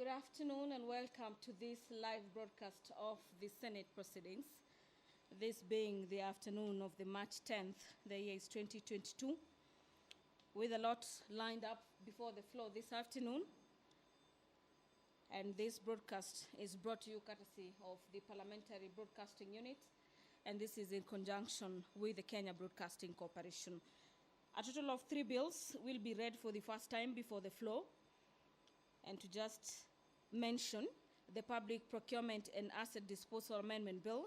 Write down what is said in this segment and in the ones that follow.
Good afternoon and welcome to this live broadcast of the Senate proceedings. This being the afternoon of the March 10th, the year is 2022, with a lot lined up before the floor this afternoon. And this broadcast is brought to you courtesy of the Parliamentary Broadcasting Unit, and this is in conjunction with the Kenya Broadcasting Corporation. A total of 3 bills will be read for the first time before the floor. And to just mention, the Public Procurement and Asset Disposal Amendment Bill,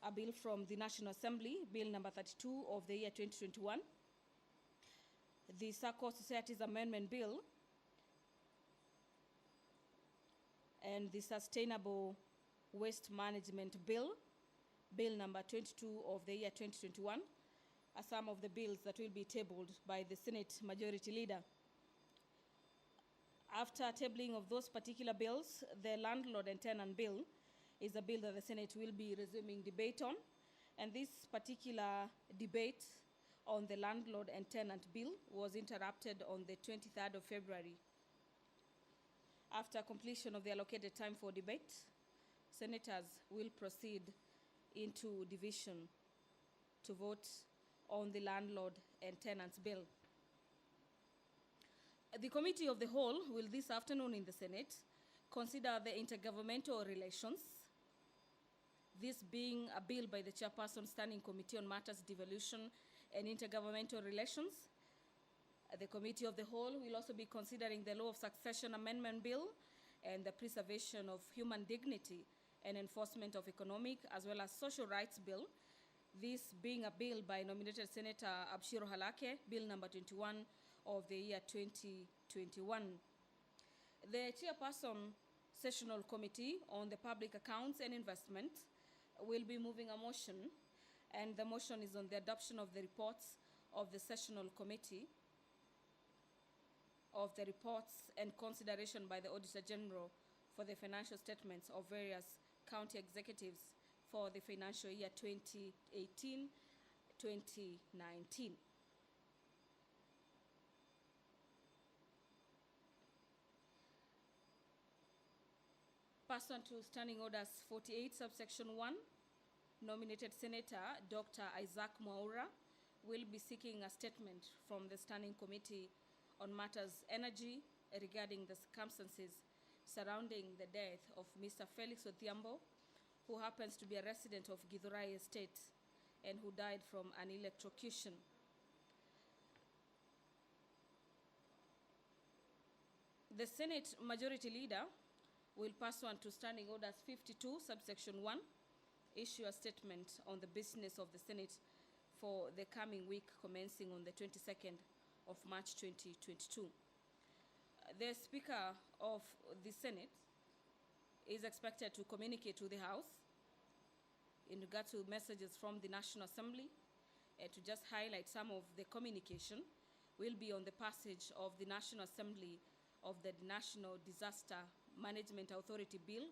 a bill from the National Assembly, Bill number 32 of the year 2021. The Circle Societies Amendment Bill, and the Sustainable Waste Management Bill, Bill number 22 of the year 2021, are some of the bills that will be tabled by the Senate Majority Leader. After tabling of those particular bills, the Landlord and Tenant Bill is a bill that the Senate will be resuming debate on. And this particular debate on the Landlord and Tenant Bill was interrupted on the 23rd of February. After completion of the allocated time for debate, senators will proceed into division to vote on the Landlord and Tenants Bill. The Committee of the Whole will this afternoon in the Senate consider the intergovernmental relations, this being a bill by the Chairperson Standing Committee on Matters Devolution and Intergovernmental Relations. The Committee of the Whole will also be considering the Law of Succession Amendment Bill and the Preservation of Human Dignity and Enforcement of Economic as well as Social Rights Bill, this being a bill by nominated Senator Abshiro Halake, Bill number 21 of the year 2021. The Chairperson Sessional Committee on the Public Accounts and Investment will be moving a motion, and the motion is on the adoption of the reports of the Sessional Committee, of the reports and consideration by the Auditor General for the financial statements of various county executives for the financial year 2018-2019. Pursuant to Standing Orders 48, subsection 1, nominated Senator Dr. Isaac Mwaura will be seeking a statement from the Standing Committee on Matters Energy regarding the circumstances surrounding the death of Mr. Felix Odhiambo, who happens to be a resident of Githurai Estate and who died from an electrocution. The Senate Majority Leader will, pursuant to Standing Orders 52, subsection 1, issue a statement on the business of the Senate for the coming week commencing on the 22nd of March 2022. The Speaker of the Senate is expected to communicate to the House in regard to messages from the National Assembly, and to just highlight some of the communication will be on the passage of the National Assembly of the National Disaster Management Authority Bill,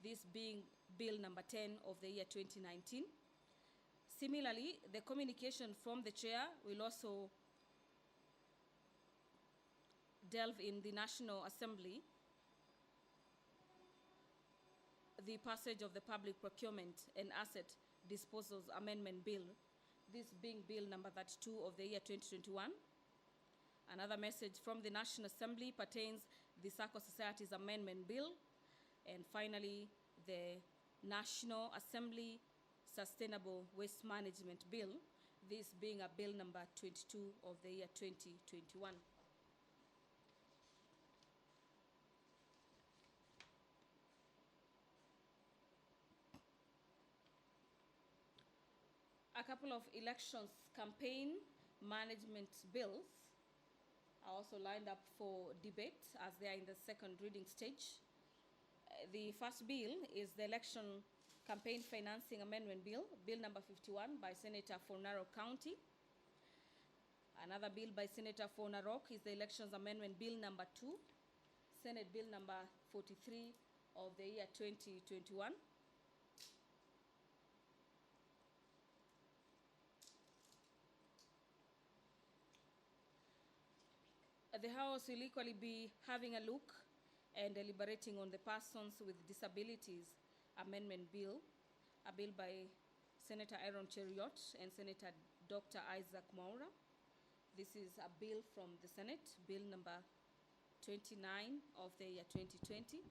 this being Bill number 10 of the year 2019. Similarly, the communication from the Chair will also delve in the National Assembly the passage of the Public Procurement and Asset Disposals Amendment Bill, this being Bill number 32 of the year 2021. Another message from the National Assembly pertains the Circle Societies Amendment Bill, and finally the National Assembly Sustainable Waste Management Bill, this being a Bill number 22 of the year 2021. A couple of elections campaign management bills are also lined up for debate as they are in the second reading stage. The first bill is the Election Campaign Financing Amendment Bill, Bill number 51 by Senator for Narok County. Another bill by Senator for Narok is the Elections Amendment Bill number 2, Senate Bill number 43 of the year 2021. The House will equally be having a look and deliberating on the Persons with Disabilities Amendment Bill, a bill by Senator Aaron Cheriot and Senator Dr. Isaac Mwaura. This is a bill from the Senate, bill number 29 of the year 2020.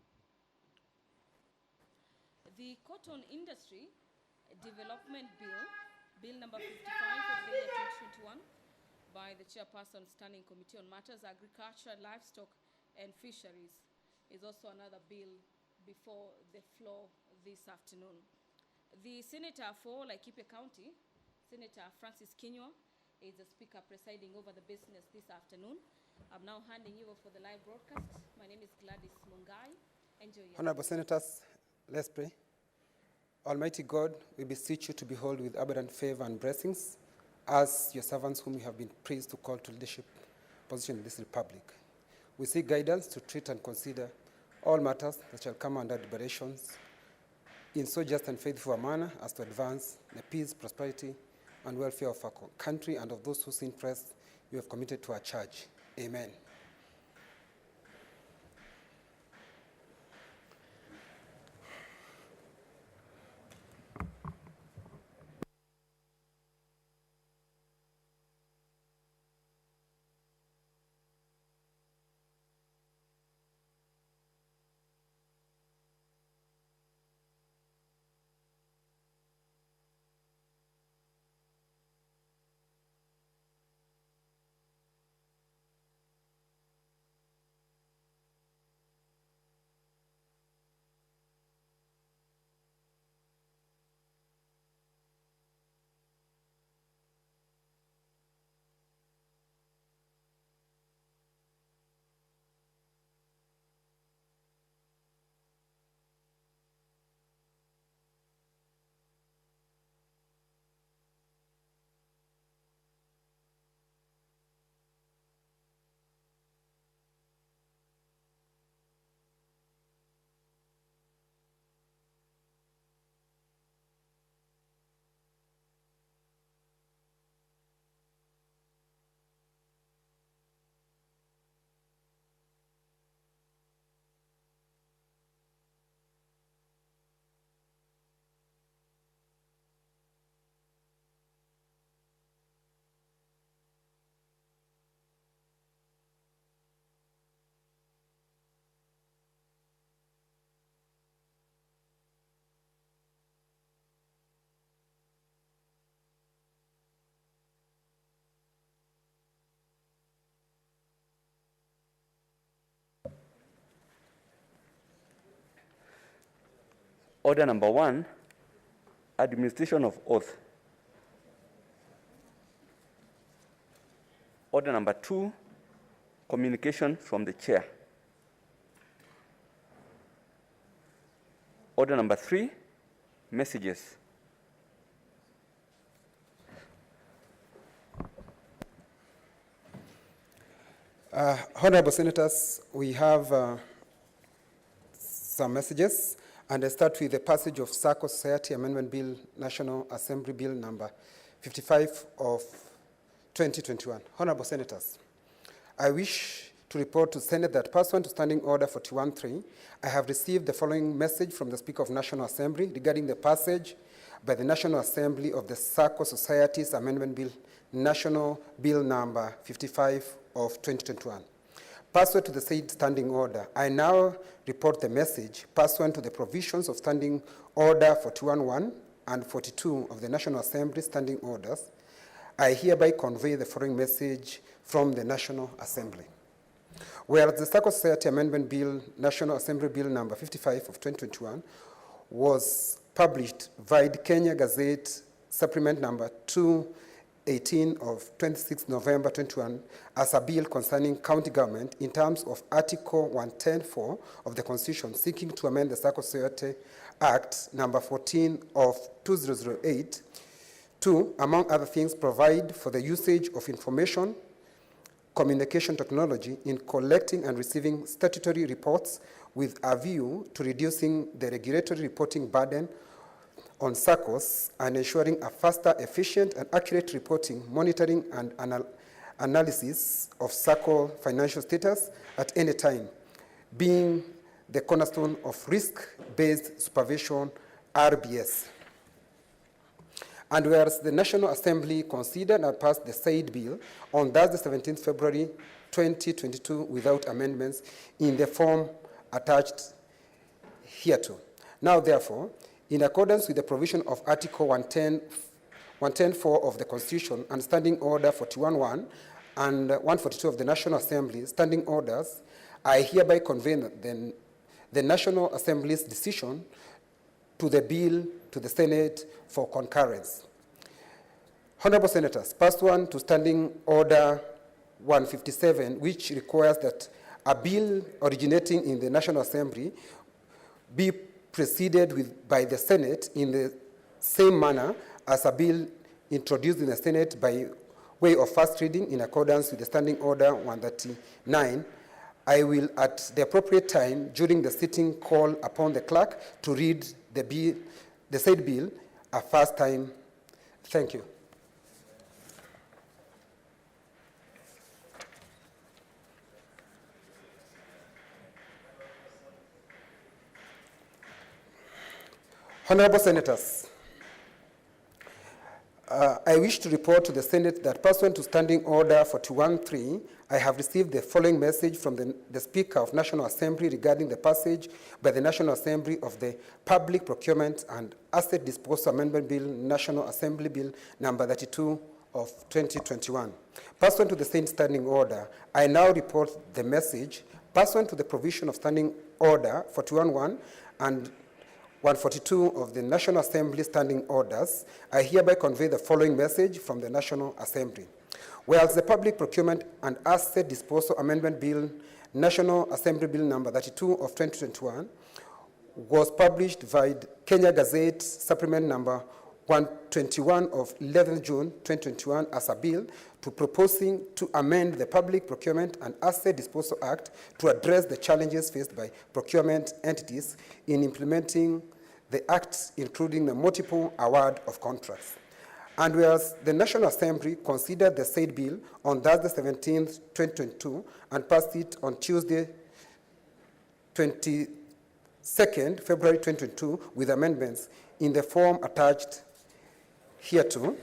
The Cotton Industry Development Bill, bill number 55 of the year 2021, by the Chairperson Standing Committee on Matters Agriculture, Livestock and Fisheries, is also another bill before the floor this afternoon. The Senator for Laikipia County, Senator Francis Kinyua, is the speaker presiding over the business this afternoon. I'm now handing you over for the live broadcast. My name is Gladys Mungai. Enjoy your Honorable Senators, let's pray. Almighty God, we beseech you to behold with abundant favor and blessings as your servants whom you have been pleased to call to leadership position in this republic. We seek guidance to treat and consider all matters that shall come under deliberations in so just and faithful a manner as to advance the peace, prosperity, and welfare of our country and of those whose interests you have committed to our charge. Amen. Order number 1, administration of oath. Order number 2, communication from the chair. Order number 3, messages. Honorable Senators, we have some messages. And I start with the passage of Circle Society Amendment Bill, National Assembly Bill number 55 of 2021. Honorable Senators, I wish to report to Senate that pursuant to Standing Order 41.3, I have received the following message from the Speaker of National Assembly regarding the passage by the National Assembly of the Circle Societies Amendment Bill, National Bill number 55 of 2021. Pursuant to the said standing order, I now report the message pursuant to the provisions of Standing Order 41.1 and 42 of the National Assembly Standing Orders. I hereby convey the following message from the National Assembly. Whereas the Circle Society Amendment Bill, National Assembly Bill number 55 of 2021 was published via the Kenya Gazette Supplement number 218 of 26 November 21 as a bill concerning county government in terms of Article 110.4 of the Constitution seeking to amend the Circle Society Act number 14 of 2008 to, among other things, provide for the usage of information communication technology in collecting and receiving statutory reports with a view to reducing the regulatory reporting burden on SACCOs and ensuring a faster, efficient, and accurate reporting, monitoring, and analysis of SACCO financial status at any time, being the cornerstone of risk-based supervision, RBS. And whereas the National Assembly considered and passed the said bill on Thursday, 17th February 2022 without amendments in the form attached hereto. Now, therefore, in accordance with the provision of Article 110(4) of the Constitution and Standing Order 41(1) and 142 of the National Assembly Standing Orders, I hereby convey the National Assembly's decision to the bill to the Senate for concurrence. Honorable Senators, pursuant to Standing Order 157, which requires that a bill originating in the National Assembly be preceded by the Senate in the same manner as a bill introduced in the Senate by way of first reading in accordance with the Standing Order 139, I will at the appropriate time during the sitting call upon the clerk to read the said bill a first time. Thank you. Honorable Senators, I wish to report to the Senate that pursuant to Standing Order 41(3), I have received the following message from the Speaker of National Assembly regarding the passage by the National Assembly of the Public Procurement and Asset Disposal Amendment Bill, National Assembly Bill number 32 of 2021. Pursuant to the same standing order, I now report the message pursuant to the provision of Standing Order 41(1) and 142 of the National Assembly Standing Orders, I hereby convey the following message from the National Assembly. Whereas the Public Procurement and Asset Disposal Amendment Bill, National Assembly Bill number 32 of 2021, was published by Kenya Gazette Supplement number 121 of 11th June 2021 as a bill to proposing to amend the Public Procurement and Asset Disposal Act to address the challenges faced by procurement entities in implementing the Act, including the multiple award of contracts. And whereas the National Assembly considered the said bill on Thursday, 17th, 2022, and passed it on Tuesday, 22nd February 2022, with amendments in the form attached hereto.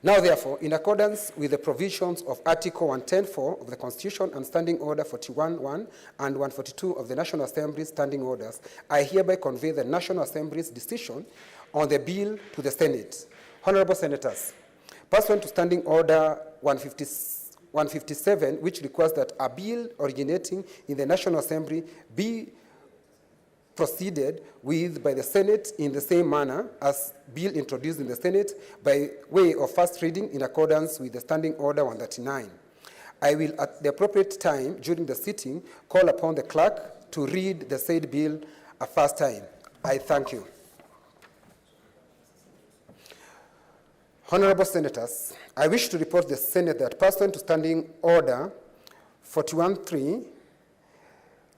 Now, therefore, in accordance with the provisions of Article 110(4) of the Constitution and Standing Order 41(1) and 142 of the National Assembly Standing Orders, I hereby convey the National Assembly's decision on the bill to the Senate. Honorable Senators, pursuant to Standing Order 157, which requires that a bill originating in the National Assembly be proceeded with by the Senate in the same manner as bill introduced in the Senate by way of first reading in accordance with the Standing Order 139. I will at the appropriate time during the sitting call upon the clerk to read the said bill a first time. I thank you. Honorable Senators, I wish to report to the Senate that pursuant to Standing Order 41(3)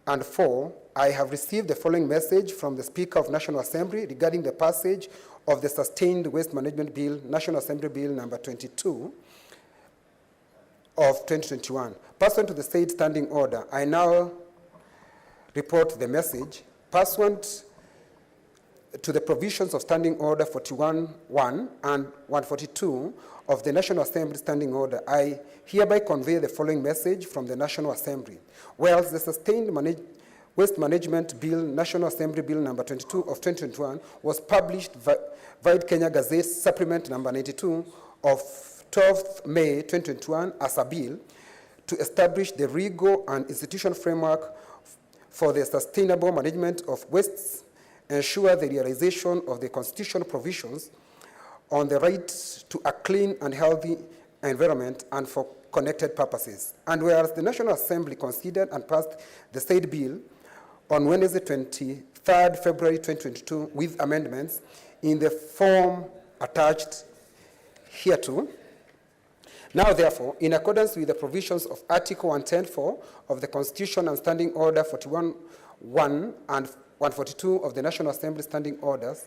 and 4, I have received the following message from the Speaker of National Assembly regarding the passage of the Sustained Waste Management Bill, National Assembly Bill number 22 of 2021. Pursuant to the said standing order, I now report the message. Pursuant to the provisions of Standing Order 41(1) and 142 of the National Assembly Standing Order, I hereby convey the following message from the National Assembly. Whereas the Sustained Waste Management Bill, National Assembly Bill number 22 of 2021 was published via Kenya Gazette Supplement number 92 of 12th May 2021 as a bill to establish the legal and institutional framework for the sustainable management of wastes, ensure the realization of the constitutional provisions on the right to a clean and healthy environment and for connected purposes. And whereas the National Assembly considered and passed the said bill on Wednesday, 23rd February 2022 with amendments in the form attached hereto. Now, therefore, in accordance with the provisions of Article 110(4) of the Constitution and Standing Order 41(1) and 142 of the National Assembly Standing Orders,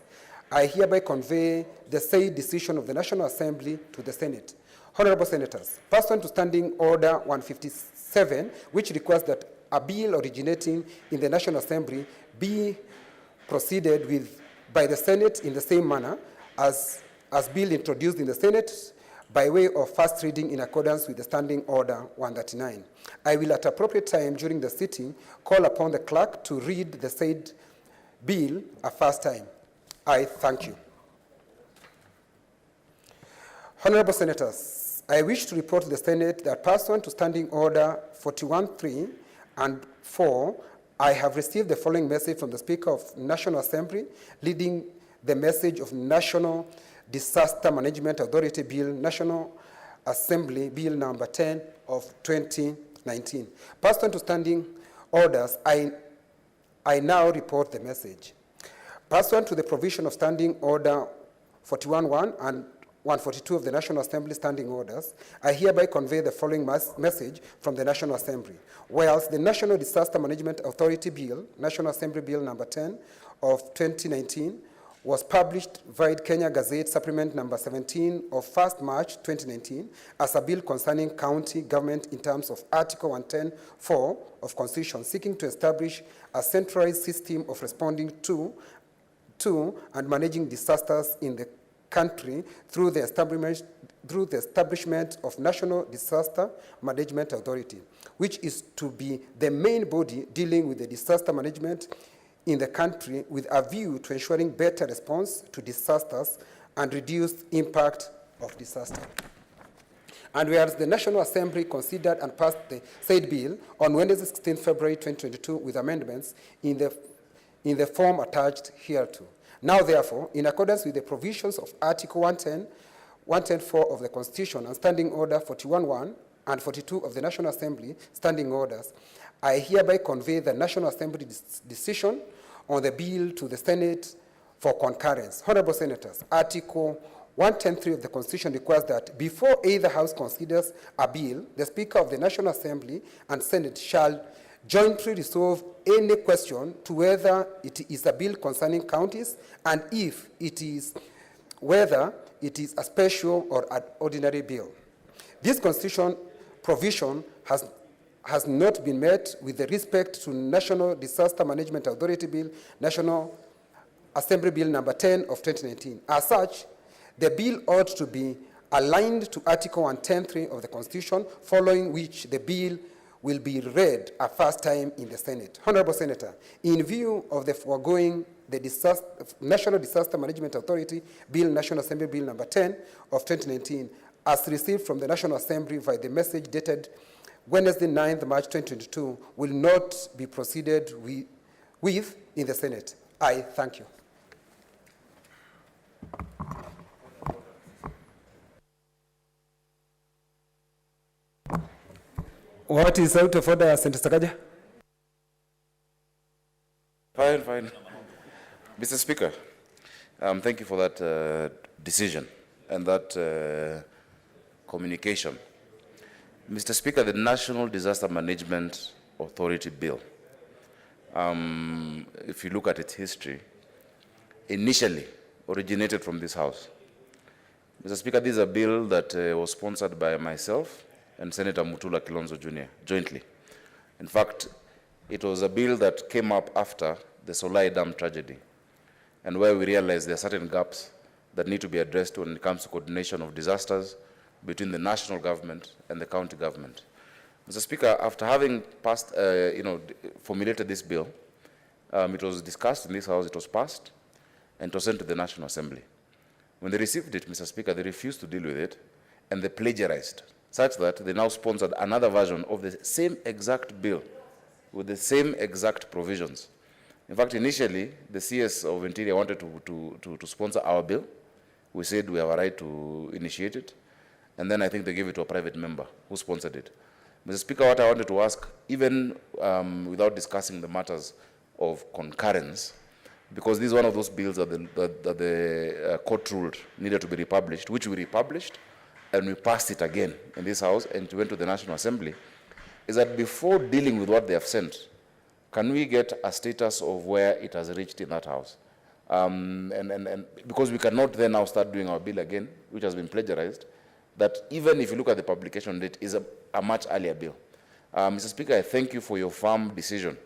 I hereby convey the said decision of the National Assembly to the Senate. Honorable Senators, pursuant to Standing Order 157, which requires that a bill originating in the National Assembly be proceeded with by the Senate in the same manner as bill introduced in the Senate by way of first reading in accordance with the Standing Order 139. I will at appropriate time during the sitting call upon the clerk to read the said bill a first time. I thank you. Honorable Senators, I wish to report to the Senate that pursuant to Standing Order 41.3 and 4, I have received the following message from the Speaker of National Assembly, leading the message of National Disaster Management Authority Bill, National Assembly Bill number 10 of 2019. Pursuant to standing orders, I now report the message. Pursuant to the provision of Standing Order 41.1 and 142 of the National Assembly Standing Orders, I hereby convey the following message from the National Assembly. Whilst the National Disaster Management Authority Bill, National Assembly Bill number 10 of 2019, was published via Kenya Gazette Supplement number 17 of 1st March 2019 as a bill concerning county government in terms of Article 110(4) of Constitution, seeking to establish a centralized system of responding to and managing disasters in the country through the establishment of National Disaster Management Authority, which is to be the main body dealing with the disaster management in the country with a view to ensuring better response to disasters and reduced impact of disaster. And whereas the National Assembly considered and passed the said bill on Wednesday, 16 February 2022 with amendments in the form attached hereto. Now, therefore, in accordance with the provisions of Article 110(4) of the Constitution and Standing Order 41.1 and 42 of the National Assembly Standing Orders, I hereby convey the National Assembly decision on the bill to the Senate for concurrence. Honorable Senators, Article 110(3) of the Constitution requires that before either House considers a bill, the Speaker of the National Assembly and Senate shall jointly resolve any question to whether it is a bill concerning counties and if it is, whether it is a special or an ordinary bill. This Constitution provision has not been met with respect to National Disaster Management Authority Bill, National Assembly Bill number 10 of 2019. As such, the bill ought to be aligned to Article 110(3) of the Constitution, following which the bill will be read a first time in the Senate. Honorable Senator, in view of the foregoing, the National Disaster Management Authority Bill, National Assembly Bill number 10 of 2019, as received from the National Assembly via the message dated Wednesday, 9th March 2022, will not be proceeded with in the Senate. I thank you. What is out of order, Senator Sakaja? Fine. Mr. Speaker, thank you for that decision and that communication. Mr. Speaker, the National Disaster Management Authority Bill, if you look at its history, initially originated from this House. Mr. Speaker, this is a bill that was sponsored by myself and Senator Mutula Kilonzo Jr. jointly. In fact, it was a bill that came up after the Solai Dam tragedy, and where we realized there are certain gaps that need to be addressed when it comes to coordination of disasters between the national government and the county government. Mr. Speaker, after having passed, formulated this bill, it was discussed in this House, it was passed, and it was sent to the National Assembly. When they received it, Mr. Speaker, they refused to deal with it, and they plagiarized, such that they now sponsored another version of the same exact bill with the same exact provisions. In fact, initially, the CS of Interior wanted to sponsor our bill. We said we have a right to initiate it. And then I think they gave it to a private member who sponsored it. Mr. Speaker, what I wanted to ask, even without discussing the matters of concurrence, because this is one of those bills that the court ruled needed to be republished, which we republished, and we passed it again in this House, and it went to the National Assembly, is that before dealing with what they have sent, can we get a status of where it has reached in that House? And because we cannot then now start doing our bill again, which has been plagiarized, that even if you look at the publication date, is a much earlier bill. Mr. Speaker, I thank you for your firm decision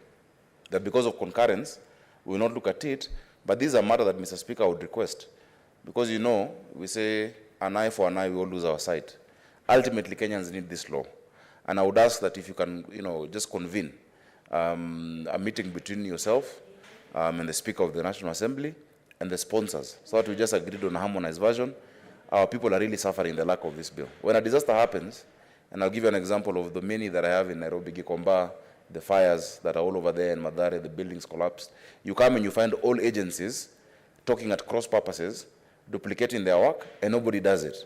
that because of concurrence, we will not look at it, but this is a matter that, Mr. Speaker, I would request. Because you know, we say an eye for an eye, we all lose our sight. Ultimately, Kenyans need this law. And I would ask that if you can, just convene a meeting between yourself and the Speaker of the National Assembly and the sponsors, so that we just agreed on a harmonized version. Our people are really suffering the lack of this bill. When a disaster happens, and I'll give you an example of the many that I have in Nairobi, Gikomba, the fires that are all over there in Mathare, the buildings collapsed. You come and you find all agencies talking at cross purposes, duplicating their work, and nobody does it.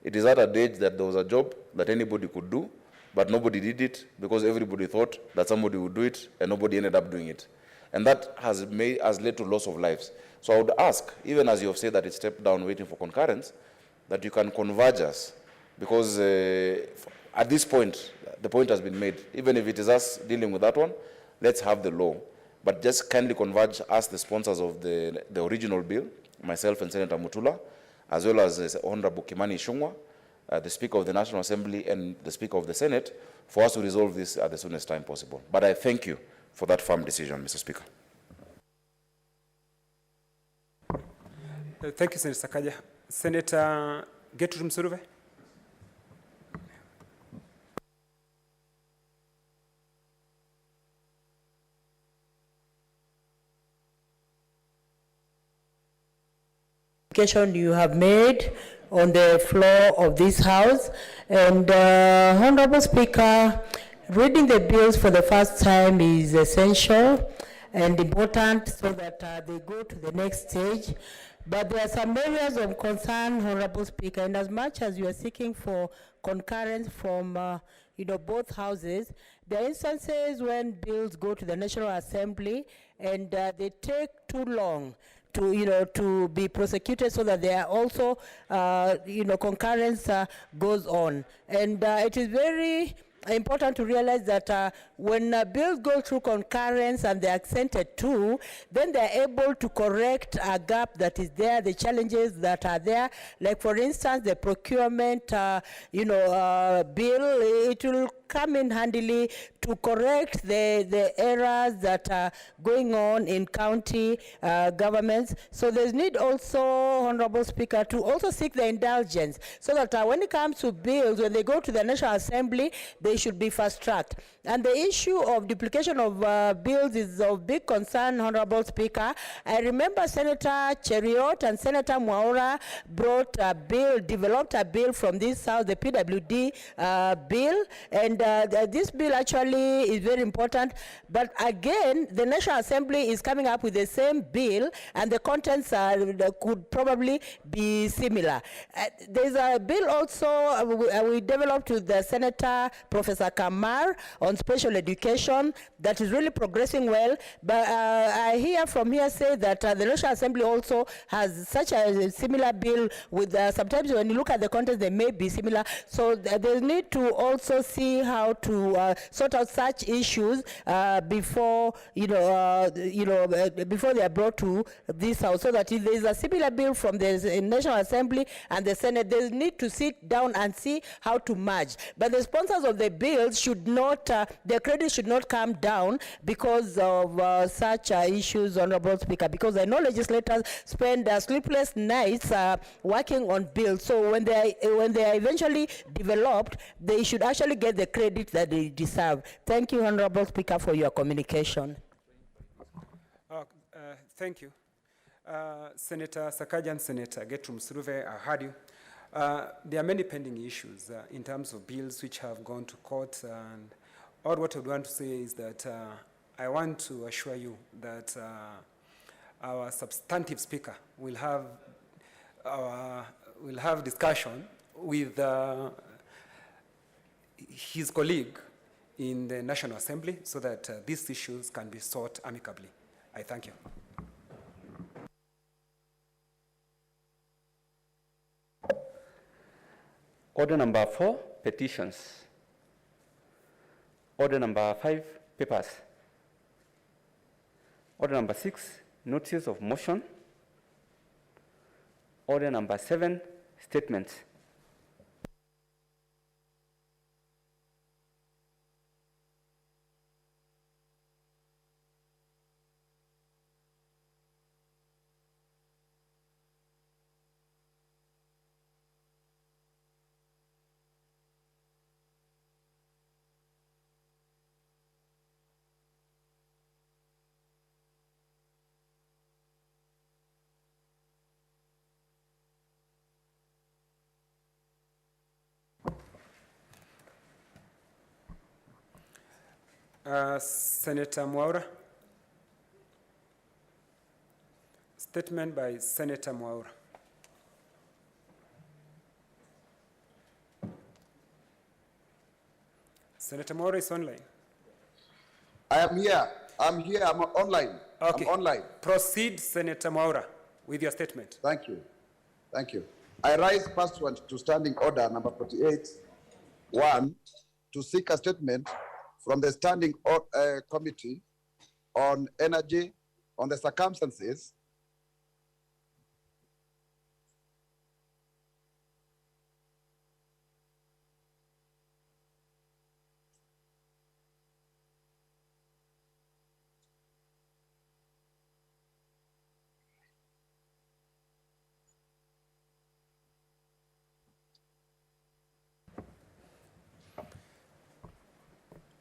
It is at a date that there was a job that anybody could do, but nobody did it because everybody thought that somebody would do it, and nobody ended up doing it. And that has led to loss of lives. So I would ask, even as you have said that it's stepped down waiting for concurrence, that you can converge us, because at this point, the point has been made. Even if it is us dealing with that one, let's have the law. But just kindly converge us, the sponsors of the original bill, myself and Senator Mutula, as well as Honorable Kimani Ichung'wah, the Speaker of the National Assembly and the Speaker of the Senate, for us to resolve this at the soonest time possible. But I thank you for that firm decision, Mr. Speaker. Thank you, Senator Sakaja. Senator Gertrude Msuruve. You have made on the floor of this House. And Honorable Speaker, reading the bills for the first time is essential and important so that they go to the next stage. But there are some areas of concern, Honorable Speaker, and as much as you are seeking for concurrence from both houses, there are instances when bills go to the National Assembly and they take too long to be prosecuted, so that there are also concurrence goes on. And it is very important to realize that when bills go through concurrence and they are assented to, then they are able to correct a gap that is there, the challenges that are there. Like, for instance, the procurement bill, it will come in handily to correct the errors that are going on in county governments. So there's need also, Honorable Speaker, to also seek the indulgence, so that when it comes to bills, when they go to the National Assembly, they should be fast-tracked. And the issue of duplication of bills is of big concern, Honorable Speaker. I remember Senator Cheriot and Senator Mwaura brought a bill, developed a bill from this House, the PWD bill, and this bill actually is very important. But again, the National Assembly is coming up with the same bill, and the contents could probably be similar. There's a bill also we developed with the Senator Professor Kamar on special education that is really progressing well. But I hear from here say that the National Assembly also has such a similar bill with sometimes when you look at the contents, they may be similar. So there's need to also see how to sort out such issues before before they are brought to this House, so that if there is a similar bill from the National Assembly and the Senate, there's need to sit down and see how to merge. But the sponsors of the bills should not, their credit should not come down because of such issues, Honorable Speaker, because I know legislators spend sleepless nights working on bills. So when they are eventually developed, they should actually get the credit that they deserve. Thank you, Honorable Speaker, for your communication. Thank you. Senator Sakaja and Senator Gertrude Msuruve, I heard you. There are many pending issues in terms of bills which have gone to court, and all what I would want to say is that I want to assure you that our substantive speaker will have discussion with his colleague in the National Assembly, so that these issues can be sought amicably. I thank you. Order number 4, petitions. Order number 5, papers. Order number 6, notices of motion. Order number 7, statements. Senator Mwaura. Statement by Senator Mwaura. Senator Mwaura is online. I am here. I'm here. I'm online. Okay. I'm online. Proceed, Senator Mwaura, with your statement. Thank you. Thank you. I rise pursuant to Standing Order number 48-1 to seek a statement from the Standing Committee on Energy on the circumstances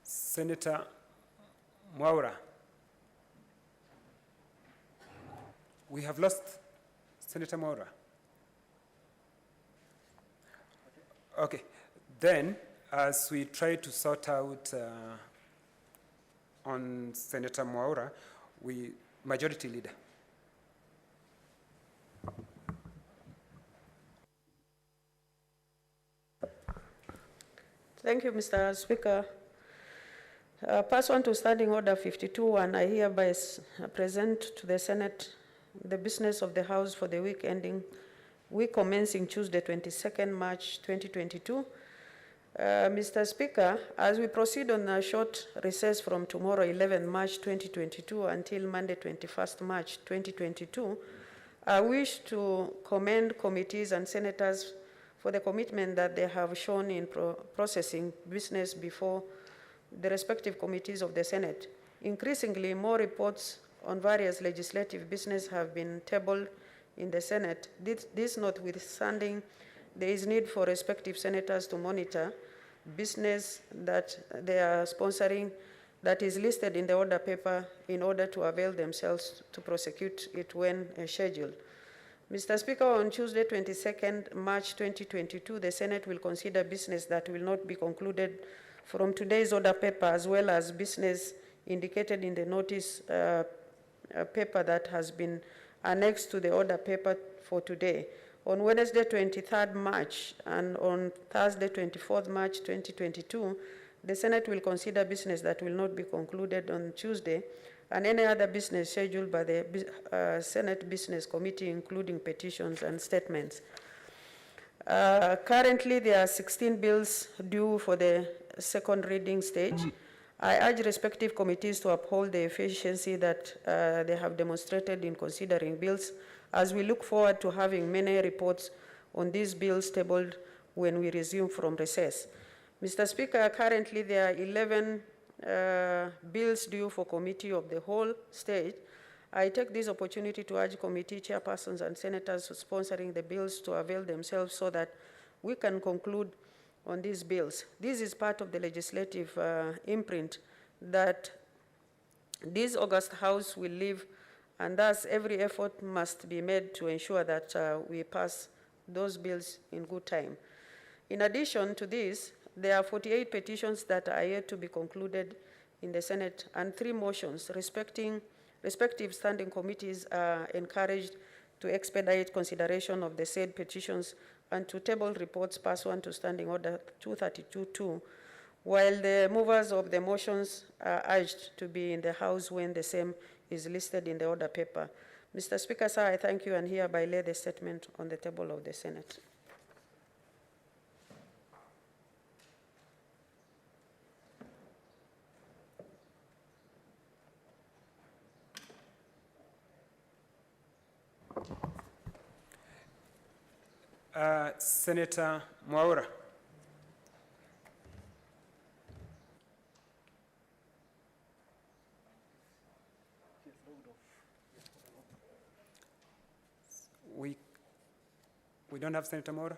Senator Mwaura. We have lost Senator Mwaura. Okay, then as we try to sort out on Senator Mwaura, Majority Leader. Thank you, Mr. Speaker. Pursuant to Standing Order 52-1, I hereby present to the Senate the business of the House for the week commencing Tuesday, 22nd March 2022. Mr. Speaker, as we proceed on a short recess from tomorrow, 11 March 2022, until Monday, 21st March 2022, I wish to commend committees and senators for the commitment that they have shown in processing business before the respective committees of the Senate. Increasingly, more reports on various legislative business have been tabled in the Senate. This notwithstanding, there is need for respective senators to monitor business that they are sponsoring that is listed in the order paper in order to avail themselves to prosecute it when scheduled. Mr. Speaker, on Tuesday, 22nd March 2022, the Senate will consider business that will not be concluded from today's order paper, as well as business indicated in the notice paper that has been annexed to the order paper for today. On Wednesday, 23rd March, and on Thursday, 24th March 2022, the Senate will consider business that will not be concluded on Tuesday, and any other business scheduled by the Senate Business Committee, including petitions and statements. Currently, there are 16 bills due for the second reading stage. I urge respective committees to uphold the efficiency that they have demonstrated in considering bills, as we look forward to having many reports on these bills tabled when we resume from recess. Mr. Speaker, currently there are 11 bills due for committee of the whole stage. I take this opportunity to urge committee chairpersons and senators sponsoring the bills to avail themselves so that we can conclude on these bills. This is part of the legislative imprint that this August House will leave, and thus every effort must be made to ensure that we pass those bills in good time. In addition to this, there are 48 petitions that are yet to be concluded in the Senate, and 3 motions respective standing committees are encouraged to expedite consideration of the said petitions and to table reports pursuant to Standing Order 232-2, while the movers of the motions are urged to be in the House when the same is listed in the order paper. Mr. Speaker, sir, I thank you and hereby lay the statement on the table of the Senate. Senator Mwaura. We don't have Senator Mwaura?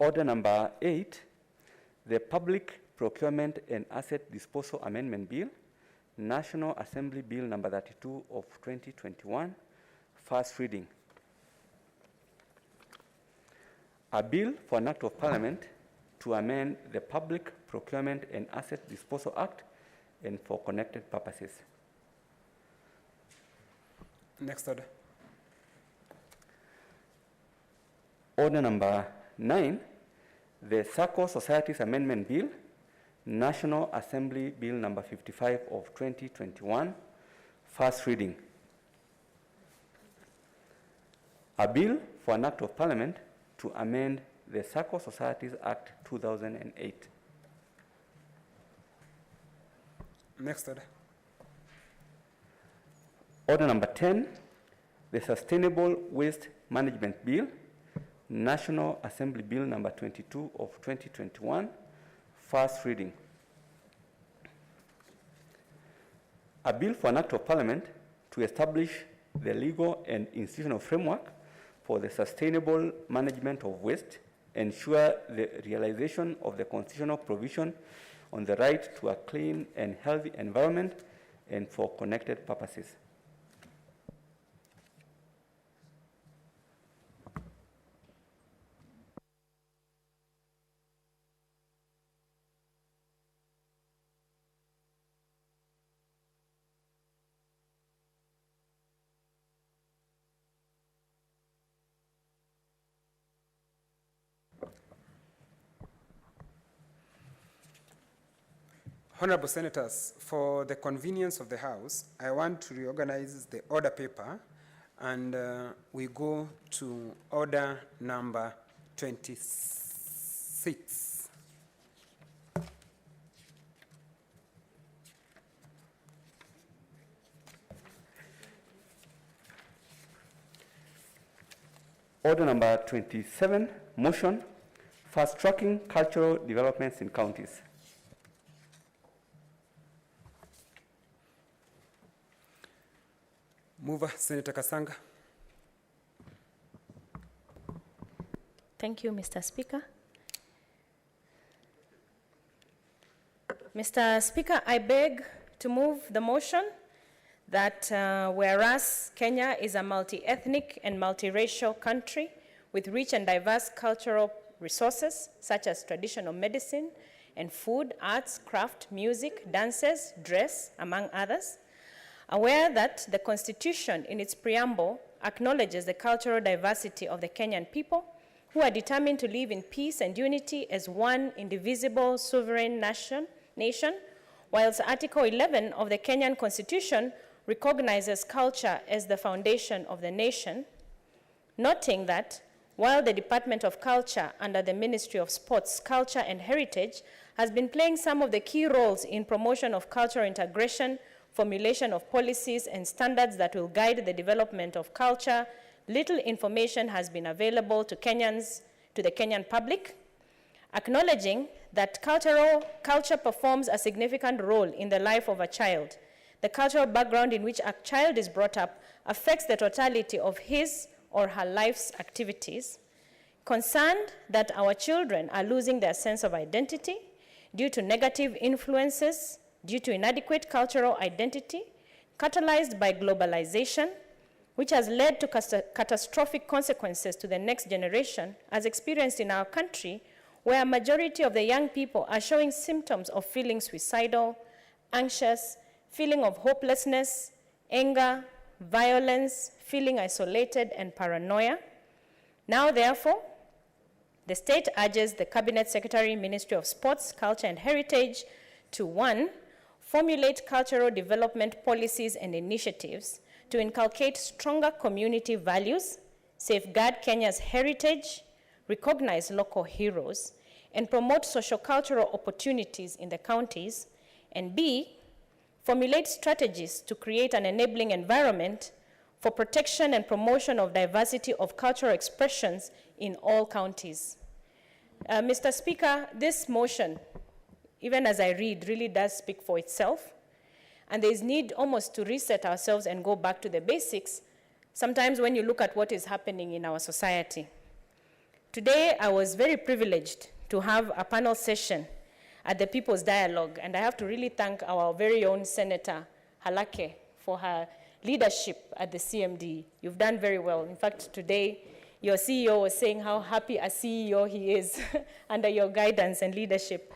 Order number 8, the Public Procurement and Asset Disposal Amendment Bill, National Assembly Bill number 32 of 2021, first reading. A bill for an act of parliament to amend the Public Procurement and Asset Disposal Act and for connected purposes. Next order. Order number 9, the Circle Societies Amendment Bill, National Assembly Bill number 55 of 2021, first reading. A bill for an act of parliament to amend the Circle Societies Act 2008. Next order. Order number 10, the Sustainable Waste Management Bill, National Assembly Bill number 22 of 2021, first reading. A bill for an act of parliament to establish the legal and institutional framework for the sustainable management of waste, ensure the realization of the constitutional provision on the right to a clean and healthy environment, and for connected purposes. Honorable Senators, for the convenience of the House, I want to reorganize the order paper, and we go to order number 26. Order number 27, motion, fast-tracking cultural developments in counties. Mover, Senator Kasanga. Thank you, Mr. Speaker. Mr. Speaker, I beg to move the motion that whereas Kenya is a multi-ethnic and multiracial country with rich and diverse cultural resources such as traditional medicine and food, arts, craft, music, dances, dress, among others, aware that the Constitution in its preamble acknowledges the cultural diversity of the Kenyan people who are determined to live in peace and unity as one indivisible sovereign nation, whilst Article 11 of the Kenyan Constitution recognizes culture as the foundation of the nation, noting that while the Department of Culture under the Ministry of Sports, Culture and Heritage has been playing some of the key roles in promotion of cultural integration, formulation of policies and standards that will guide the development of culture, little information has been available to the Kenyan public. Acknowledging that culture performs a significant role in the life of a child, the cultural background in which a child is brought up affects the totality of his or her life's activities. Concerned that our children are losing their sense of identity due to negative influences, due to inadequate cultural identity, catalyzed by globalization, which has led to catastrophic consequences to the next generation, as experienced in our country, where a majority of the young people are showing symptoms of feeling suicidal, anxious, feeling of hopelessness, anger, violence, feeling isolated, and paranoia. Now, therefore, the state urges the Cabinet Secretary, Ministry of Sports, Culture and Heritage to 1, formulate cultural development policies and initiatives to inculcate stronger community values, safeguard Kenya's heritage, recognize local heroes, and promote sociocultural opportunities in the counties, and B, formulate strategies to create an enabling environment for protection and promotion of diversity of cultural expressions in all counties. Mr. Speaker, this motion, even as I read, really does speak for itself. And there is need almost to reset ourselves and go back to the basics, sometimes when you look at what is happening in our society. Today, I was very privileged to have a panel session at the People's Dialogue, and I have to really thank our very own Senator Halake for her leadership at the CMD. You've done very well. In fact, today, your CEO was saying how happy a CEO he is under your guidance and leadership.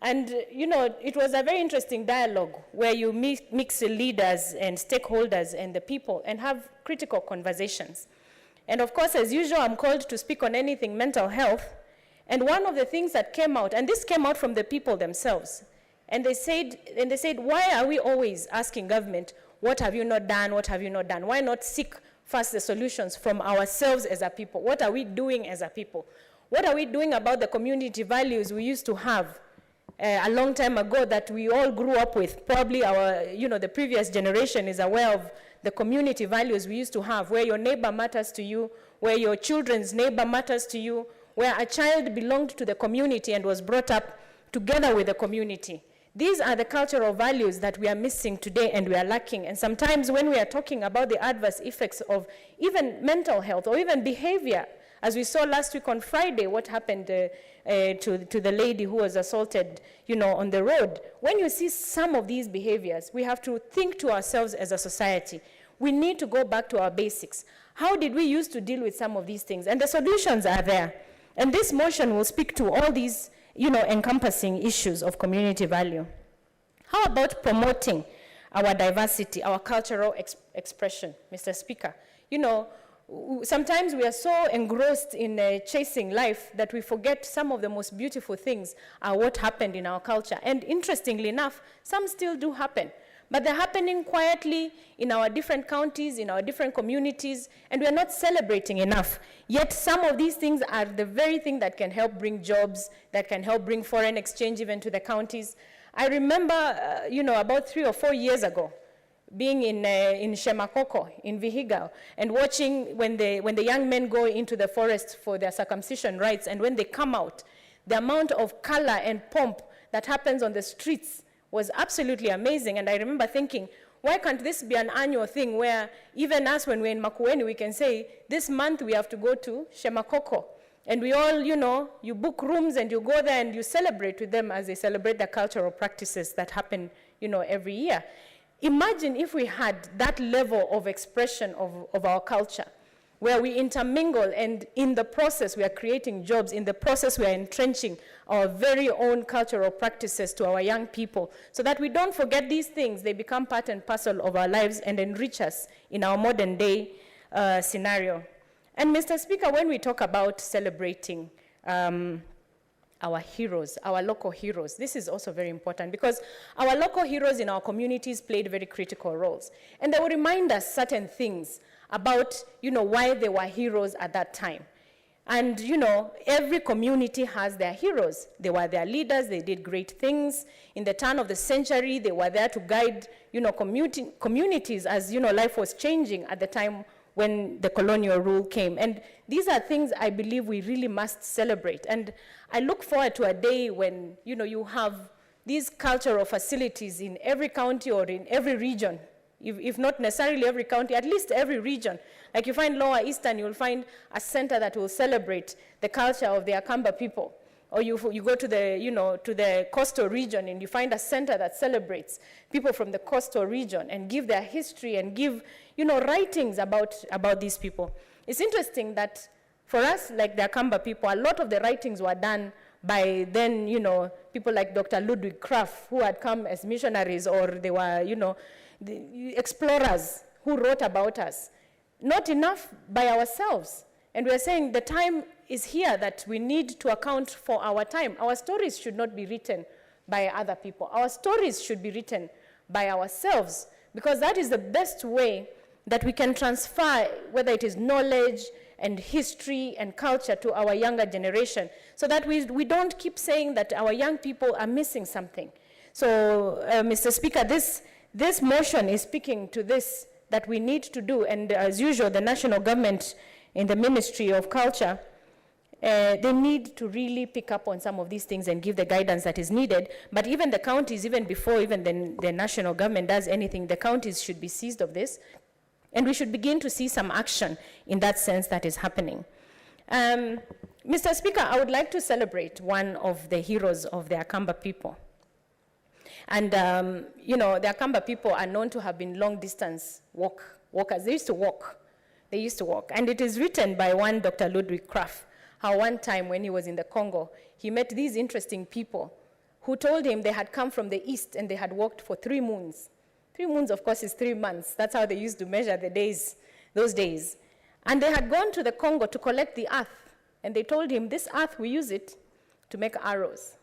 And, you know, it was a very interesting dialogue where you mix the leaders and stakeholders and the people and have critical conversations. And of course, as usual, I'm called to speak on anything mental health. And one of the things that came out, and this came out from the people themselves, and they said, why are we always asking government, what have you not done, what have you not done? Why not seek first the solutions from ourselves as a people? What are we doing as a people? What are we doing about the community values we used to have a long time ago that we all grew up with? Probably the previous generation is aware of the community values we used to have, where your neighbor matters to you, where your children's neighbor matters to you, where a child belonged to the community and was brought up together with the community. These are the cultural values that we are missing today and we are lacking. And sometimes when we are talking about the adverse effects of even mental health or even behavior, as we saw last week on Friday, what happened to the lady who was assaulted, on the road. When you see some of these behaviors, we have to think to ourselves as a society. We need to go back to our basics. How did we used to deal with some of these things? And the solutions are there. And this motion will speak to all these, encompassing issues of community value. How about promoting our diversity, our cultural expression, Mr. Speaker? Sometimes we are so engrossed in chasing life that we forget some of the most beautiful things are what happened in our culture. And interestingly enough, some still do happen. But they're happening quietly in our different counties, in our different communities, and we're not celebrating enough. Yet some of these things are the very thing that can help bring jobs, that can help bring foreign exchange even to the counties. I remember, about 3 or 4 years ago, being in Shemakoko, in Vihiga, and watching when the young men go into the forest for their circumcision rites, and when they come out, the amount of color and pomp that happens on the streets was absolutely amazing. And I remember thinking, why can't this be an annual thing where even us, when we're in Makueni, we can say, this month we have to go to Shemakoko. And we all, you book rooms and you go there and you celebrate with them as they celebrate the cultural practices that happen, every year. Imagine if we had that level of expression of our culture, where we intermingle, and in the process we are creating jobs, in the process we are entrenching our very own cultural practices to our young people, so that we don't forget these things. They become part and parcel of our lives and enrich us in our modern day scenario. And Mr. Speaker, when we talk about celebrating our heroes, our local heroes, this is also very important, because our local heroes in our communities played very critical roles. And they will remind us certain things about, why they were heroes at that time. And, every community has their heroes. They were their leaders. They did great things. In the turn of the century, they were there to guide, communities as, life was changing at the time when the colonial rule came. And these are things I believe we really must celebrate. And I look forward to a day when, you have these cultural facilities in every county or in every region. If not necessarily every county, at least every region. Like you find Lower Eastern, you'll find a center that will celebrate the culture of the Akamba people. Or you go to the coastal region and you find a center that celebrates people from the coastal region and give their history and give, writings about these people. It's interesting that for us, like the Akamba people, a lot of the writings were done by then, people like Dr. Ludwig Kraft, who had come as missionaries, or they were, the explorers who wrote about us. Not enough by ourselves. And we're saying the time is here that we need to account for our time. Our stories should not be written by other people. Our stories should be written by ourselves, because that is the best way that we can transfer, whether it is knowledge and history and culture, to our younger generation, so that we don't keep saying that our young people are missing something. So, Mr. Speaker, this motion is speaking to this, that we need to do. And as usual, the national government in the Ministry of Culture, they need to really pick up on some of these things and give the guidance that is needed. But even the counties, even before even the national government does anything, the counties should be seized of this. And we should begin to see some action in that sense that is happening. Mr. Speaker, I would like to celebrate one of the heroes of the Akamba people. And, you know, the Akamba people are known to have been long-distance walkers. They used to walk. They used to walk. And it is written by one Dr. Ludwig Krapf, how one time when he was in the Congo, he met these interesting people who told him they had come from the east and they had walked for 3 moons. 3 moons, of course, is 3 months. That's how they used to measure the days, those days. And they had gone to the Congo to collect the earth. And they told him, this earth, we use it to make arrows.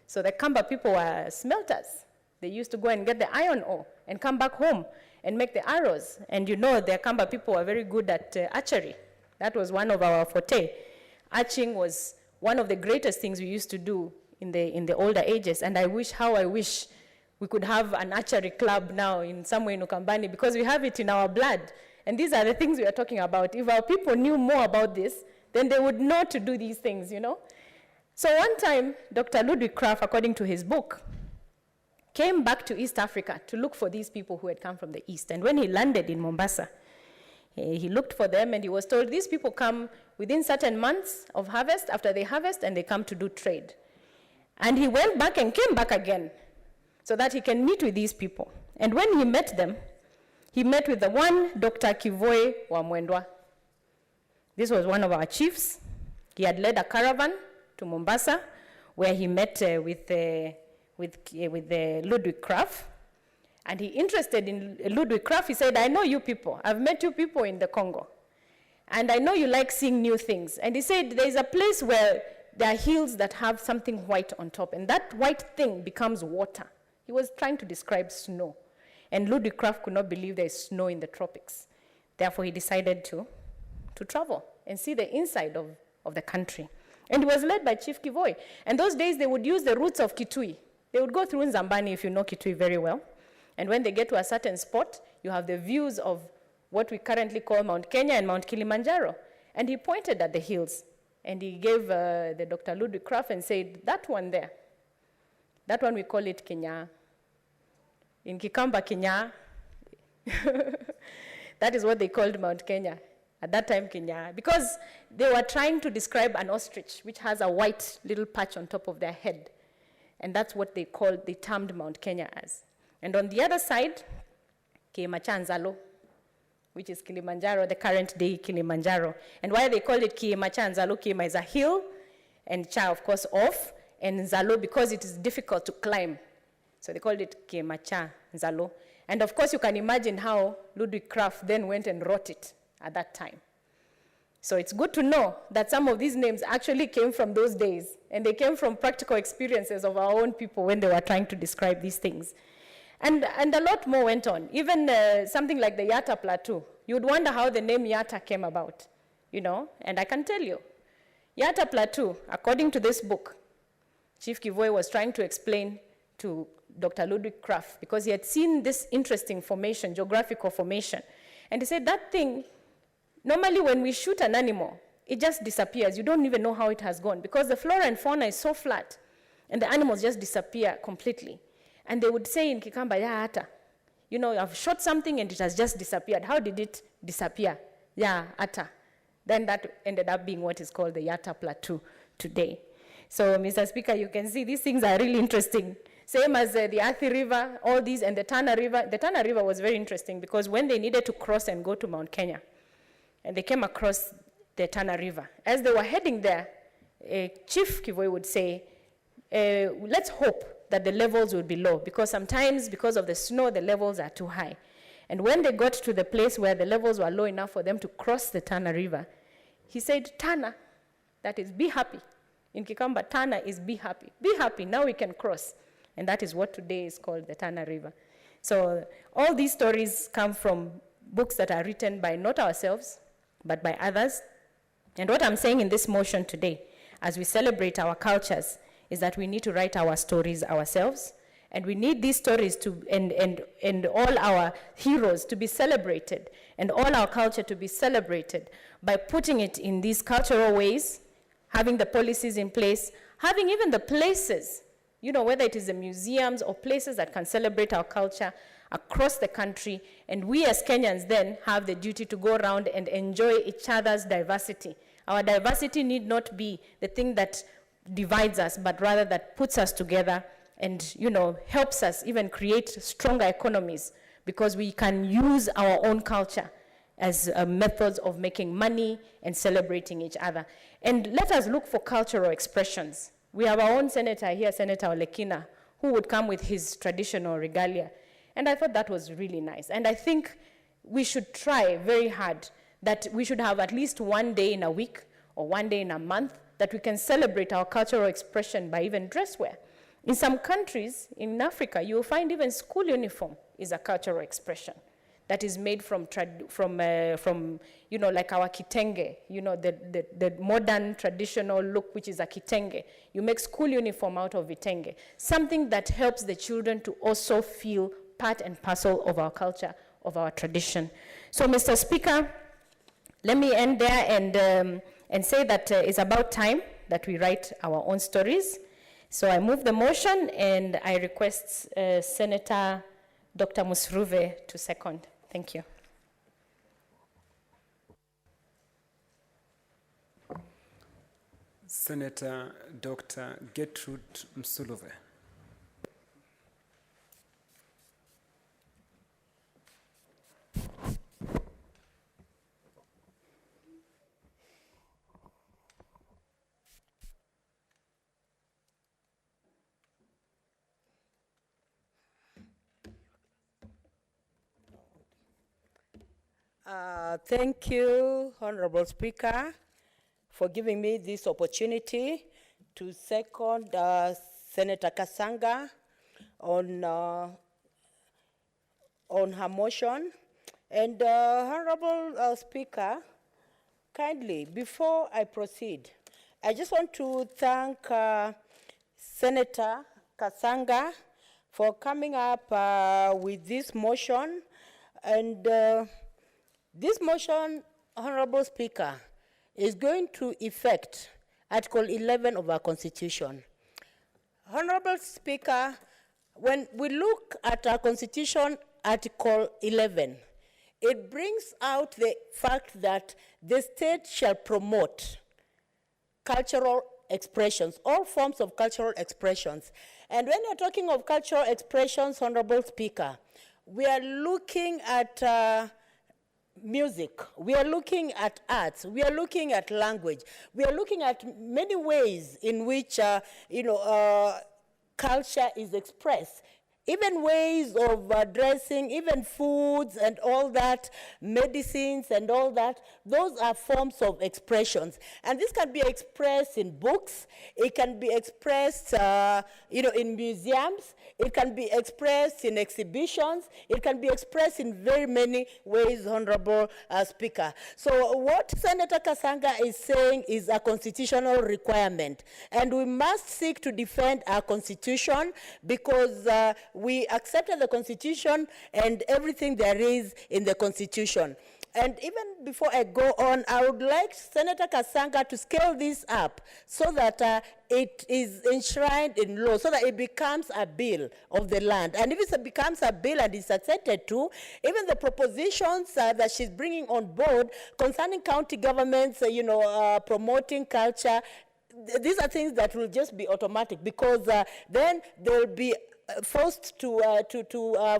So the Kamba people were smelters. They used to go and get the iron ore and come back home and make the arrows. And you know, the Kamba people were very good at archery. That was one of our forte. Arching was one of the greatest things we used to do in the older ages. And I wish we could have an archery club now in somewhere in Ukambani, because we have it in our blood. And these are the things we are talking about. If our people knew more about this, then they would know to do these things, you know. So one time, Dr. Ludwig Krapf, according to his book, came back to East Africa to look for these people who had come from the East. And when he landed in Mombasa, he looked for them and he was told, these people come within certain months of harvest, after they harvest, and they come to do trade. And he went back and came back again so that he can meet with these people. And when he met them, he met with the one Dr. Kivoe Wamwendwa. This was one of our chiefs. He had led a caravan to Mombasa, where he met with Ludwig Krapf. And he interested in Ludwig Krapf. He said, I know you people. I've met you people in the Congo. And I know you like seeing new things. And he said, there's a place where there are hills that have something white on top. And that white thing becomes water. He was trying to describe snow. And Ludwig Krapf could not believe there is snow in the tropics. Therefore, he decided to travel and see the inside of the country. And he was led by Chief Kivoe. And those days, they would use the routes of Kitui. They would go through Nzambani, if you know Kitui very well. And when they get to a certain spot, you have the views of what we currently call Mount Kenya and Mount Kilimanjaro. And he pointed at the hills. And he gave the Dr. Ludwig Krapf and said, that one there, that one we call it Kenya. In Kikamba, Kenya. That is what they called Mount Kenya. At that time, Kenya, because they were trying to describe an ostrich, which has a white little patch on top of their head. And that's what they termed Mount Kenya as. And on the other side, Kiemachanzalo, which is Kilimanjaro, the current day Kilimanjaro. And why they call it Kiemachanzalo, Kiema is a hill, and Cha, of course, off, and Nzalo because it is difficult to climb. So they called it Kiemachanzalo. And of course, you can imagine how Ludwig Krapf then went and wrote it at that time. So it's good to know that some of these names actually came from those days, and they came from practical experiences of our own people when they were trying to describe these things. And a lot more went on. Even something like the Yatta Plateau. You'd wonder how the name Yatta came about, you know, and I can tell you. Yatta Plateau, according to this book, Chief Kivoe was trying to explain to Dr. Ludwig Krapf, because he had seen this interesting formation, geographical formation. And he said, that thing, normally when we shoot an animal, it just disappears. You don't even know how it has gone, because the flora and fauna is so flat, and the animals just disappear completely. And they would say in Kikamba, ya ata. You know, I've shot something and it has just disappeared. How did it disappear? Ya ata. Then that ended up being what is called the Yatta Plateau today. So, Mr. Speaker, you can see these things are really interesting. Same as the Athi River, all these, and the Tana River. The Tana River was very interesting because when they needed to cross and go to Mount Kenya, and they came across the Tana River, as they were heading there, Chief Kivoe would say, let's hope that the levels would be low, because sometimes, because of the snow, the levels are too high. And when they got to the place where the levels were low enough for them to cross the Tana River, he said, Tana, that is, be happy. In Kikamba, Tana is be happy. Be happy, now we can cross. And that is what today is called the Tana River. So all these stories come from books that are written by not ourselves, but by others. And what I'm saying in this motion today, as we celebrate our cultures, is that we need to write our stories ourselves, and we need these stories to, and all our heroes to be celebrated, and all our culture to be celebrated by putting it in these cultural ways, having the policies in place, having even the places, you know, whether it is the museums or places that can celebrate our culture across the country, and we as Kenyans then have the duty to go around and enjoy each other's diversity Our diversity need not be the thing that divides us, but rather that puts us together and, you know, helps us even create stronger economies, because we can use our own culture as methods of making money and celebrating each other. And let us look for cultural expressions. We have our own senator here, Senator Olekina, who would come with his traditional regalia. And I thought that was really nice. And I think we should try very hard that we should have at least one day in a week or one day in a month that we can celebrate our cultural expression by even dress wear. In some countries in Africa, you will find even school uniform is a cultural expression that is made from you know, like our kitenge, you know, the modern traditional look, which is a kitenge. You make school uniform out of vitenge, something that helps the children to also feel part and parcel of our culture, of our tradition. So, Mr. Speaker, let me end there and say that it's about time that we write our own stories. So I move the motion, and I request Senator Dr. Musruve to second. Thank you. Senator Dr. Gertrude Msuluve. Thank you, Honorable Speaker, for giving me this opportunity to second Senator Kasanga on her motion. And Honorable Speaker, kindly, before I proceed, I just want to thank Senator Kasanga for coming up with this motion. And this motion, Honorable Speaker, is going to effect Article 11 of our Constitution. Honorable Speaker, when we look at our Constitution, Article 11, it brings out the fact that the state shall promote cultural expressions, all forms of cultural expressions. And when you're talking of cultural expressions, Honorable Speaker, we are looking at music, we are looking at arts, we are looking at language, we are looking at many ways in which culture is expressed. Even ways of dressing, even foods and all that, medicines and all that, those are forms of expressions. And this can be expressed in books, it can be expressed in museums, it can be expressed in exhibitions, it can be expressed in very many ways, Honorable Speaker. So what Senator Kasanga is saying is a constitutional requirement. And we must seek to defend our Constitution because we accepted the Constitution and everything there is in the Constitution. And even before I go on, I would like Senator Kasanga to scale this up so that it is enshrined in law, so that it becomes a bill of the land. And if it becomes a bill and is accepted to, even the propositions that she's bringing on board concerning county governments, promoting culture, these are things that will just be automatic, because then there will be forced to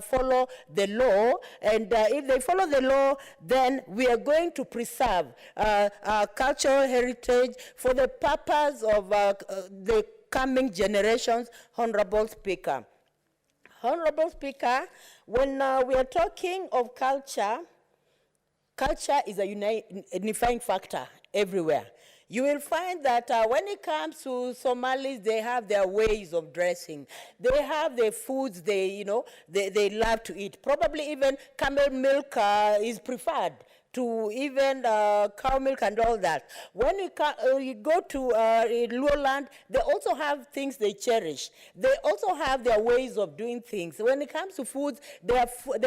follow the law, and if they follow the law, then we are going to preserve our cultural heritage for the purpose of the coming generations, Honorable Speaker. Honorable Speaker, when we are talking of culture, culture is a unifying factor everywhere. You will find that when it comes to Somalis, they have their ways of dressing. They have their foods they love to eat. Probably even camel milk is preferred to even cow milk and all that. When you go to Luoland, they also have things they cherish. They also have their ways of doing things. When it comes to foods, they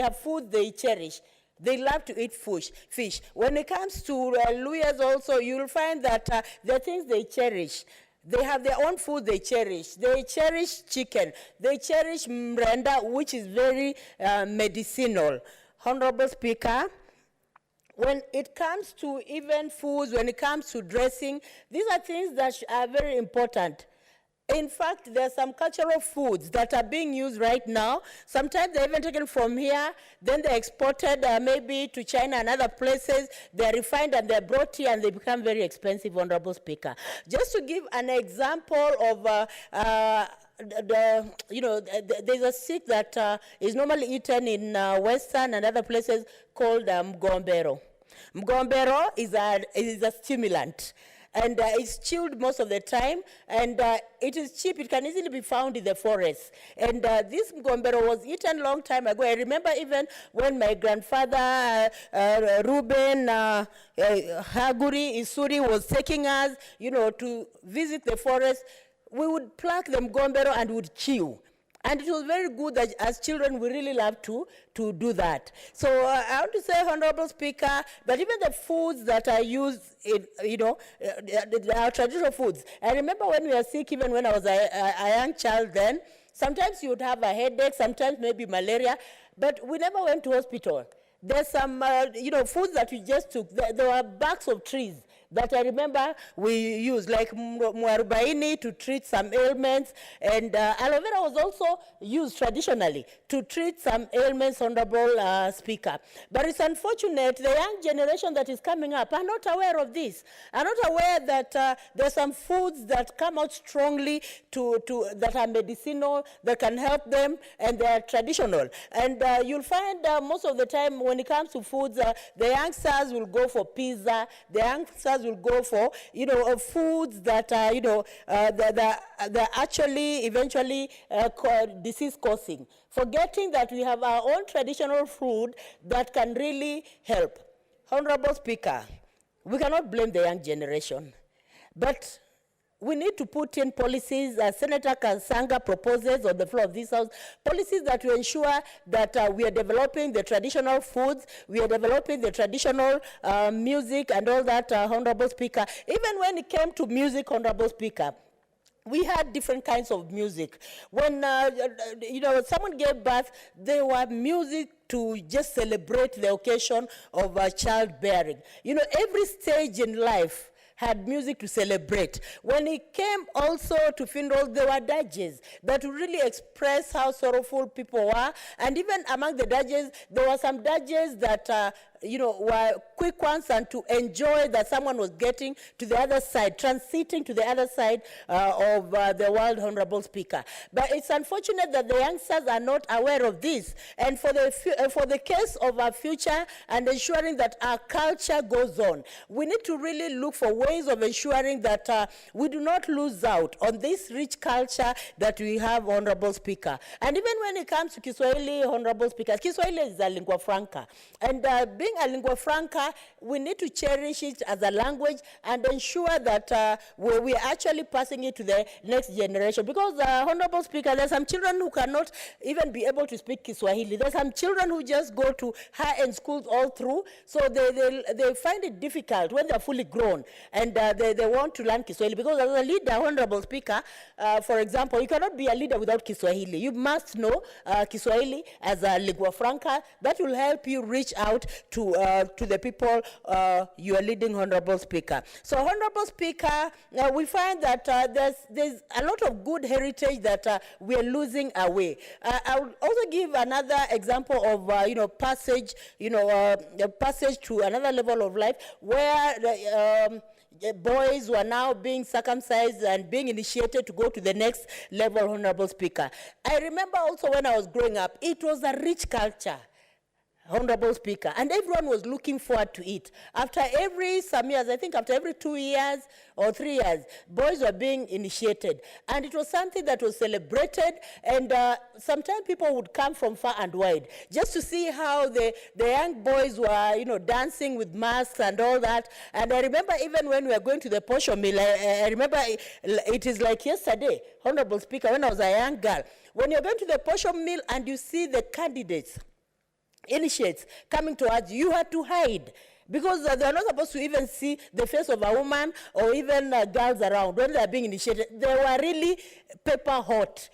have food they cherish. They love to eat fish. When it comes to Luyas also, you'll find that there are things they cherish. They have their own food they cherish. They cherish chicken. They cherish mrenda, which is very medicinal. Honorable Speaker, when it comes to even foods, when it comes to dressing, these are things that are very important. In fact, there are some cultural foods that are being used right now. Sometimes they're even taken from here, then they're exported maybe to China and other places. They're refined and they're brought here and they become very expensive, Honorable Speaker. Just to give an example of there's a stick that is normally eaten in Western and other places called mgombero. Mgombero is a stimulant. And it's chilled most of the time, and it is cheap. It can easily be found in the forest. And this mgombero was eaten long time ago. I remember even when my grandfather, Ruben Haguri Isuri, was taking us, to visit the forest, we would pluck the mgombero and would chew. And it was very good that as children, we really love to do that. So I want to say, Honorable Speaker, that even the foods that are used in, our traditional foods. I remember when we were sick, even when I was a young child then, sometimes you would have a headache, sometimes maybe malaria, but we never went to hospital. There's some, foods that we just took. There were barks of trees that I remember we used, like muarubaini to treat some ailments, and aloe vera was also used traditionally to treat some ailments, Honorable Speaker. But it's unfortunate the young generation that is coming up are not aware of this, are not aware that there's some foods that come out strongly that are medicinal, that can help them, and they are traditional. And you'll find most of the time when it comes to foods, the youngsters will go for pizza, the youngsters will go for, foods that are, they're actually eventually disease-causing, forgetting that we have our own traditional food that can really help. Honorable Speaker, we cannot blame the young generation, but we need to put in policies, as Senator Kasanga proposes on the floor of this House, policies that will ensure that we are developing the traditional foods, we are developing the traditional music and all that, Honorable Speaker. Even when it came to music, Honorable Speaker, we had different kinds of music. When, someone gave birth, there were music to just celebrate the occasion of childbearing. Every stage in life had music to celebrate. When it came also to funerals, there were dirges that would really express how sorrowful people were. And even among the dirges, there were some dirges that were quick ones and to enjoy that someone was getting to the other side, transiting to the other side of the world, Honorable Speaker. But it's unfortunate that the youngsters are not aware of this. And for the case of our future and ensuring that our culture goes on, we need to really look for ways of ensuring that we do not lose out on this rich culture that we have, Honorable Speaker. And even when it comes to Kiswahili, Honorable Speaker, Kiswahili is a lingua franca. And being a lingua franca, we need to cherish it as a language and ensure that we are actually passing it to the next generation. Because, Honorable Speaker, there are some children who cannot even be able to speak Kiswahili. There are some children who just go to high-end schools all through, so they find it difficult when they're fully grown, and they want to learn Kiswahili. Because as a leader, Honorable Speaker, for example, you cannot be a leader without Kiswahili. You must know Kiswahili as a lingua franca. That will help you reach out to the people you are leading, Honorable Speaker. So, Honorable Speaker, we find that there's a lot of good heritage that we are losing away. I will also give another example of passage to another level of life where boys were now being circumcised and being initiated to go to the next level, Honorable Speaker. I remember also when I was growing up, it was a rich culture, Honorable Speaker, and everyone was looking forward to it. After some years, I think after every 2 years or 3 years, boys were being initiated. And it was something that was celebrated, and sometimes people would come from far and wide just to see how the young boys were, dancing with masks and all that. And I remember even when we were going to the posho mill, I remember it is like yesterday, Honorable Speaker, when I was a young girl, when you're going to the posho mill and you see the candidates, initiates coming towards you, you had to hide because they're not supposed to even see the face of a woman or even girls around when they're being initiated. They were really pepper hot.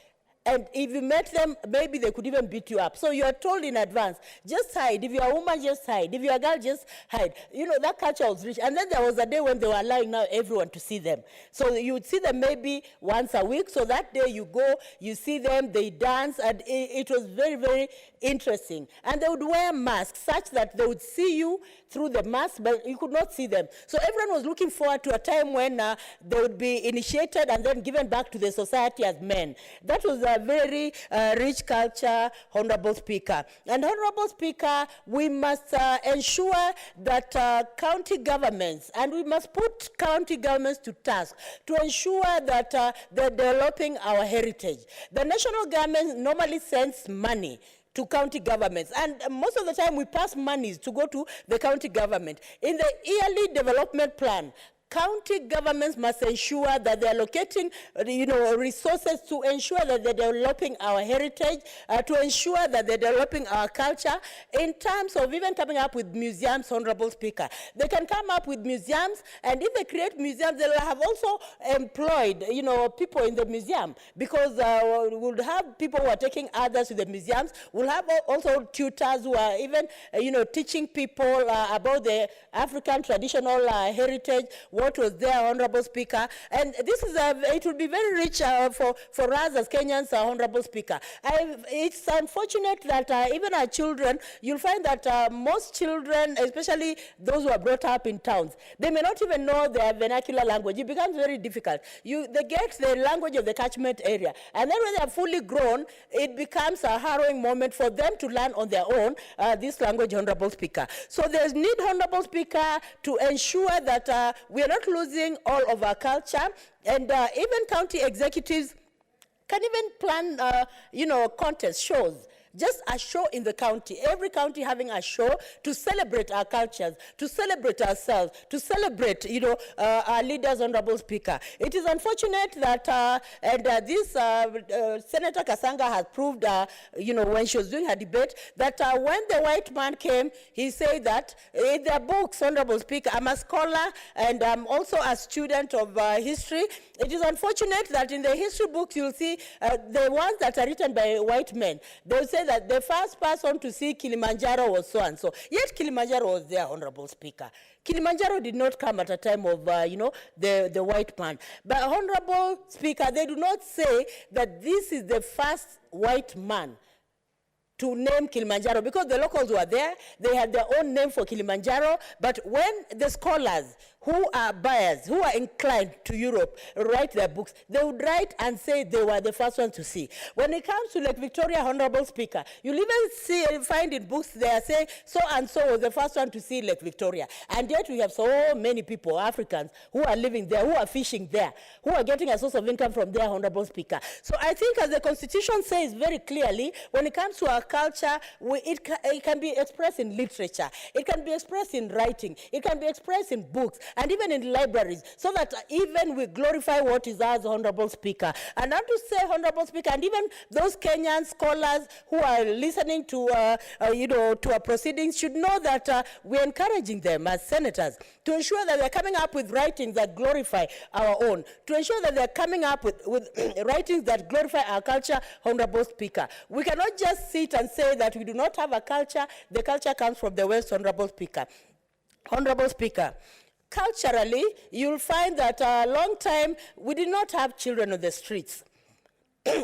And if you met them, maybe they could even beat you up. So you are told in advance, just hide. If you're a woman, just hide. If you're a girl, just hide. You know, that culture was rich. And then there was a day when they were allowing now everyone to see them. So you would see them maybe once a week. So that day you go, you see them, they dance, and it was very, very interesting. And they would wear masks such that they would see you through the mask, but you could not see them. So everyone was looking forward to a time when they would be initiated and then given back to the society as men. That was a very rich culture, Honorable Speaker. And Honorable Speaker, we must ensure that county governments, and we must put county governments to task to ensure that they're developing our heritage. The national government normally sends money to county governments. And most of the time we pass monies to go to the county government. In the yearly development plan, county governments must ensure that they're allocating, resources to ensure that they're developing our heritage, to ensure that they're developing our culture, in terms of even coming up with museums, Honorable Speaker. They can come up with museums, and if they create museums, they'll have also employed, people in the museum, because we'll have people who are taking others to the museums. We'll have also tutors who are even, teaching people about the African traditional heritage, what was there, Honorable Speaker. And this is it will be very rich for us as Kenyans, Honorable Speaker. It's unfortunate that even our children, you'll find that most children, especially those who are brought up in towns, they may not even know their vernacular language. It becomes very difficult. They get the language of the catchment area. And then when they are fully grown, it becomes a harrowing moment for them to learn on their own this language, Honorable Speaker. So there's need, Honorable Speaker, to ensure that we are not losing all of our culture, and even county executives can even plan, contests, shows. Just a show in the county, every county having a show to celebrate our cultures, to celebrate ourselves, to celebrate, our leaders, Honorable Speaker. It is unfortunate that, this Senator Kasanga has proved, when she was doing her debate, that when the white man came, he said that in their books, Honorable Speaker, I'm a scholar and I'm also a student of history. It is unfortunate that in the history books, you'll see the ones that are written by white men. They'll say that the first person to see Kilimanjaro was so-and-so. Yet Kilimanjaro was there, Honorable Speaker. Kilimanjaro did not come at a time of, the white man. But, Honorable Speaker, they do not say that this is the first white man to name Kilimanjaro, because the locals were there, they had their own name for Kilimanjaro, but when the scholars who are biased, who are inclined to Europe, write their books, they would write and say they were the first ones to see. When it comes to Lake Victoria, Honorable Speaker, you'll even find in books there say so-and-so was the first one to see Lake Victoria. And yet we have so many people, Africans, who are living there, who are fishing there, who are getting a source of income from there, Honorable Speaker. So I think, as the Constitution says very clearly, when it comes to our culture, it can be expressed in literature, it can be expressed in writing, it can be expressed in books, and even in libraries, so that even we glorify what is ours, Honorable Speaker. And I want to say, Honorable Speaker, and even those Kenyan scholars who are listening to, to our proceedings should know that we're encouraging them as senators to ensure that they're coming up with writings that glorify our own, to ensure that they're coming up with writings that glorify our culture, Honorable Speaker. We cannot just sit and say that we do not have a culture. The culture comes from the West, Honorable Speaker. Honorable Speaker, culturally, you'll find that a long time we did not have children on the streets.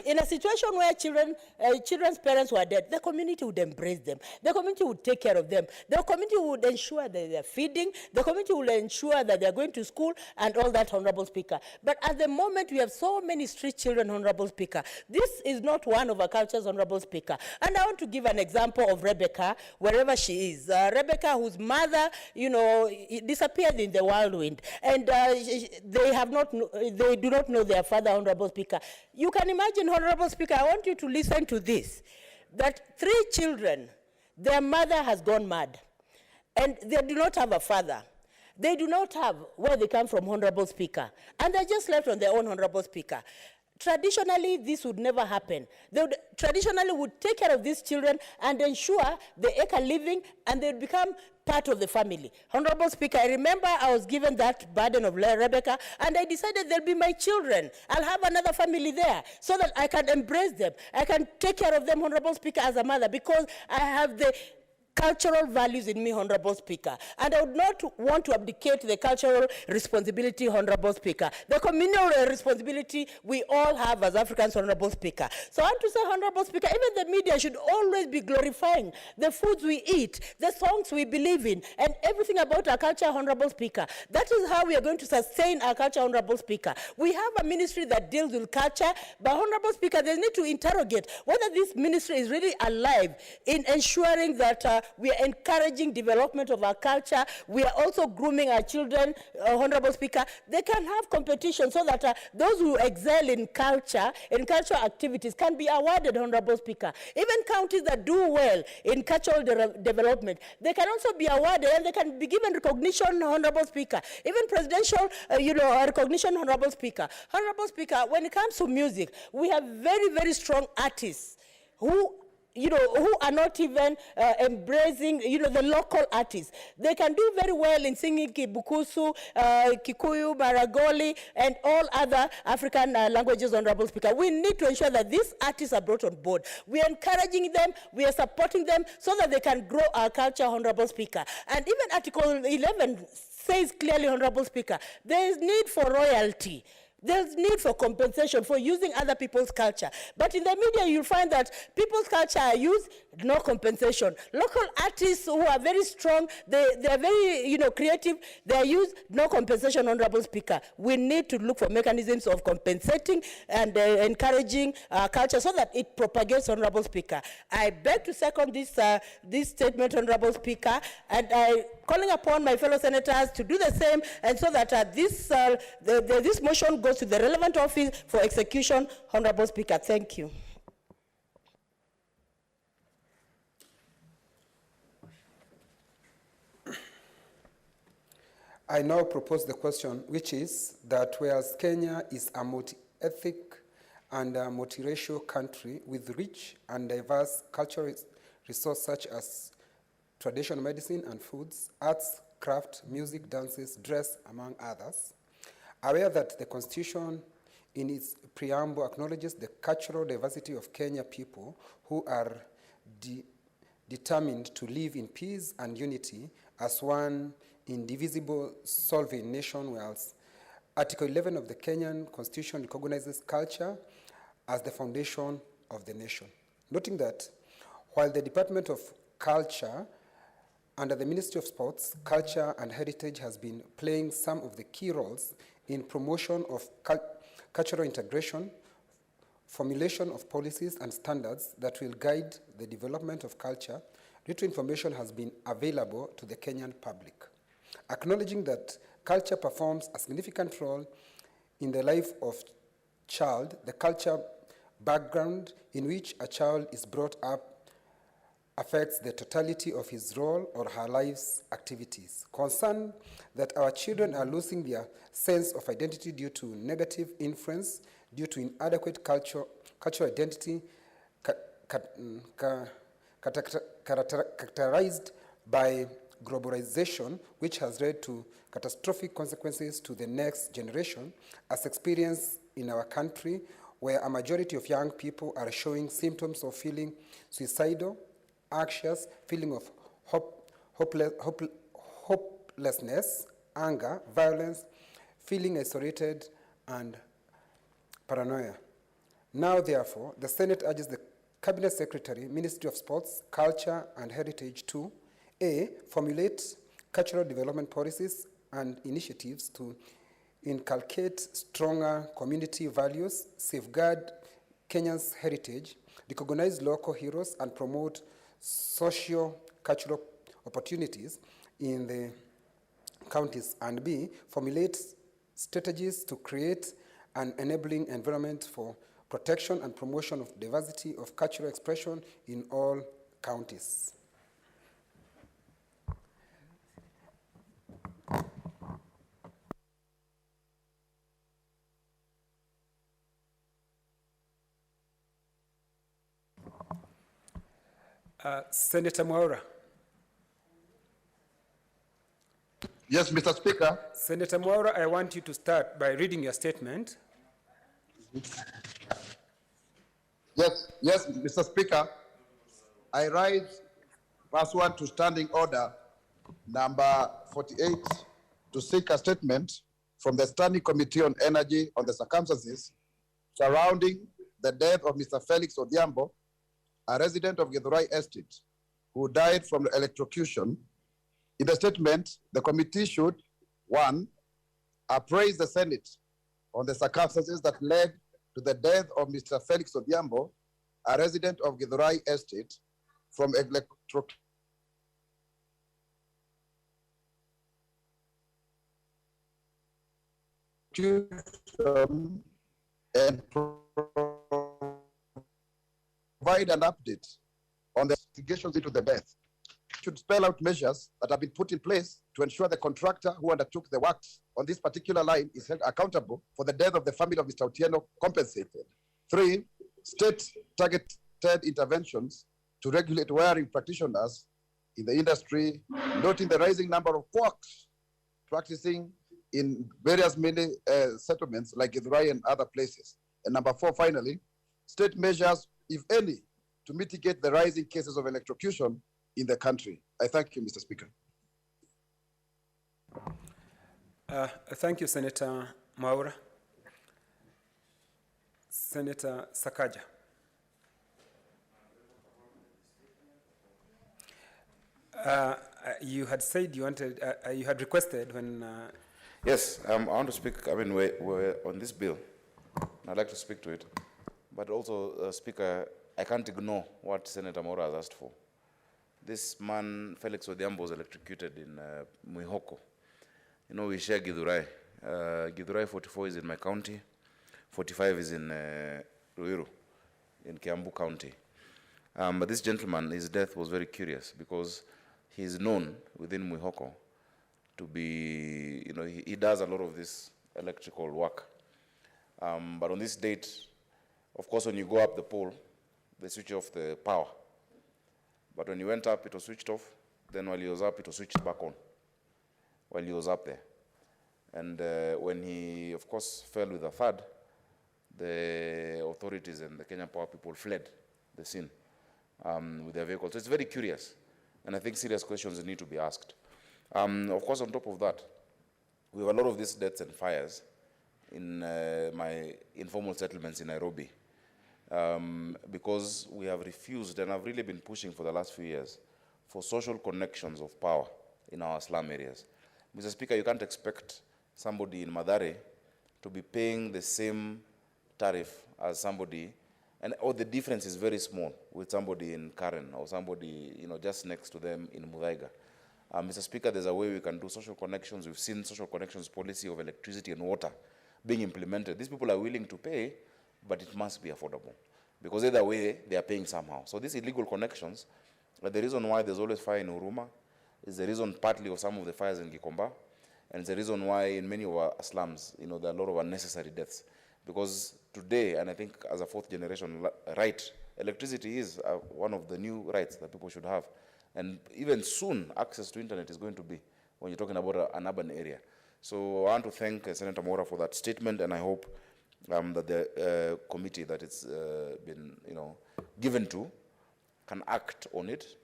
In a situation where children's parents were dead, the community would embrace them. The community would take care of them. The community would ensure that they're feeding. The community would ensure that they're going to school and all that, Honorable Speaker. But at the moment, we have so many street children, Honorable Speaker. This is not one of our cultures, Honorable Speaker. And I want to give an example of Rebecca, wherever she is. Rebecca, whose mother, disappeared in the whirlwind. And they do not know their father, Honorable Speaker. You can imagine, Honorable Speaker, I want you to listen to this, that 3 children, their mother has gone mad, and they do not have a father. They do not have where they come from, Honorable Speaker, and they're just left on their own, Honorable Speaker. Traditionally, this would never happen. They would traditionally would take care of these children and ensure the acre living, and they would become part of the family. Honorable Speaker, I remember I was given that burden of Rebecca, and I decided they'll be my children. I'll have another family there so that I can embrace them. I can take care of them, Honorable Speaker, as a mother, because I have the cultural values in me, Honorable Speaker. And I would not want to abdicate the cultural responsibility, Honorable Speaker. The communal responsibility we all have as Africans, Honorable Speaker. So I want to say, Honorable Speaker, even the media should always be glorifying the foods we eat, the songs we believe in, and everything about our culture, Honorable Speaker. That is how we are going to sustain our culture, Honorable Speaker. We have a ministry that deals with culture, but Honorable Speaker, there's need to interrogate whether this ministry is really alive in ensuring that we are encouraging development of our culture. We are also grooming our children, Honorable Speaker. They can have competition so that those who excel in cultural activities can be awarded, Honorable Speaker. Even counties that do well in cultural development, they can also be awarded and they can be given recognition, Honorable Speaker. Even presidential, recognition, Honorable Speaker. Honorable Speaker, when it comes to music, we have very, very strong artists who are not even embracing, the local artists. They can do very well in singing Kibukusu, Kikuyu, Maragoli, and all other African languages, Honorable Speaker. We need to ensure that these artists are brought on board. We are encouraging them, we are supporting them so that they can grow our culture, Honorable Speaker. And even Article 11 says clearly, Honorable Speaker, there is need for royalty. There's need for compensation for using other people's culture. But in the media, you'll find that people's culture are used, no compensation. Local artists who are very strong, they are very creative, they are used, no compensation, Honorable Speaker. We need to look for mechanisms of compensating and encouraging culture so that it propagates, Honorable Speaker. I beg to second this statement, Honorable Speaker, and I calling upon my fellow senators to do the same, and so that this motion goes to the relevant office for execution, Honorable Speaker. Thank you. I now propose the question, which is that whereas Kenya is a multi-ethnic and a multiracial country with rich and diverse cultural resources such as traditional medicine and foods, arts, craft, music, dances, dress, among others, aware that the Constitution in its preamble acknowledges the cultural diversity of Kenya people who are determined to live in peace and unity as one indivisible sovereign nation, whereas Article 11 of the Kenyan Constitution recognizes culture as the foundation of the nation. Noting that while the Department of Culture under the Ministry of Sports, Culture and Heritage has been playing some of the key roles in promotion of cultural integration, formulation of policies and standards that will guide the development of culture, little information has been available to the Kenyan public. Acknowledging that culture performs a significant role in the life of child, the culture background in which a child is brought up affects the totality of his role or her life's activities. Concerned that our children are losing their sense of identity due to negative influence, due to inadequate cultural identity characterized by globalization, which has led to catastrophic consequences to the next generation, as experienced in our country, where a majority of young people are showing symptoms of feeling suicidal, anxious, feeling of hopelessness, anger, violence, feeling isolated, and paranoia. Now, therefore, the Senate urges the Cabinet Secretary, Ministry of Sports, Culture and Heritage to A, formulate cultural development policies and initiatives to inculcate stronger community values, safeguard Kenya's heritage, recognize local heroes, and promote socio-cultural opportunities in the counties, and B, formulate strategies to create an enabling environment for protection and promotion of diversity of cultural expression in all counties. Senator Mwaura. Yes, Mr. Speaker. Senator Mwaura, I want you to start by reading your statement. Yes, Mr. Speaker. I rise pursuant to Standing Order number 48 to seek a statement from the Standing Committee on Energy on the circumstances surrounding the death of Mr. Felix Odhiambo, a resident of Githurai Estate, who died from electrocution. In the statement, the committee should, 1, appraise the Senate on the circumstances that led to the death of Mr. Felix Odhiambo, a resident of Githurai Estate, from electrocution and provide an update on the investigations into the death. Should spell out measures that have been put in place to ensure the contractor who undertook the works on this particular line is held accountable for the death of the family of Mr. Otieno compensated. 3, state targeted interventions to regulate wiring practitioners in the industry, noting the rising number of quacks practicing in various many settlements like Githurai and other places. And number 4, finally, state measures, if any, to mitigate the rising cases of electrocution in the country. I thank you, Mr. Speaker. Thank you, Senator Mwaura. Senator Sakaja. You had said you wanted, you had requested when... Yes, I want to speak. I mean, we're on this bill. I'd like to speak to it. But also, Speaker, I can't ignore what Senator Mwaura has asked for. This man, Felix Odhiambo, was electrocuted in Mwihoko. You know, we share Githurai. Githurai 44 is in my county. 45 is in Ruiru, in Kiambu County. But this gentleman, his death was very curious because he's known within Mwihoko to be, you know, he does a lot of this electrical work. But on this date, of course, when you go up the pole, they switch off the power. But when he went up, it was switched off. Then while he was up, it was switched back on while he was up there. And when he, of course, fell with a thud, the authorities and the Kenyan Power people fled the scene with their vehicles. So it's very curious. And I think serious questions need to be asked. Of course, on top of that, we have a lot of these deaths and fires in my informal settlements in Nairobi. Because we have refused, and I've really been pushing for the last few years, for social connections of power in our slum areas. Mr. Speaker, you can't expect somebody in Mathare to be paying the same tariff as somebody, or the difference is very small with somebody in Karen or somebody, you know, just next to them in Muthaiga. Mr. Speaker, there's a way we can do social connections. We've seen social connections policy of electricity and water being implemented. These people are willing to pay, but it must be affordable. Because either way, they are paying somehow. So these illegal connections, the reason why there's always fire in Huruma is the reason partly of some of the fires in Gikomba, and it's the reason why in many of our slums, you know, there are a lot of unnecessary deaths. Because today, and I think as a fourth generation right, electricity is one of the new rights that people should have. And even soon, access to internet is going to be when you're talking about an urban area. So I want to thank Senator Mwaura for that statement, and I hope that the committee that it's been, you know, given to can act on it.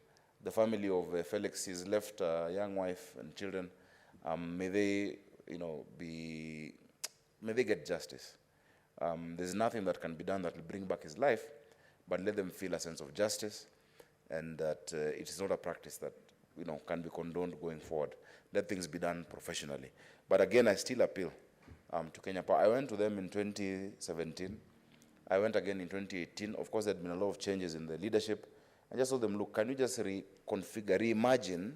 The family of Felix, he's left a young wife and children. May they, you know, may they get justice. There's nothing that can be done that will bring back his life, but let them feel a sense of justice, and that it is not a practice that, you know, can be condoned going forward. Let things be done professionally. But again, I still appeal to Kenya Power. I went to them in 2017. I went again in 2018. Of course, there had been a lot of changes in the leadership. I just told them, look, can you just reconfigure, reimagine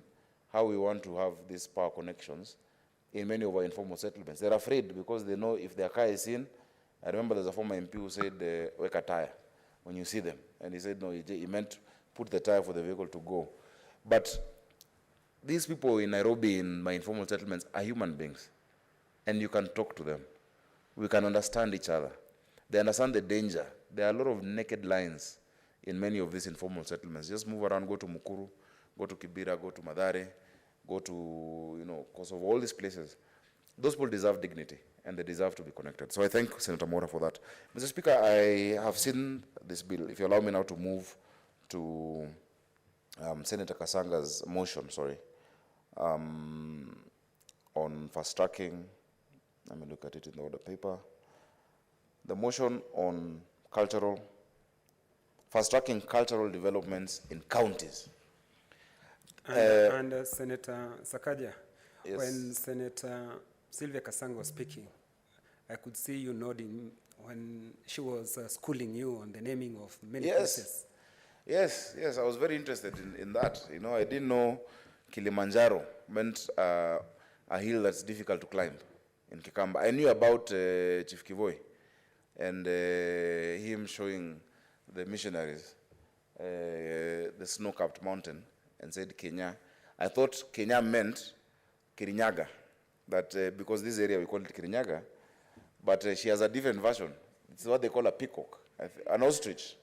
how we want to have these power connections in many of our informal settlements? They're afraid because they know if their car is in. I remember there's a former MP who said, wake a tire when you see them. And he said, no, he meant put the tire for the vehicle to go. But these people in Nairobi, in my informal settlements, are human beings. And you can talk to them. We can understand each other. They understand the danger. There are a lot of naked lines in many of these informal settlements. Just move around, go to Mukuru, go to Kibera, go to Madare, go to, Kosovo, all these places. Those people deserve dignity, and they deserve to be connected. So I thank Senator Mora for that. Mr. Speaker, I have seen this bill. If you allow me now to move to Senator Kasanga's motion, on fast tracking. Let me look at it in the order paper. The motion on fast tracking cultural developments in counties. And Senator Sakaja, Yes. when Senator Sylvia Kasanga was speaking, I could see you nodding when she was schooling you on the naming of many places. Yes, I was very interested in that. I didn't know Kilimanjaro meant a hill that's difficult to climb in Kikamba. I knew about Chief Kivoi and him showing the missionaries the snow-capped mountain and said Kenya. I thought Kenya meant Kirinyaga, that because this area we call it Kirinyaga, but she has a different version. It's what they call a peacock, an ostrich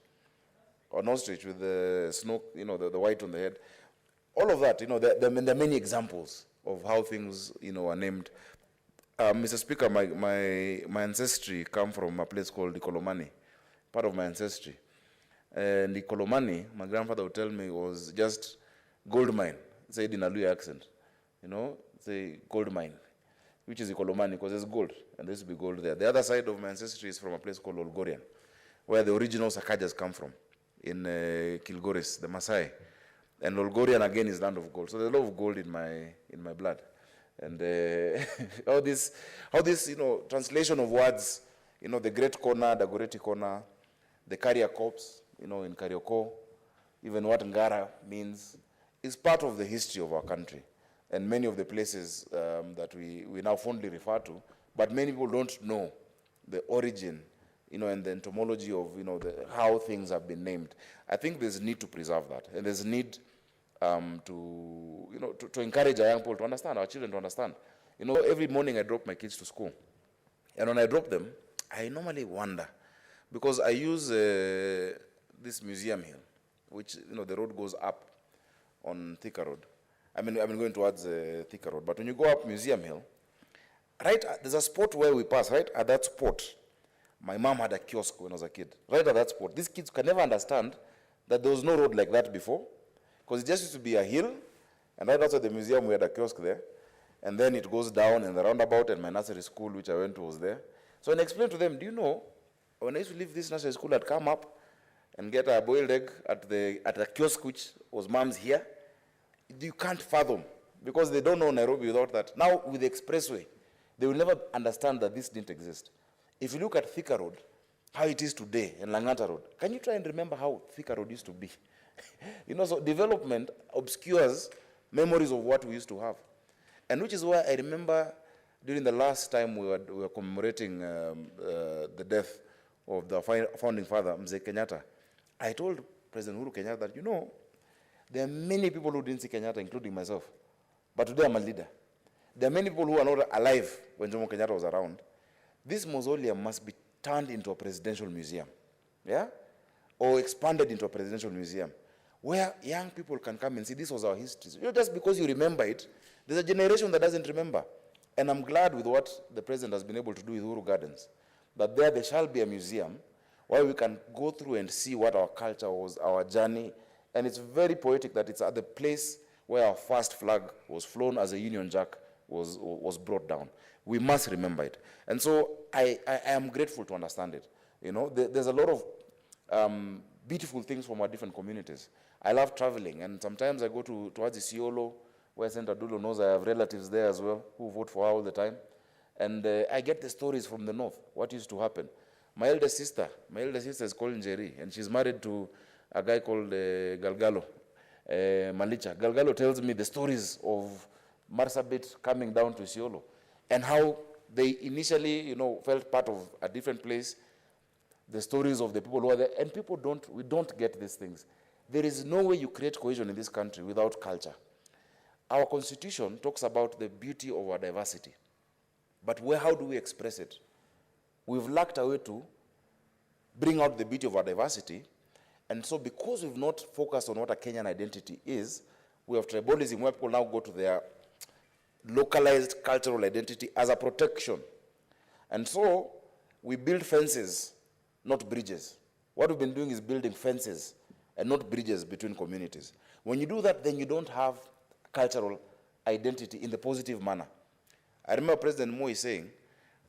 with the snow, the white on the head. All of that, there are many examples of how things, are named. Mr. Speaker, my ancestry come from a place called Ikolomani, part of my ancestry. And Ikolomani, my grandfather would tell me, was just gold mine, said in a Luya accent. Say gold mine, which is Ikolomani, because there's gold, and there used to be gold there. The other side of my ancestry is from a place called Olgorian, where the original Sakajas come from, in Kilgoris, the Maasai. And Olgorian again is land of gold. So there's a lot of gold in my blood. And how this, translation of words, the great corner, the Goreti corner, the carrier corpse, in Karioko, even what Ngara means, is part of the history of our country. And many of the places that we now fondly refer to, but many people don't know the origin, and the entomology of, how things have been named. I think there's need to preserve that, and there's need to encourage our young people to understand, our children to understand. Every morning I drop my kids to school, and when I drop them, I normally wonder, because I use this museum hill, which, the road goes up on Thika Road. I've been going towards Thika Road, but when you go up Museum Hill, right, there's a spot where we pass, right at that spot. My mom had a kiosk when I was a kid, right at that spot. These kids can never understand that there was no road like that before, because it just used to be a hill, and right outside the museum we had a kiosk there, and then it goes down in the roundabout, and my nursery school, which I went to, was there. So when I explained to them, do you know, when I used to leave this nursery school, I'd come up and get a boiled egg at the kiosk, which was mom's here. You can't fathom, because they don't know Nairobi without that. Now, with the expressway, they will never understand that this didn't exist. If you look at Thika Road, how it is today, and Langata Road, can you try and remember how Thika Road used to be? So development obscures memories of what we used to have. And which is why I remember during the last time we were commemorating the death of the founding father, Mzee Kenyatta, I told President Uhuru Kenyatta that, there are many people who didn't see Kenyatta, including myself. But today I'm a leader. There are many people who are not alive when Jomo Kenyatta was around. This mausoleum must be turned into a presidential museum, or expanded into a presidential museum, where young people can come and see this was our history. Just because you remember it, there's a generation that doesn't remember. And I'm glad with what the president has been able to do with Uhuru Gardens, that there shall be a museum where we can go through and see what our culture was, our journey. And it's very poetic that it's at the place where our first flag was flown as a Union Jack was brought down. We must remember it. And so I am grateful to understand it. There's a lot of beautiful things from our different communities. I love traveling, and sometimes I go towards Isiolo, where Senator Dulo knows I have relatives there as well who vote for her all the time. And I get the stories from the north, what used to happen. My elder sister is called Njeri, and she's married to a guy called Galgalo, Malicha. Galgalo tells me the stories of Marsabit coming down to Isiolo, and how they initially, felt part of a different place, the stories of the people who are there, and we don't get these things. There is no way you create cohesion in this country without culture. Our constitution talks about the beauty of our diversity, but how do we express it? We've lacked a way to bring out the beauty of our diversity, And so because we've not focused on what a Kenyan identity is, we have tribalism where people now go to their localized cultural identity as a protection. And so we build fences, not bridges. What we've been doing is building fences and not bridges between communities. When you do that, then you don't have cultural identity in the positive manner. I remember President Moi saying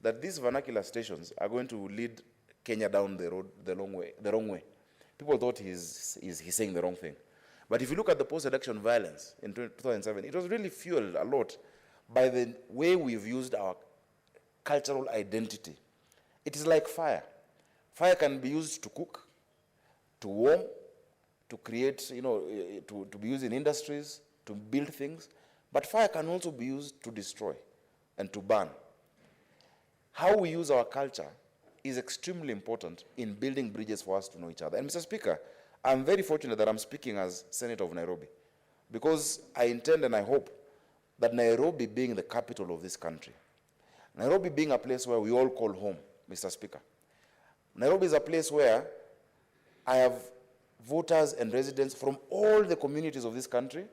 that these vernacular stations are going to lead Kenya down the road the wrong way. People thought he's saying the wrong thing. But if you look at the post-election violence in 2007, it was really fueled a lot by the way we've used our cultural identity. It is like fire. Fire can be used to cook, to warm, to create, to be used in industries, to build things. But fire can also be used to destroy and to burn. How we use our culture is extremely important in building bridges for us to know each other. And Mr. Speaker, I'm very fortunate that I'm speaking as Senator of Nairobi, because I intend and I hope that Nairobi being the capital of this country, Nairobi being a place where we all call home, Mr. Speaker, Nairobi is a place where I have voters and residents from all the communities of this country,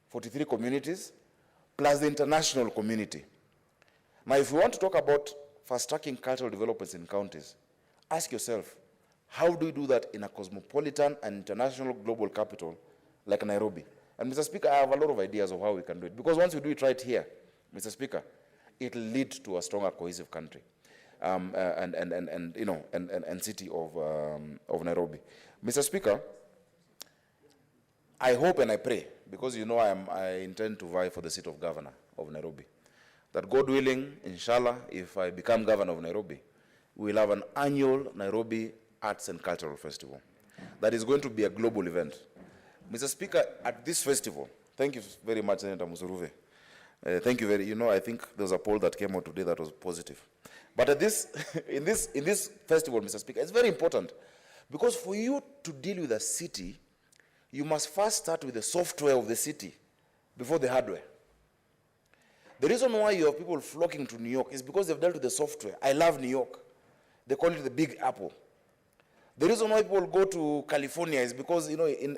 43 communities, plus the international community. Now, if you want to talk about fast-tracking cultural developments in counties, ask yourself, how do you do that in a cosmopolitan and international global capital like Nairobi? And Mr. Speaker, I have a lot of ideas of how we can do it, because once we do it right here, Mr. Speaker, it will lead to a stronger, cohesive country and city of Nairobi. Mr. Speaker, I hope and I pray, because I intend to vie for the seat of governor of Nairobi, that God willing, inshallah, if I become governor of Nairobi, we will have an annual Nairobi Arts and Cultural Festival that is going to be a global event. Mr. Speaker, at this festival, thank you very much, Senator Musuruve. Thank you very, I think there was a poll that came out today that was positive. But at this, in this festival, Mr. Speaker, it's very important, because for you to deal with a city, you must first start with the software of the city before the hardware. The reason why you have people flocking to New York is because they've dealt with the software. I love New York. They call it the Big Apple. The reason why people go to California is because, in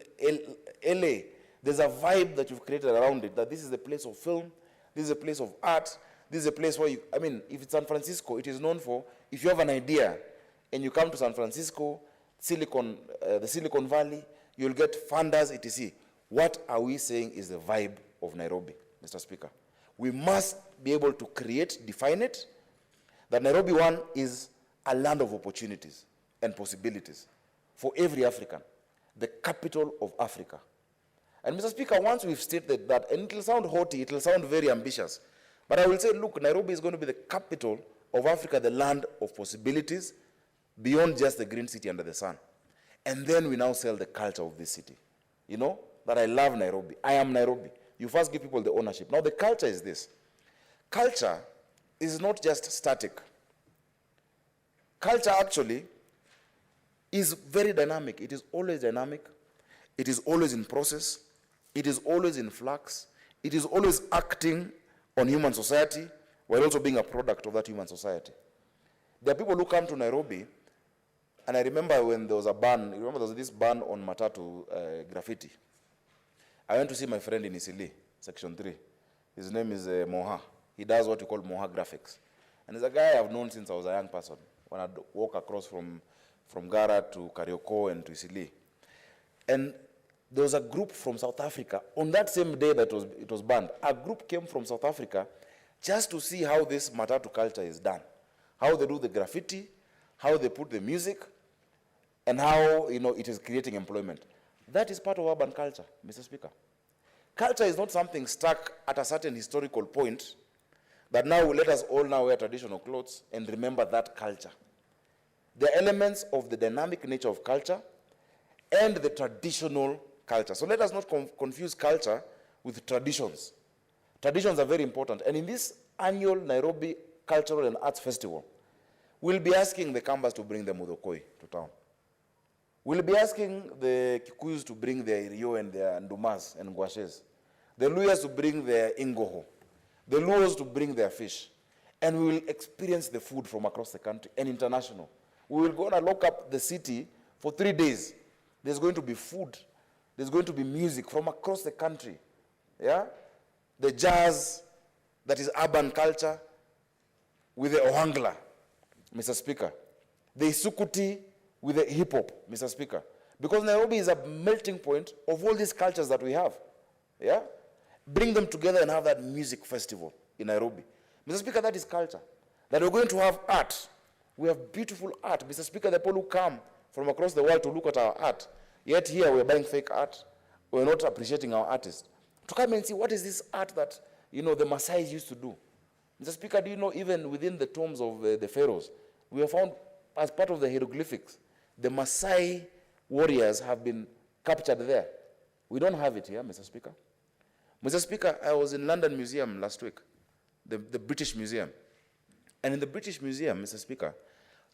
LA, there's a vibe that you've created around it, that this is a place of film, this is a place of art, this is a place where if it's San Francisco, it is known for, if you have an idea and you come to San Francisco, the Silicon Valley, you'll get funders, etc. What are we saying is the vibe of Nairobi, Mr. Speaker? We must be able to define it, that Nairobi one is a land of opportunities and possibilities for every African, the capital of Africa. And Mr. Speaker, once we've stated that, and it will sound haughty, it will sound very ambitious, but I will say, look, Nairobi is going to be the capital of Africa, the land of possibilities, beyond just the green city under the sun. And then we now sell the culture of this city. That I love Nairobi. I am Nairobi. You first give people the ownership. Now the culture is this. Culture is not just static. Culture actually is very dynamic. It is always dynamic. It is always in process. It is always in flux. It is always acting on human society while also being a product of that human society. There are people who come to Nairobi, and I remember when there was a ban, there was this ban on matatu graffiti. I went to see my friend in Isili, Section 3. His name is Moha. He does what we call Moha graphics. And he's a guy I've known since I was a young person, when I'd walk across from Gara to Karioko and to Isili. And there was a group from South Africa. On that same day that it was banned, a group came from South Africa just to see how this matatu culture is done, how they do the graffiti, how they put the music, and how it is creating employment. That is part of urban culture, Mr. Speaker. Culture is not something stuck at a certain historical point that now let us all now wear traditional clothes and remember that culture. The elements of the dynamic nature of culture and the traditional culture. So let us not confuse culture with traditions. Traditions are very important. And in this annual Nairobi Cultural and Arts Festival, we'll be asking the Kambas to bring the Mudokoi to town. We'll be asking the Kikuyus to bring their Irio and their Ndumas and Ngwashes. The Luyas to bring their Ingoho. The Luos to bring their fish. And we will experience the food from across the country and international. We will go and lock up the city for 3 days There's going to be food. There's going to be music from across the country. Yeah? The jazz, that is urban culture, with the ohangla, Mr. Speaker. The isukuti with the hip hop, Mr. Speaker. Because Nairobi is a melting point of all these cultures that we have. Yeah? Bring them together and have that music festival in Nairobi. Mr. Speaker, that is culture. That we're going to have art. We have beautiful art. Mr. Speaker, the people who come from across the world to look at our art, yet here we're buying fake art. We're not appreciating our artists. To come and see what is this art that, the Maasai used to do. Mr. Speaker, do you know even within the tombs of the pharaohs, we have found as part of the hieroglyphics, the Maasai warriors have been captured there. We don't have it here, Mr. Speaker. Mr. Speaker, I was in London Museum last week, the British Museum. And in the British Museum, Mr. Speaker,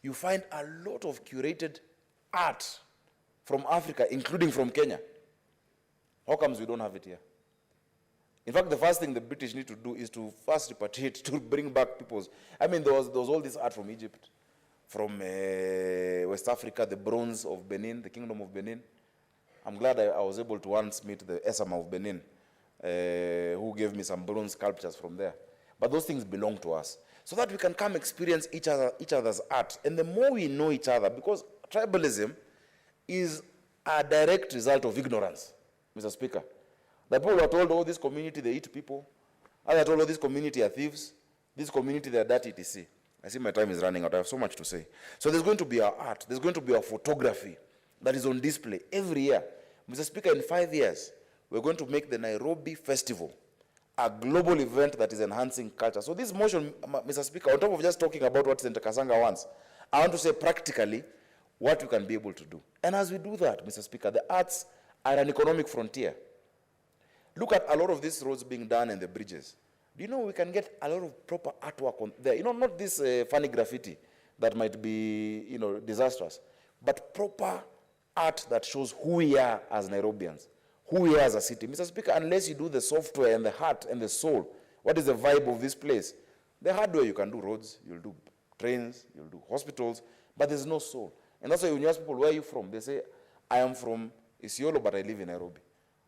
you find a lot of curated art from Africa, including from Kenya. How comes we don't have it here? In fact, the first thing the British need to do is to first repatriate, to bring back people's. I mean, there was all this art from Egypt, from West Africa, the bronze of Benin, the Kingdom of Benin. I'm glad I was able to once meet the Esama of Benin, who gave me some bronze sculptures from there. But those things belong to us, so that we can come experience each other's art. And the more we know each other, because tribalism is a direct result of ignorance, Mr. Speaker. The people are told, oh, this community, they eat people. Others are told, oh, this community are thieves. This community, they are dirty, etc. I see my time is running out. I have so much to say. So there's going to be our art. There's going to be our photography that is on display every year. Mr. Speaker, in 5 years, we're going to make the Nairobi Festival a global event that is enhancing culture. So this motion, Mr. Speaker, on top of just talking about what Senator Kasanga wants, I want to say practically what we can be able to do. And as we do that, Mr. Speaker, the arts are an economic frontier. Look at a lot of these roads being done and the bridges. Do you know we can get a lot of proper artwork on there? Not this funny graffiti that might be, disastrous, but proper art that shows who we are as Nairobians, who we are as a city. Mr. Speaker, unless you do the software and the heart and the soul, what is the vibe of this place? The hardware, you can do roads, you'll do trains, you'll do hospitals, but there's no soul. And that's why when you ask people, where are you from? They say, I am from Isiolo, but I live in Nairobi.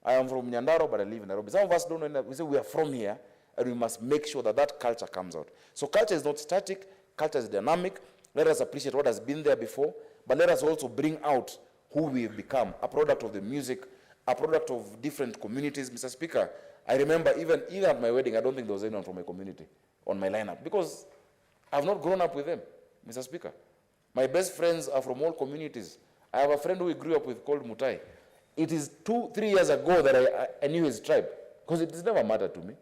I am from Nyandaro, but I live in Nairobi. Some of us don't know. We say we are from here, and we must make sure that that culture comes out. So culture is not static. Culture is dynamic. Let us appreciate what has been there before, but let us also bring out who we have become, a product of the music, a product of different communities. Mr. Speaker, I remember even at my wedding, I don't think there was anyone from my community on my lineup, because I've not grown up with them, Mr. Speaker. My best friends are from all communities. I have a friend who we grew up with called Mutai. It is 2-3 years ago that I knew his tribe, because it has never mattered to me.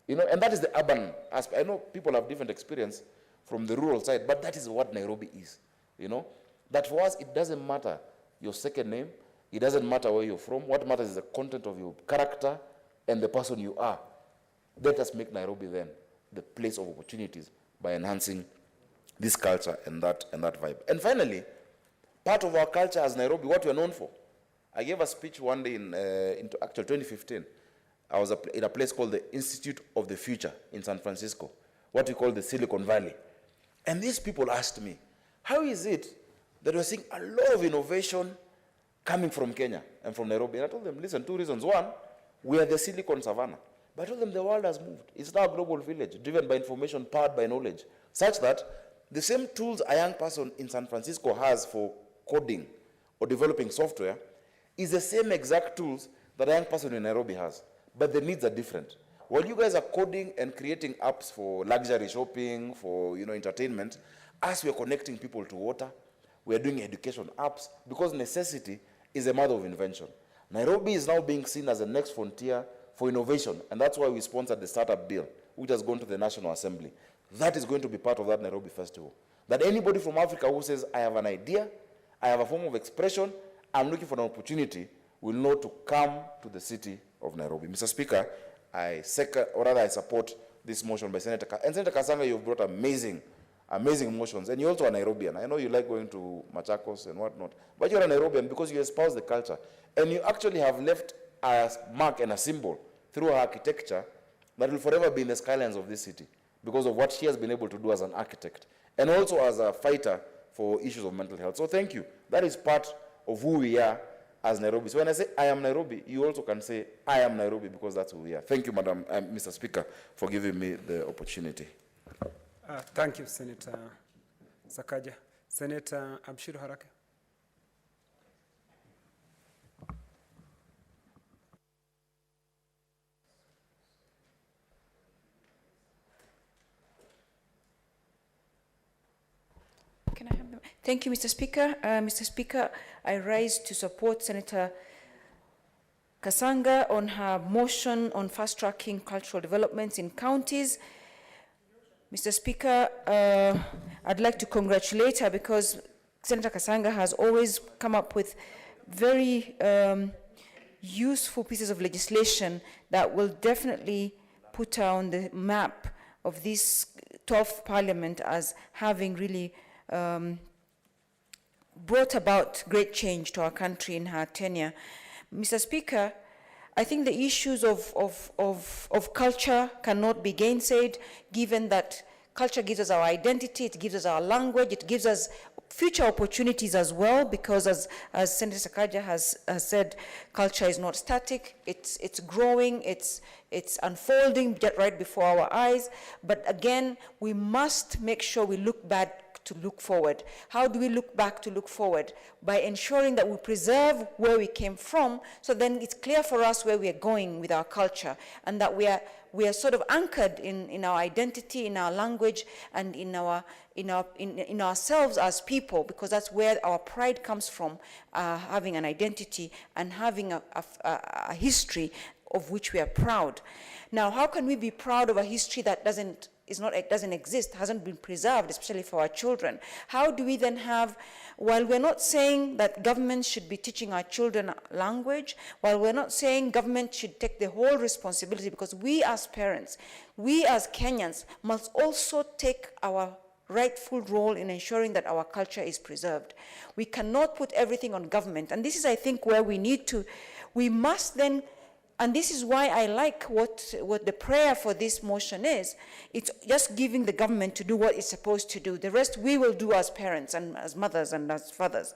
And that is the urban aspect. I know people have different experience from the rural side, but that is what Nairobi is. That for us, it doesn't matter your second name. It doesn't matter where you're from. What matters is the content of your character and the person you are. Let us make Nairobi then the place of opportunities by enhancing this culture and that vibe. And finally, part of our culture as Nairobi, what we're known for. I gave a speech one day in 2015. I was in a place called the Institute of the Future in San Francisco, what we call the Silicon Valley. And these people asked me, how is it that we're seeing a lot of innovation coming from Kenya and from Nairobi? And I told them, listen, 2 reasons. One, we are the Silicon Savannah. But I told them the world has moved. It's now a global village, driven by information, powered by knowledge, such that the same tools a young person in San Francisco has for coding or developing software is the same exact tools that a young person in Nairobi has, but the needs are different. While you guys are coding and creating apps for luxury shopping, for entertainment, as we are connecting people to water, we are doing education apps, because necessity is a mother of invention. Nairobi is now being seen as the next frontier for innovation, and that's why we sponsored the startup bill, which has gone to the National Assembly. That is going to be part of that Nairobi Festival. That anybody from Africa who says, I have an idea, I have a form of expression, I'm looking for an opportunity, will know to come to the city of Nairobi. Mr. Speaker, I support this motion by Senator Kasanga. And Senator Kasanga, you've brought amazing motions. And you're also a Nairobian. I know you like going to Machakos and whatnot, but you're a Nairobian because you espouse the culture. And you actually have left a mark and a symbol through her architecture that will forever be in the skylines of this city because of what she has been able to do as an architect and also as a fighter for issues of mental health. So thank you. That is part of who we are as Nairobi. So when I say I am Nairobi, you also can say I am Nairobi, because that's who we are. Thank you, Madam, Mr. Speaker, for giving me the opportunity. Thank you, Senator Sakaja. Senator Abshir Haraka. Can I have them? Thank you, Mr. Speaker. Mr. Speaker, I rise to support Senator Kasanga on her motion on fast-tracking cultural developments in counties. Mr. Speaker, I'd like to congratulate her because Senator Kasanga has always come up with very useful pieces of legislation that will definitely put her on the map of this 12th Parliament as having really brought about great change to our country in her tenure. Mr. Speaker, I think the issues of culture cannot be gainsaid, given that culture gives us our identity, it gives us our language, it gives us future opportunities as well, because as Senator Sakaja has said, culture is not static, it's growing, it's unfolding right before our eyes. But again, we must make sure we look back to look forward. How do we look back to look forward? By ensuring that we preserve where we came from, so then it's clear for us where we are going with our culture, and that we are sort of anchored in our identity, in our language, and in ourselves as people, because that's where our pride comes from, having an identity and having a history of which we are proud. Now, how can we be proud of a history that doesn't exist, hasn't been preserved, especially for our children? How do we then have, while we're not saying that government should be teaching our children language, while we're not saying government should take the whole responsibility, because we as parents, we as Kenyans must also take our rightful role in ensuring that our culture is preserved. We cannot put everything on government, and this is, I think, where we must then. And this is why I like what the prayer for this motion is. It's just giving the government to do what it's supposed to do. The rest we will do as parents and as mothers and as fathers,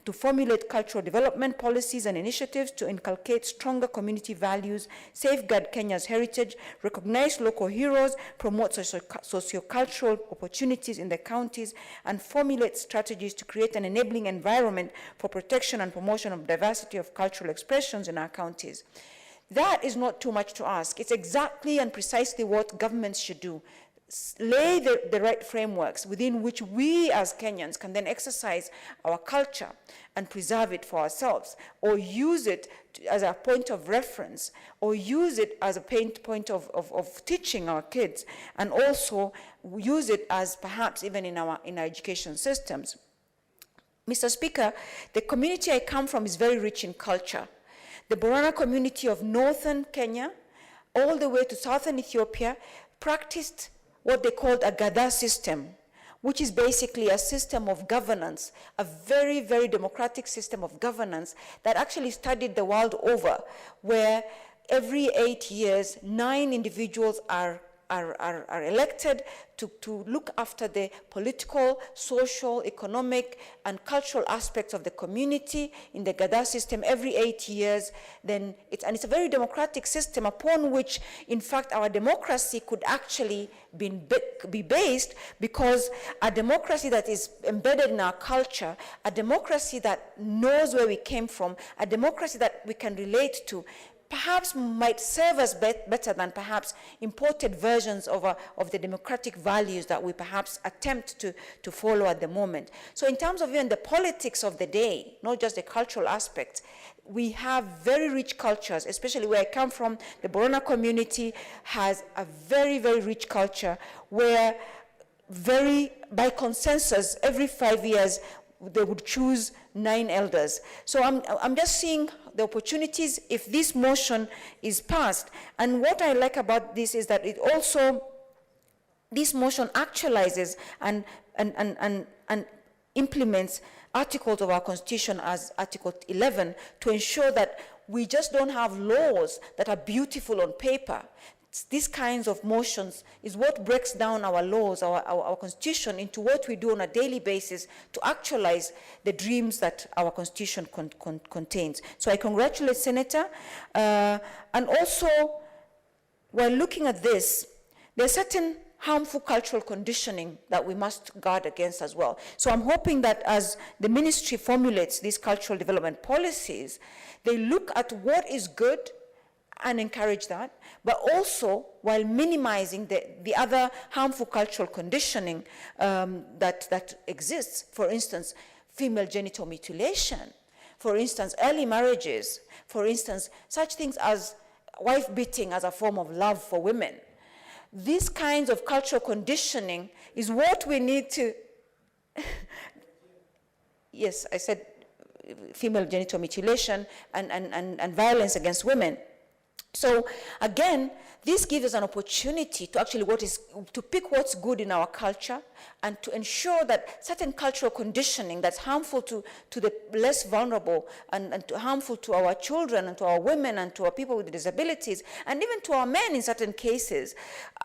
to formulate cultural development policies and initiatives to inculcate stronger community values, safeguard Kenya's heritage, recognize local heroes, promote socio-cultural opportunities in the counties, and formulate strategies to create an enabling environment for protection and promotion of diversity of cultural expressions in our counties. That is not too much to ask. It's exactly and precisely what governments should do. Lay the right frameworks within which we as Kenyans can then exercise our culture and preserve it for ourselves, or use it as a point of reference, or use it as a point of teaching our kids, and also use it as perhaps even in our education systems. Mr. Speaker, the community I come from is very rich in culture. The Borana community of northern Kenya, all the way to southern Ethiopia, practiced what they called a Gada system, which is basically a system of governance, a very, very democratic system of governance that actually studied the world over, where every 8 years, 9 individuals are elected to look after the political, social, economic, and cultural aspects of the community in the Gada system every 8 years. And it's a very democratic system upon which, in fact, our democracy could actually be based, because a democracy that is embedded in our culture, a democracy that knows where we came from, a democracy that we can relate to, perhaps might serve us better than perhaps imported versions of the democratic values that we perhaps attempt to follow at the moment. So in terms of even the politics of the day, not just the cultural aspects, we have very rich cultures, especially where I come from. The Borana community has a very, very rich culture where by consensus, every 5 years, they would choose 9 elders. So I'm just seeing the opportunities if this motion is passed. And what I like about this is that this motion actualizes and implements articles of our Constitution as Article 11 to ensure that we just don't have laws that are beautiful on paper. these kinds of motions is what breaks down our laws, our constitution into what we do on a daily basis to actualize the dreams that our constitution contains. So I congratulate Senator. And also, while looking at this, there are certain harmful cultural conditioning that we must guard against as well. So I'm hoping that as the ministry formulates these cultural development policies, they look at what is good and encourage that, but also while minimizing the other harmful cultural conditioning that exists. For instance, female genital mutilation, for instance, early marriages, for instance, such things as wife beating as a form of love for women. These kinds of cultural conditioning is what we need to, yes, I said female genital mutilation and violence against women. So again, this gives us an opportunity to actually to pick what's good in our culture and to ensure that certain cultural conditioning that's harmful to the less vulnerable and harmful to our children and to our women and to our people with disabilities and even to our men in certain cases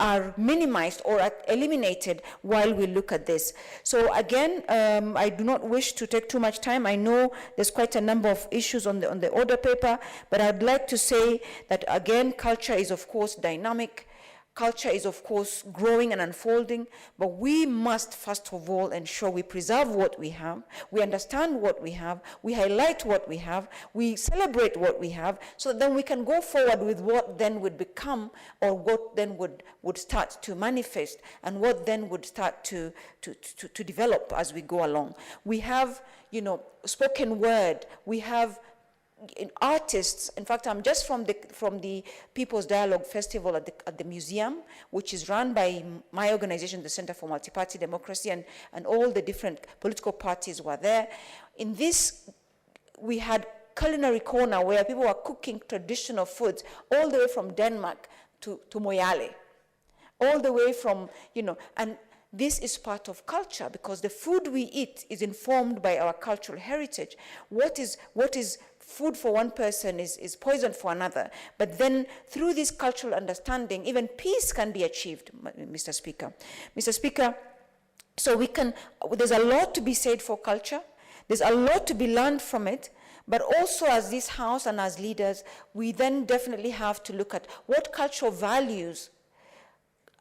are minimized or are eliminated while we look at this. So again, I do not wish to take too much time. I know there's quite a number of issues on the order paper, but I'd like to say that again, culture is of course dynamic. Culture is, of course, growing and unfolding, but we must, first of all, ensure we preserve what we have, we understand what we have, we highlight what we have, we celebrate what we have, so that then we can go forward with what then would become, or what then would start to manifest, and what then would start to develop as we go along. We have, spoken word, we have artists. In fact, I'm just from the People's Dialogue Festival at the museum, which is run by my organization, the Center for Multi-Party Democracy, and all the different political parties were there. In this, we had culinary corner where people were cooking traditional foods all the way from Denmark to Moyale, all the way from, and this is part of culture because the food we eat is informed by our cultural heritage. What is food for one person is poison for another. But then through this cultural understanding, even peace can be achieved, Mr. Speaker. Mr. Speaker, so there's a lot to be said for culture. There's a lot to be learned from it. But also as this House and as leaders, we then definitely have to look at what cultural values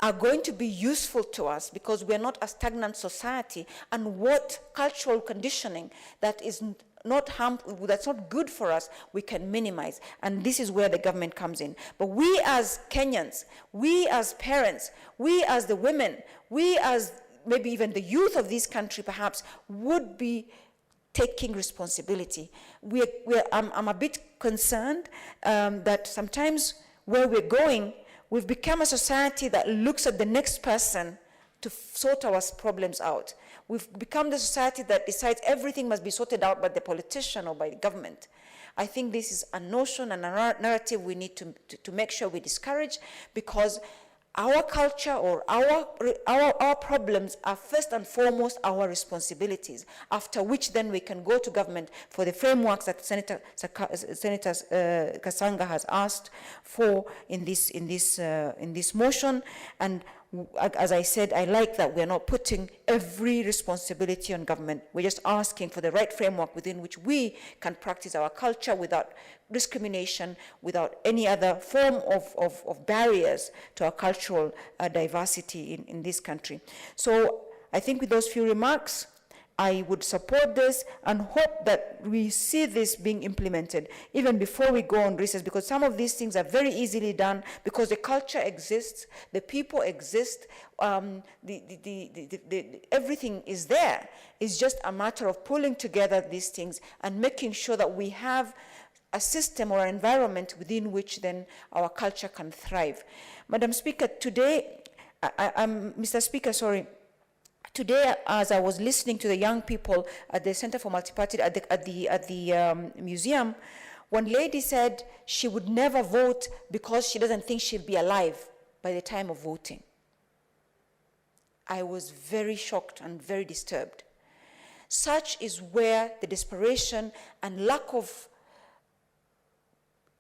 are going to be useful to us because we're not a stagnant society, and what cultural conditioning that is not harmful, that's not good for us, we can minimize. And this is where the government comes in. But we as Kenyans, we as parents, we as the women, we as maybe even the youth of this country perhaps would be taking responsibility. I'm a bit concerned that sometimes where we're going, we've become a society that looks at the next person to sort our problems out. We've become the society that decides everything must be sorted out by the politician or by the government. I think this is a notion and a narrative we need to make sure we discourage, because our culture or our problems are first and foremost our responsibilities, after which then we can go to government for the frameworks that Senator Kasanga has asked for in this motion. And as I said, I like that we're not putting every responsibility on government. We're just asking for the right framework within which we can practice our culture without discrimination, without any other form of barriers to our cultural diversity in this country. So I think with those few remarks, I would support this and hope that we see this being implemented even before we go on recess, because some of these things are very easily done because the culture exists, the people exist, everything is there. It's just a matter of pulling together these things and making sure that we have a system or an environment within which then our culture can thrive. Madam Speaker, today, Mr. Speaker, sorry. Today, as I was listening to the young people at the Center for Multi-Party at the museum, one lady said she would never vote because she doesn't think she'll be alive by the time of voting. I was very shocked and very disturbed. Such is where the desperation and lack of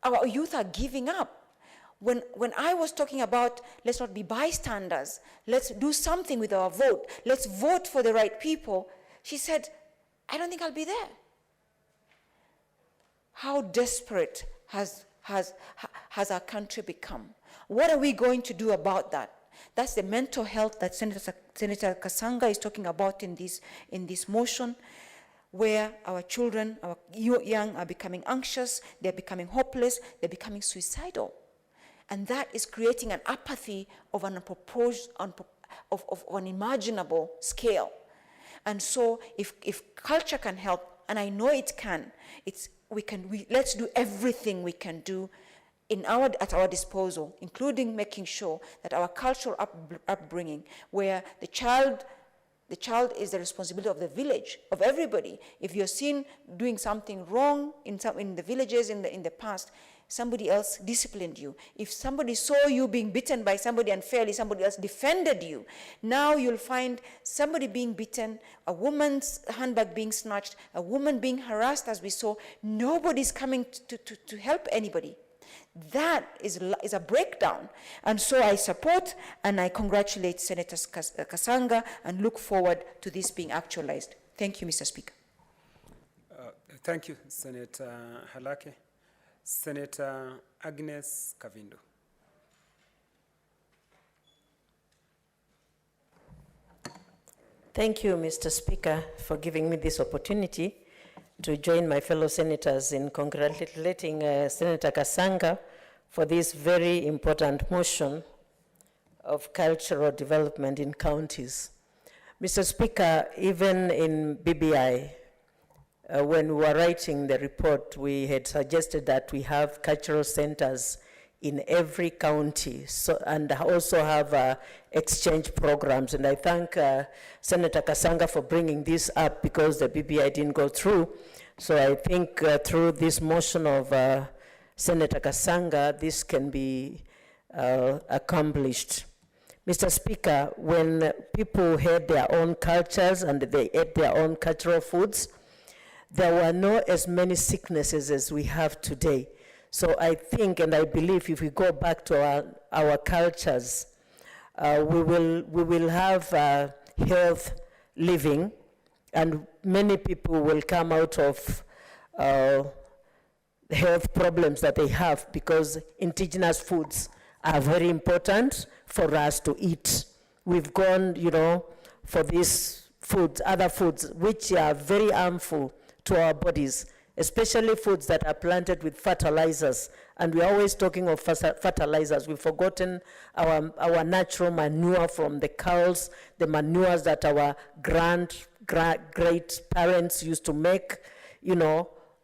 our youth are giving up. When I was talking about let's not be bystanders, let's do something with our vote, let's vote for the right people, she said, I don't think I'll be there. How desperate has our country become? What are we going to do about that? That's the mental health that Senator Kasanga is talking about in this motion, where our children, our young are becoming anxious, they're becoming hopeless, they're becoming suicidal. And that is creating an apathy of an unproposed, of unimaginable scale. And so if culture can help, and I know it can, let's do everything we can do at our disposal, including making sure that our cultural upbringing, where the child is the responsibility of the village, of everybody. If you're seen doing something wrong in the villages in the past, somebody else disciplined you. If somebody saw you being beaten by somebody unfairly, somebody else defended you. Now you'll find somebody being beaten, a woman's handbag being snatched, a woman being harassed, as we saw. Nobody's coming to help anybody. That is a breakdown. And so I support and I congratulate Senator Kasanga and look forward to this being actualized. Thank you, Mr. Speaker. Thank you, Senator Halake. Senator Agnes Kavindo. Thank you, Mr. Speaker, for giving me this opportunity to join my fellow senators in congratulating Senator Kasanga for this very important motion of cultural development in counties. Mr. Speaker, even in BBI, when we were writing the report, we had suggested that we have cultural centers in every county, and also have exchange programs. And I thank Senator Kasanga for bringing this up because the BBI didn't go through. So I think through this motion of Senator Kasanga, this can be accomplished. Mr. Speaker, when people had their own cultures and they ate their own cultural foods, there were not as many sicknesses as we have today. So I think and I believe if we go back to our cultures, we will have health living, and many people will come out of health problems that they have, because indigenous foods are very important for us to eat. We've gone, for these foods, other foods, which are very harmful to our bodies, especially foods that are planted with fertilizers. And we're always talking of fertilizers. We've forgotten our natural manure from the cows, the manures that our great parents used to make,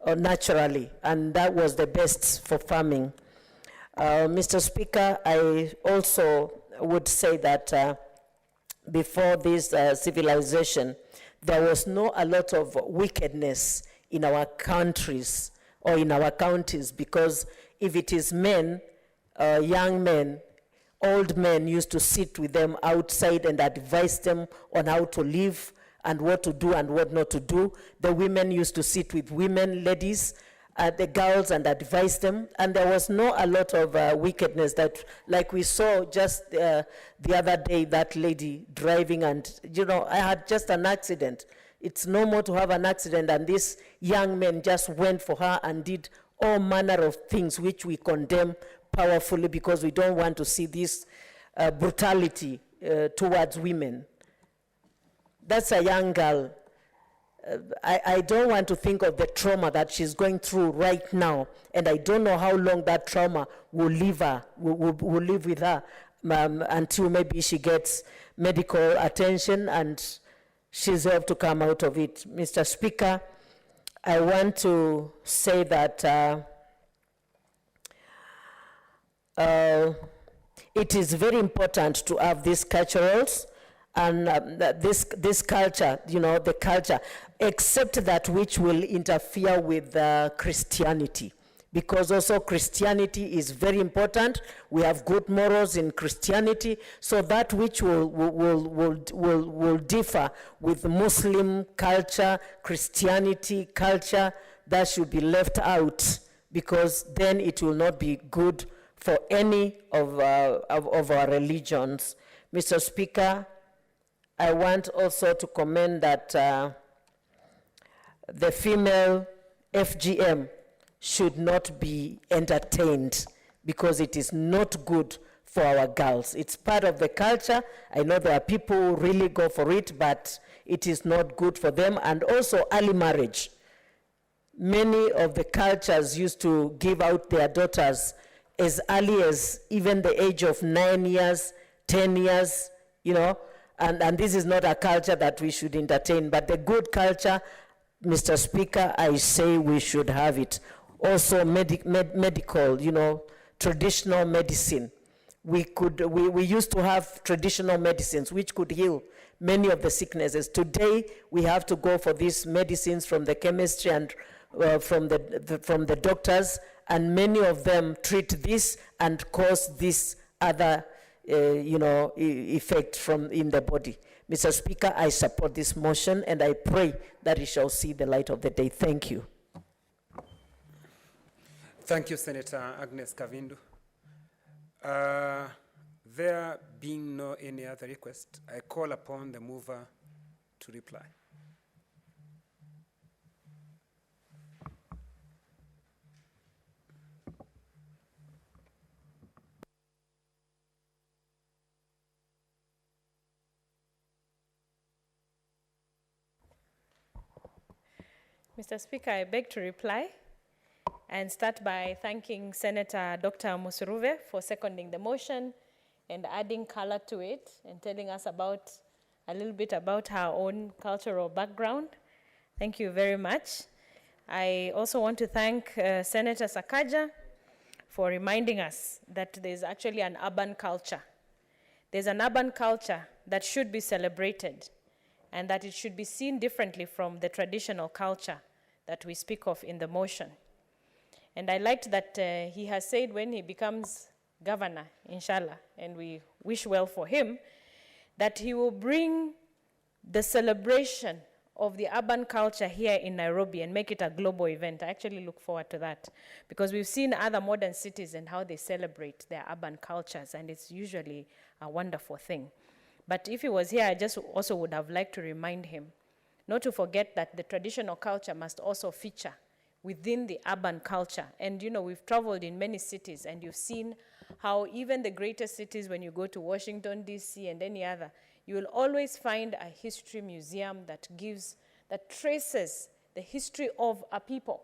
naturally. And that was the best for farming. Mr. Speaker, I also would say that before this civilization, there was not a lot of wickedness in our countries or in our counties, because if it is men, young men, old men used to sit with them outside and advise them on how to live and what to do and what not to do. The women used to sit with women, ladies, the girls, and advise them. And there was not a lot of wickedness that, like we saw just the other day, that lady driving, and I had just an accident. It's normal to have an accident, and this young man just went for her and did all manner of things which we condemn powerfully, because we don't want to see this brutality towards women. That's a young girl. I don't want to think of the trauma that she's going through right now, and I don't know how long that trauma will live with her until maybe she gets medical attention and she's able to come out of it. Mr. Speaker, I want to say that it is very important to have these culturals and this culture, the culture, except that which will interfere with Christianity. Because also Christianity is very important. We have good morals in Christianity, so that which will differ with Muslim culture, Christianity culture, that should be left out, because then it will not be good for any of our religions. Mr. Speaker, I want also to commend that the female FGM should not be entertained because it is not good for our girls. It's part of the culture. I know there are people who really go for it, but it is not good for them. And also early marriage. Many of the cultures used to give out their daughters as early as even the age of 9 years, 10 years, you know, and this is not a culture that we should entertain, but the good culture, Mr. Speaker, I say we should have it. Also medical, you know, traditional medicine. We used to have traditional medicines which could heal many of the sicknesses. Today, we have to go for these medicines from the chemistry and from the doctors, and many of them treat this and cause this other effect in the body. Mr. Speaker, I support this motion and I pray that it shall see the light of the day. Thank you. Thank you, Senator Agnes Kavindu. There being no any other request, I call upon the mover to reply. Mr. Speaker, I beg to reply and start by thanking Senator Dr. Musuruve for seconding the motion and adding color to it and telling us a little bit about her own cultural background. Thank you very much. I also want to thank Senator Sakaja for reminding us that there's actually an urban culture. There's an urban culture that should be celebrated and that it should be seen differently from the traditional culture that we speak of in the motion. And I liked that he has said when he becomes governor, inshallah, and we wish well for him, that he will bring the celebration of the urban culture here in Nairobi and make it a global event. I actually look forward to that because we've seen other modern cities and how they celebrate their urban cultures, and it's usually a wonderful thing. But if he was here, I just also would have liked to remind him not to forget that the traditional culture must also feature within the urban culture. And you know, we've traveled in many cities and you've seen how even the greatest cities, when you go to Washington, DC and any other, you will always find a history museum that traces the history of a people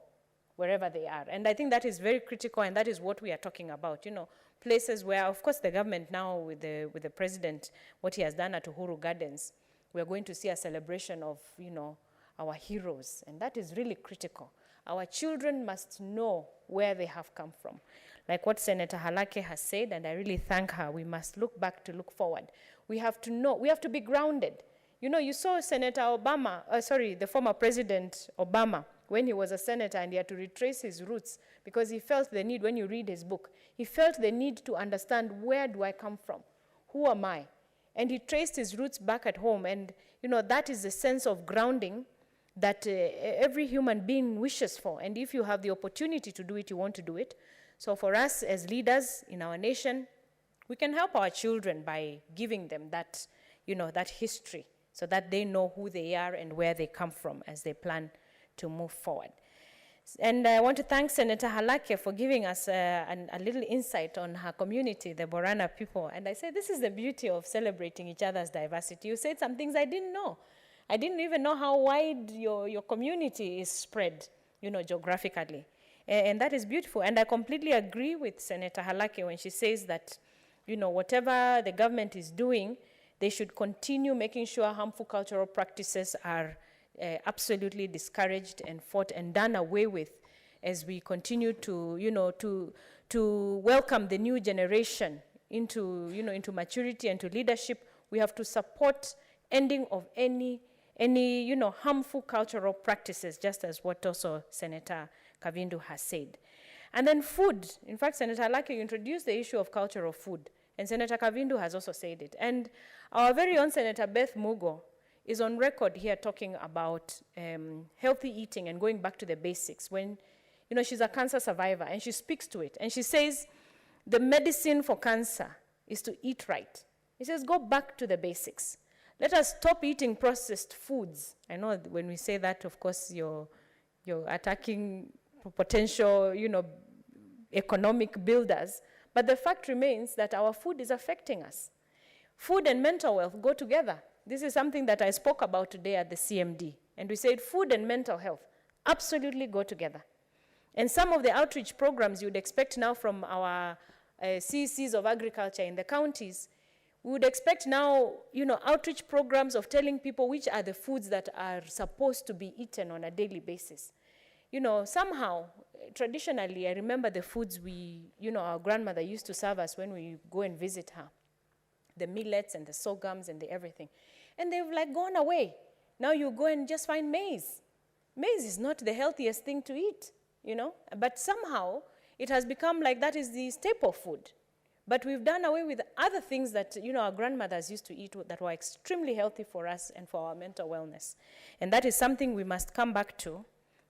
wherever they are. And I think that is very critical, and that is what we are talking about. You know, places where, of course, the government now with the president, what he has done at Uhuru Gardens, we are going to see a celebration of, you know, our heroes, and that is really critical. Our children must know where they have come from. Like what Senator Halake has said, and I really thank her, we must look back to look forward. We have to know, we have to be grounded. You know, you saw Senator Obama, the former President Obama, when he was a senator and he had to retrace his roots because he felt the need, when you read his book, he felt the need to understand, where do I come from? Who am I? And he traced his roots back at home. And, you know, that is the sense of grounding that every human being wishes for. And if you have the opportunity to do it, you want to do it. So for us as leaders in our nation, we can help our children by giving them that, you know, that history so that they know who they are and where they come from as they plan to move forward. And I want to thank Senator Halake for giving us a little insight on her community, the Borana people. And I said, this is the beauty of celebrating each other's diversity. You said some things I didn't know. I didn't even know how wide your community is spread, you know, geographically. And that is beautiful. And I completely agree with Senator Halake when she says that, you know, whatever the government is doing, they should continue making sure harmful cultural practices are absolutely discouraged and fought and done away with as we continue to, you know, to welcome the new generation into, you know, into maturity and to leadership. We have to support ending of any, you know, harmful cultural practices, just as what also Senator Kavindu has said. And then food. In fact, Senator Halake, you introduced the issue of cultural food, and Senator Kavindu has also said it. And our very own Senator Beth Mugo is on record here talking about healthy eating and going back to the basics when, you know, she's a cancer survivor and she speaks to it. And she says the medicine for cancer is to eat right. He says, go back to the basics. Let us stop eating processed foods. I know when we say that, of course, you're attacking potential, economic builders. But the fact remains that our food is affecting us. Food and mental health go together. This is something that I spoke about today at the CMD. And we said food and mental health absolutely go together. And some of the outreach programs you would expect now from our CECs of agriculture in the counties, we would expect now, outreach programs of telling people which are the foods that are supposed to be eaten on a daily basis. Somehow, traditionally, I remember the foods our grandmother used to serve us when we go and visit her. The millets and the sorghums and the everything. And they've gone away. Now you go and just find maize. Maize is not the healthiest thing to eat, But somehow, it has become that is the staple food. But we've done away with other things that, our grandmothers used to eat that were extremely healthy for us and for our mental wellness. And that is something we must come back to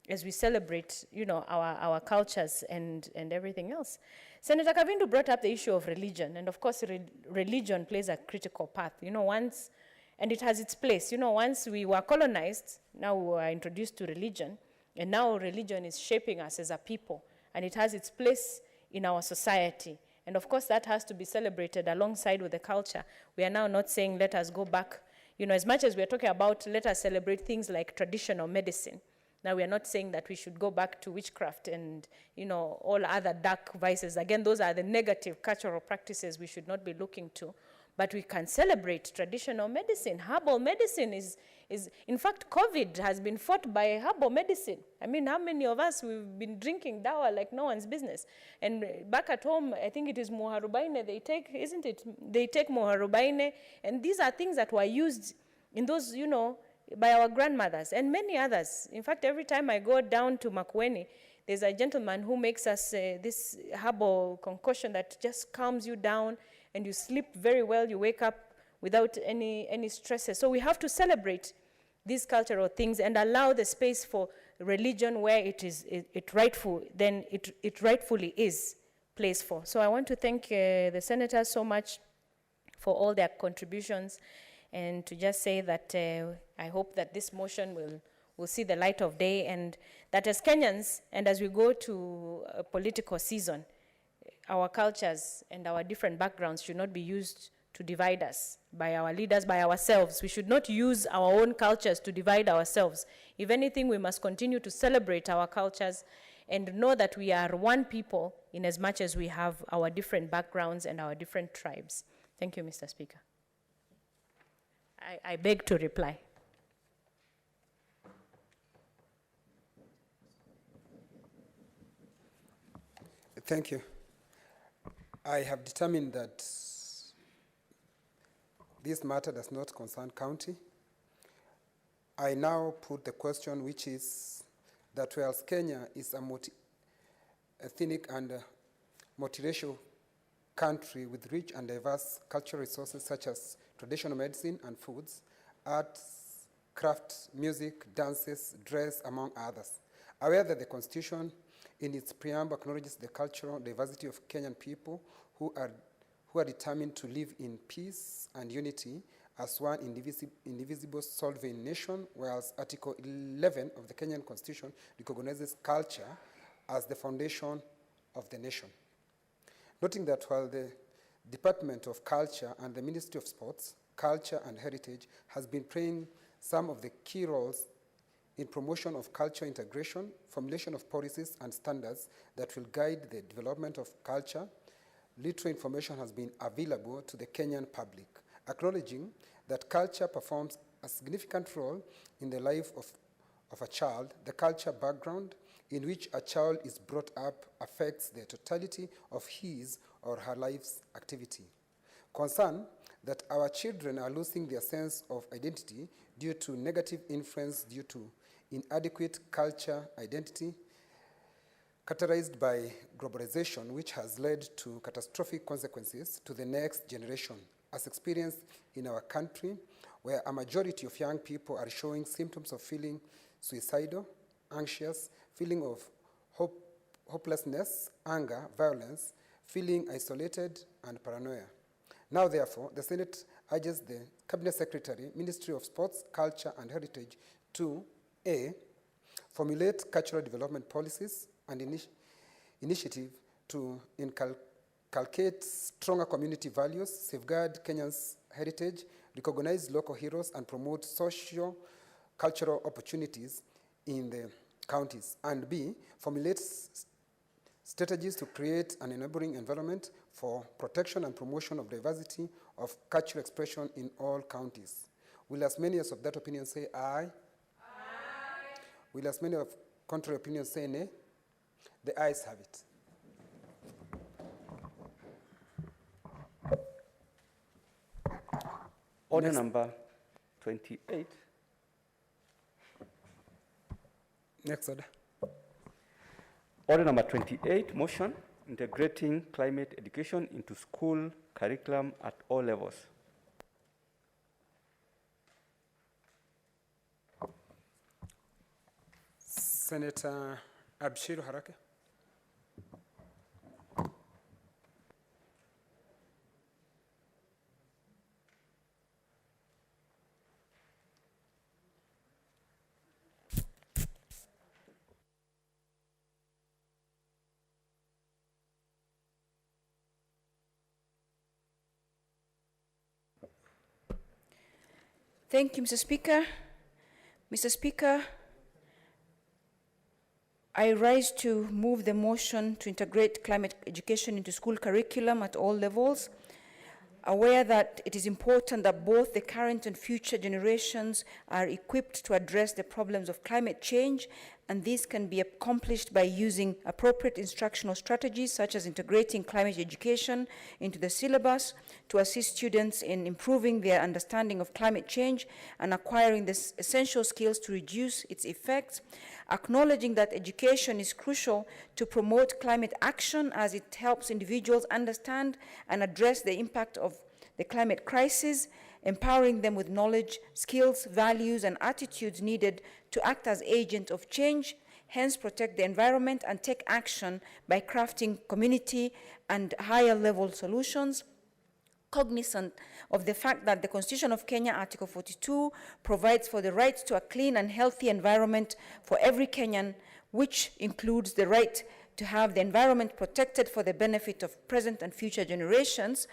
as we celebrate, our cultures and everything else. Senator Kavindu brought up the issue of religion. And of course, religion plays a critical part. And it has its place. Once we were colonized, now we were introduced to religion. And now religion is shaping us as a people. And it has its place in our society. And of course, that has to be celebrated alongside with the culture. We are now not saying, let us go back. As much as we're talking about, let us celebrate things like traditional medicine. Now, we are not saying that we should go back to witchcraft and, all other dark vices. Again, those are the negative cultural practices we should not be looking to. But we can celebrate traditional medicine. Herbal medicine is in fact, COVID has been fought by herbal medicine. I mean, how many of us, we've been drinking dawa like no one's business? And back at home, I think it is moharubaine they take, isn't it? They take moharubaine, and these are things that were used in those, by our grandmothers and many others. In fact, every time I go down to Makueni, there's a gentleman who makes us this herbal concoction that just calms you down, and you sleep very well, you wake up without any stresses. So we have to celebrate these cultural things and allow the space for religion where it rightfully is placed for. So I want to thank the senators so much for all their contributions, and to just say that I hope that this motion will see the light of day, and that as Kenyans and as we go to a political season, our cultures and our different backgrounds should not be used to divide us by our leaders, by ourselves. We should not use our own cultures to divide ourselves. If anything, we must continue to celebrate our cultures and know that we are one people in as much as we have our different backgrounds and our different tribes. Thank you, Mr. Speaker. I beg to reply. Thank you. I have determined that this matter does not concern county. I now put the question, which is that whereas Kenya is a multi-ethnic and multiracial country with rich and diverse cultural resources such as traditional medicine and foods, arts, crafts, music, dances, dress, among others. Aware that the Constitution in its preamble acknowledges the cultural diversity of Kenyan people who are determined to live in peace and unity as one indivisible sovereign nation, whereas Article 11 of the Kenyan Constitution recognizes culture as the foundation of the nation. Noting that while the Department of Culture and the Ministry of Sports, Culture and Heritage has been playing some of the key roles in promotion of cultural integration, formulation of policies and standards that will guide the development of culture, little information has been available to the Kenyan public, acknowledging that culture performs a significant role in the life of a child. The culture background in which a child is brought up affects the totality of his or her life's activity. Concern that our children are losing their sense of identity due to negative influence due to inadequate culture identity, characterized by globalization, which has led to catastrophic consequences to the next generation, as experienced in our country, where a majority of young people are showing symptoms of feeling suicidal, anxious, feeling of hopelessness, anger, violence, feeling isolated and paranoia. Now, therefore, the Senate urges the Cabinet Secretary, Ministry of Sports, Culture and Heritage to A, formulate cultural development policies and initiative to inculcate stronger community values, safeguard Kenya's heritage, recognize local heroes, and promote socio-cultural opportunities in the counties. And B, formulate strategies to create an enabling environment for protection and promotion of diversity of cultural expression in all counties. Will as many as of that opinion say aye? Aye. Will as many of contrary opinions say nay? The ayes have it. Order number 28. Next order. Order number 28, motion integrating climate education into school curriculum at all levels. Senator Abshiru Harake. Thank you, Mr. Speaker. Mr. Speaker, I rise to move the motion to integrate climate education into school curriculum at all levels, aware that it is important that both the current and future generations are equipped to address the problems of climate change, and this can be accomplished by using appropriate instructional strategies such as integrating climate education into the syllabus to assist students in improving their understanding of climate change and acquiring the essential skills to reduce its effects, acknowledging that education is crucial to promote climate action as it helps individuals understand and address the impact of the climate crisis, empowering them with knowledge, skills, values, and attitudes needed to act as agents of change, hence protect the environment and take action by crafting community and higher level solutions. Cognizant of the fact that the Constitution of Kenya, Article 42, provides for the right to a clean and healthy environment for every Kenyan, which includes the right to have the environment protected for the benefit of present and future generations,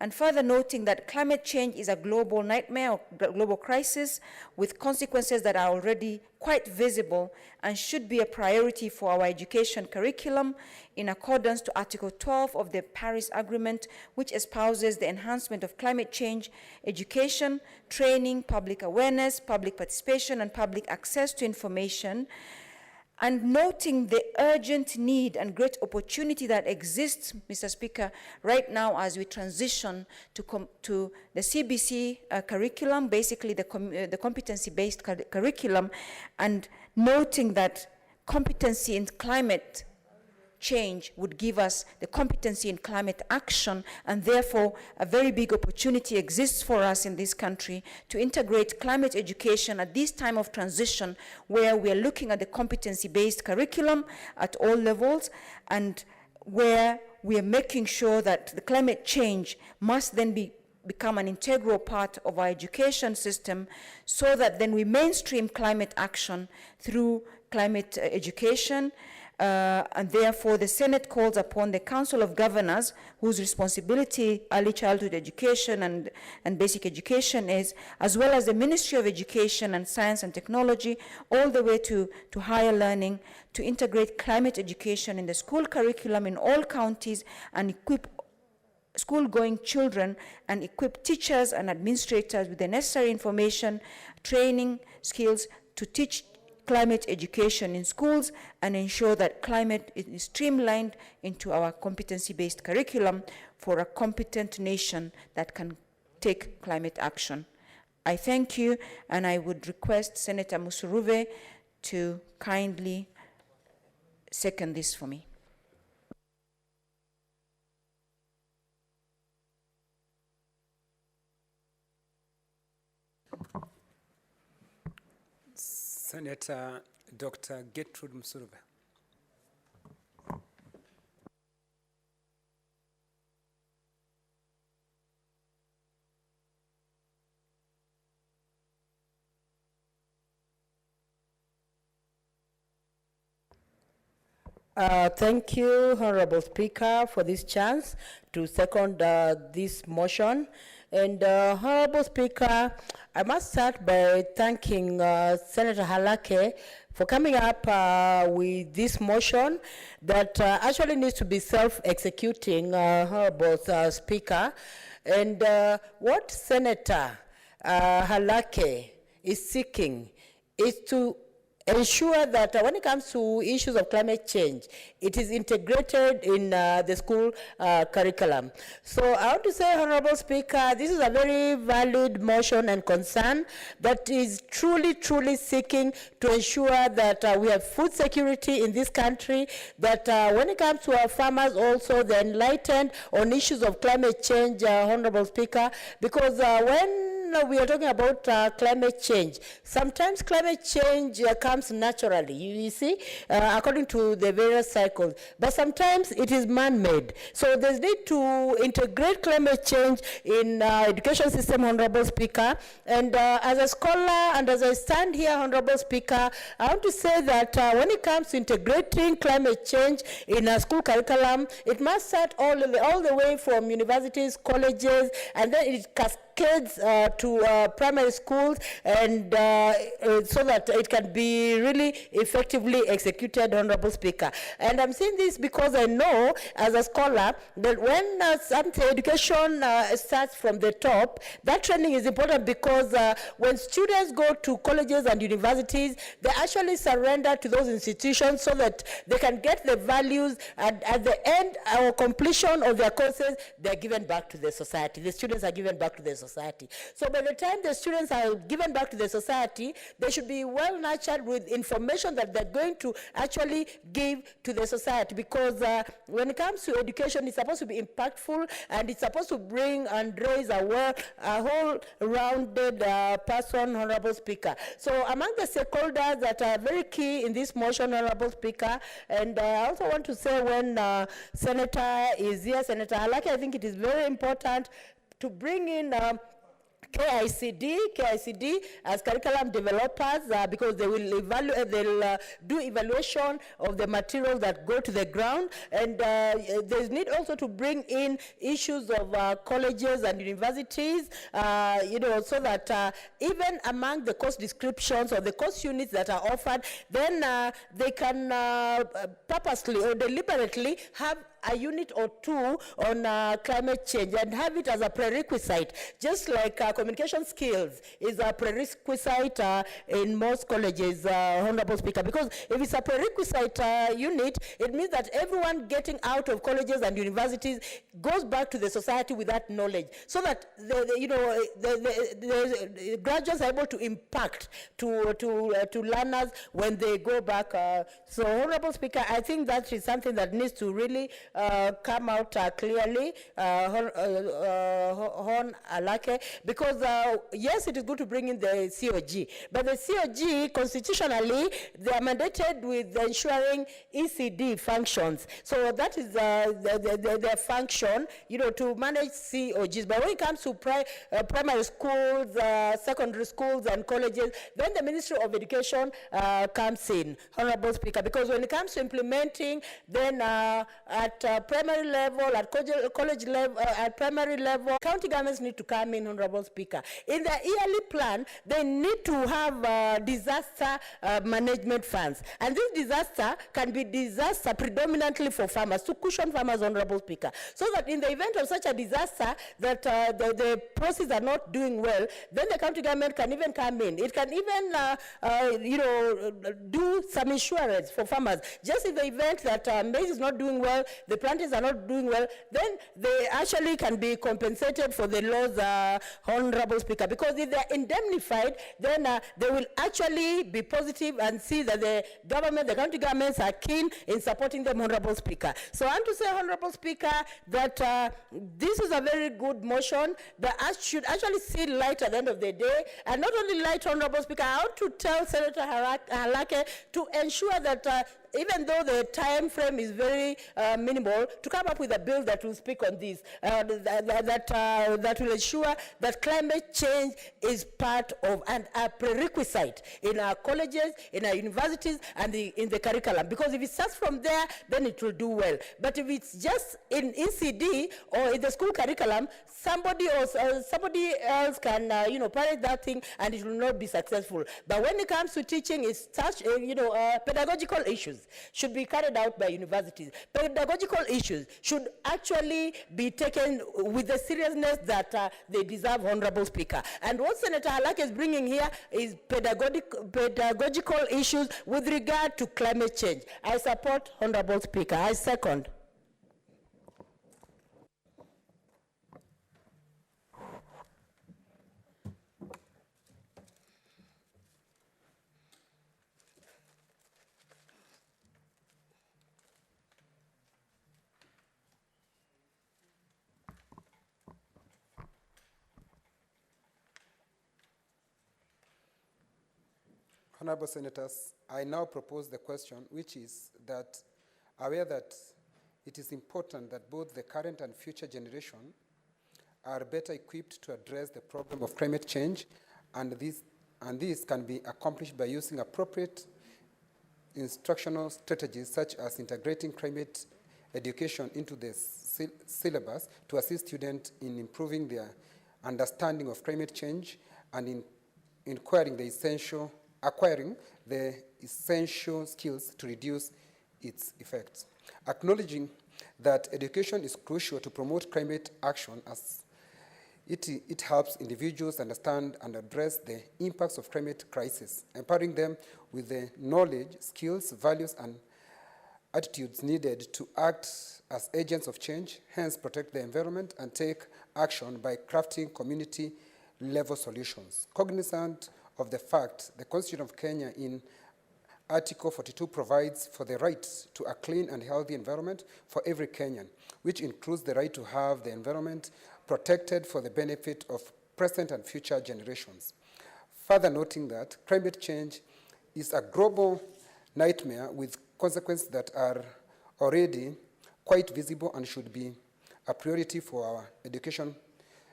and further noting that climate change is a global nightmare or global crisis with consequences that are already quite visible and should be a priority for our education curriculum in accordance to Article 12 of the Paris Agreement, which espouses the enhancement of climate change education, training, public awareness, public participation, and public access to information. And noting the urgent need and great opportunity that exists, Mr. Speaker, right now as we transition to the CBC curriculum, basically the competency-based curriculum, and noting that competency in climate change would give us the competency in climate action, and therefore a very big opportunity exists for us in this country to integrate climate education at this time of transition where we are looking at the competency-based curriculum at all levels, and where we are making sure that the climate change must then become an integral part of our education system, so that then we mainstream climate action through climate education. And therefore, the Senate calls upon the Council of Governors, whose responsibility early childhood education and basic education is, as well as the Ministry of Education and Science and Technology, all the way to higher learning, to integrate climate education in the school curriculum in all counties and equip school-going children and equip teachers and administrators with the necessary information, training, skills to teach climate education in schools and ensure that climate is streamlined into our competency-based curriculum for a competent nation that can take climate action. I thank you, and I would request Senator Musuruve to kindly second this for me. Senator Dr. Gertrude Musuruve. Thank you, Honorable Speaker, for this chance to second this motion. And Honorable Speaker, I must start by thanking Senator Halake for coming up with this motion that actually needs to be self-executing, Honorable Speaker. And what Senator Halake is seeking is to ensure that when it comes to issues of climate change, it is integrated in the school curriculum. So I want to say, Honorable Speaker, this is a very valid motion and concern that is truly, truly seeking to ensure that we have food security in this country, that when it comes to our farmers also, they're enlightened on issues of climate change, Honorable Speaker, because when we are talking about climate change, sometimes climate change comes naturally, you see, according to the various cycles, but sometimes it is man-made. So there's need to integrate climate change in education system, Honorable Speaker. And as a scholar and as I stand here, Honorable Speaker, I want to say that when it comes to integrating climate change in a school curriculum, it must start all the way from universities, colleges, and then it cascades to primary schools, and so that it can be really effectively executed, Honorable Speaker. And I'm saying this because I know, as a scholar, that when education starts from the top, that training is important because when students go to colleges and universities, they actually surrender to those institutions so that they can get the values, and at the end or completion of their courses, they're given back to the society. The students are given back to the society. So by the time the students are given back to the society, they should be well nurtured with information that they're going to actually give to the society, because when it comes to education, it's supposed to be impactful, and it's supposed to bring and raise a whole-rounded person, Honorable Speaker. So among the stakeholders that are very key in this motion, Honorable Speaker, and I also want to say when Senator is here, Senator Halake, I think it is very important to bring in KICD as curriculum developers, because they will evaluate, they'll do evaluation of the materials that go to the ground, and there's need also to bring in issues of colleges and universities, so that even among the course descriptions or the course units that are offered, then they can purposely or deliberately have a unit or two on climate change and have it as a prerequisite, just like communication skills is a prerequisite in most colleges, Honorable Speaker, because if it's a prerequisite unit, it means that everyone getting out of colleges and universities goes back to the society with that knowledge, so that the graduates are able to impact to learners when they go back. So, Honorable Speaker, I think that is something that needs to really come out clearly, Hon Alake, because yes, it is good to bring in the COG, but the COG constitutionally, they are mandated with ensuring ECD functions. So that is their function, to manage COGs. But when it comes to primary schools, secondary schools, and colleges, then the Ministry of Education comes in, Honorable Speaker, because when it comes to implementing, then at primary level, at college level, at primary level, county governments need to come in, Honorable Speaker. In the yearly plan, they need to have disaster management funds. And this disaster can be disaster predominantly for farmers, to cushion farmers, Honorable Speaker. So that in the event of such a disaster, that the processes are not doing well, then the county government can even come in. It can even, do some insurance for farmers. Just in the event that maize is not doing well, the plantings are not doing well, then they actually can be compensated for the loss, Honorable Speaker. Because if they're indemnified, then they will actually be positive and see that the government, the county governments are keen in supporting them, Honorable Speaker. So I want to say, Honorable Speaker, that this is a very good motion that should actually see light at the end of the day. And not only light, Honorable Speaker, I want to tell Senator Halake to ensure that even though the time frame is very minimal, to come up with a bill that will speak on this, that will ensure that climate change is part of and a prerequisite in our colleges, in our universities, and in the curriculum. Because if it starts from there, then it will do well. But if it's just in ECD or in the school curriculum, somebody else can parrot that thing, and it will not be successful. But when it comes to teaching, it's such pedagogical issues should be carried out by universities. Pedagogical issues should actually be taken with the seriousness that they deserve, Honorable Speaker. And what Senator Halak is bringing here is pedagogical issues with regard to climate change. I support, Honorable Speaker. I second. Honorable Senators, I now propose the question, which is that aware that it is important that both the current and future generation are better equipped to address the problem of climate change, and this can be accomplished by using appropriate instructional strategies such as integrating climate education into the syllabus to assist students in improving their understanding of climate change and in acquiring the essential skills to reduce its effects. Acknowledging that education is crucial to promote climate action as it helps individuals understand and address the impacts of climate crisis, empowering them with the knowledge, skills, values, and attitudes needed to act as agents of change, hence protect the environment and take action by crafting community-level solutions. Cognizant of the fact the Constitution of Kenya in Article 42 provides for the right to a clean and healthy environment for every Kenyan, which includes the right to have the environment protected for the benefit of present and future generations. Further noting that climate change is a global nightmare with consequences that are already quite visible and should be a priority for our education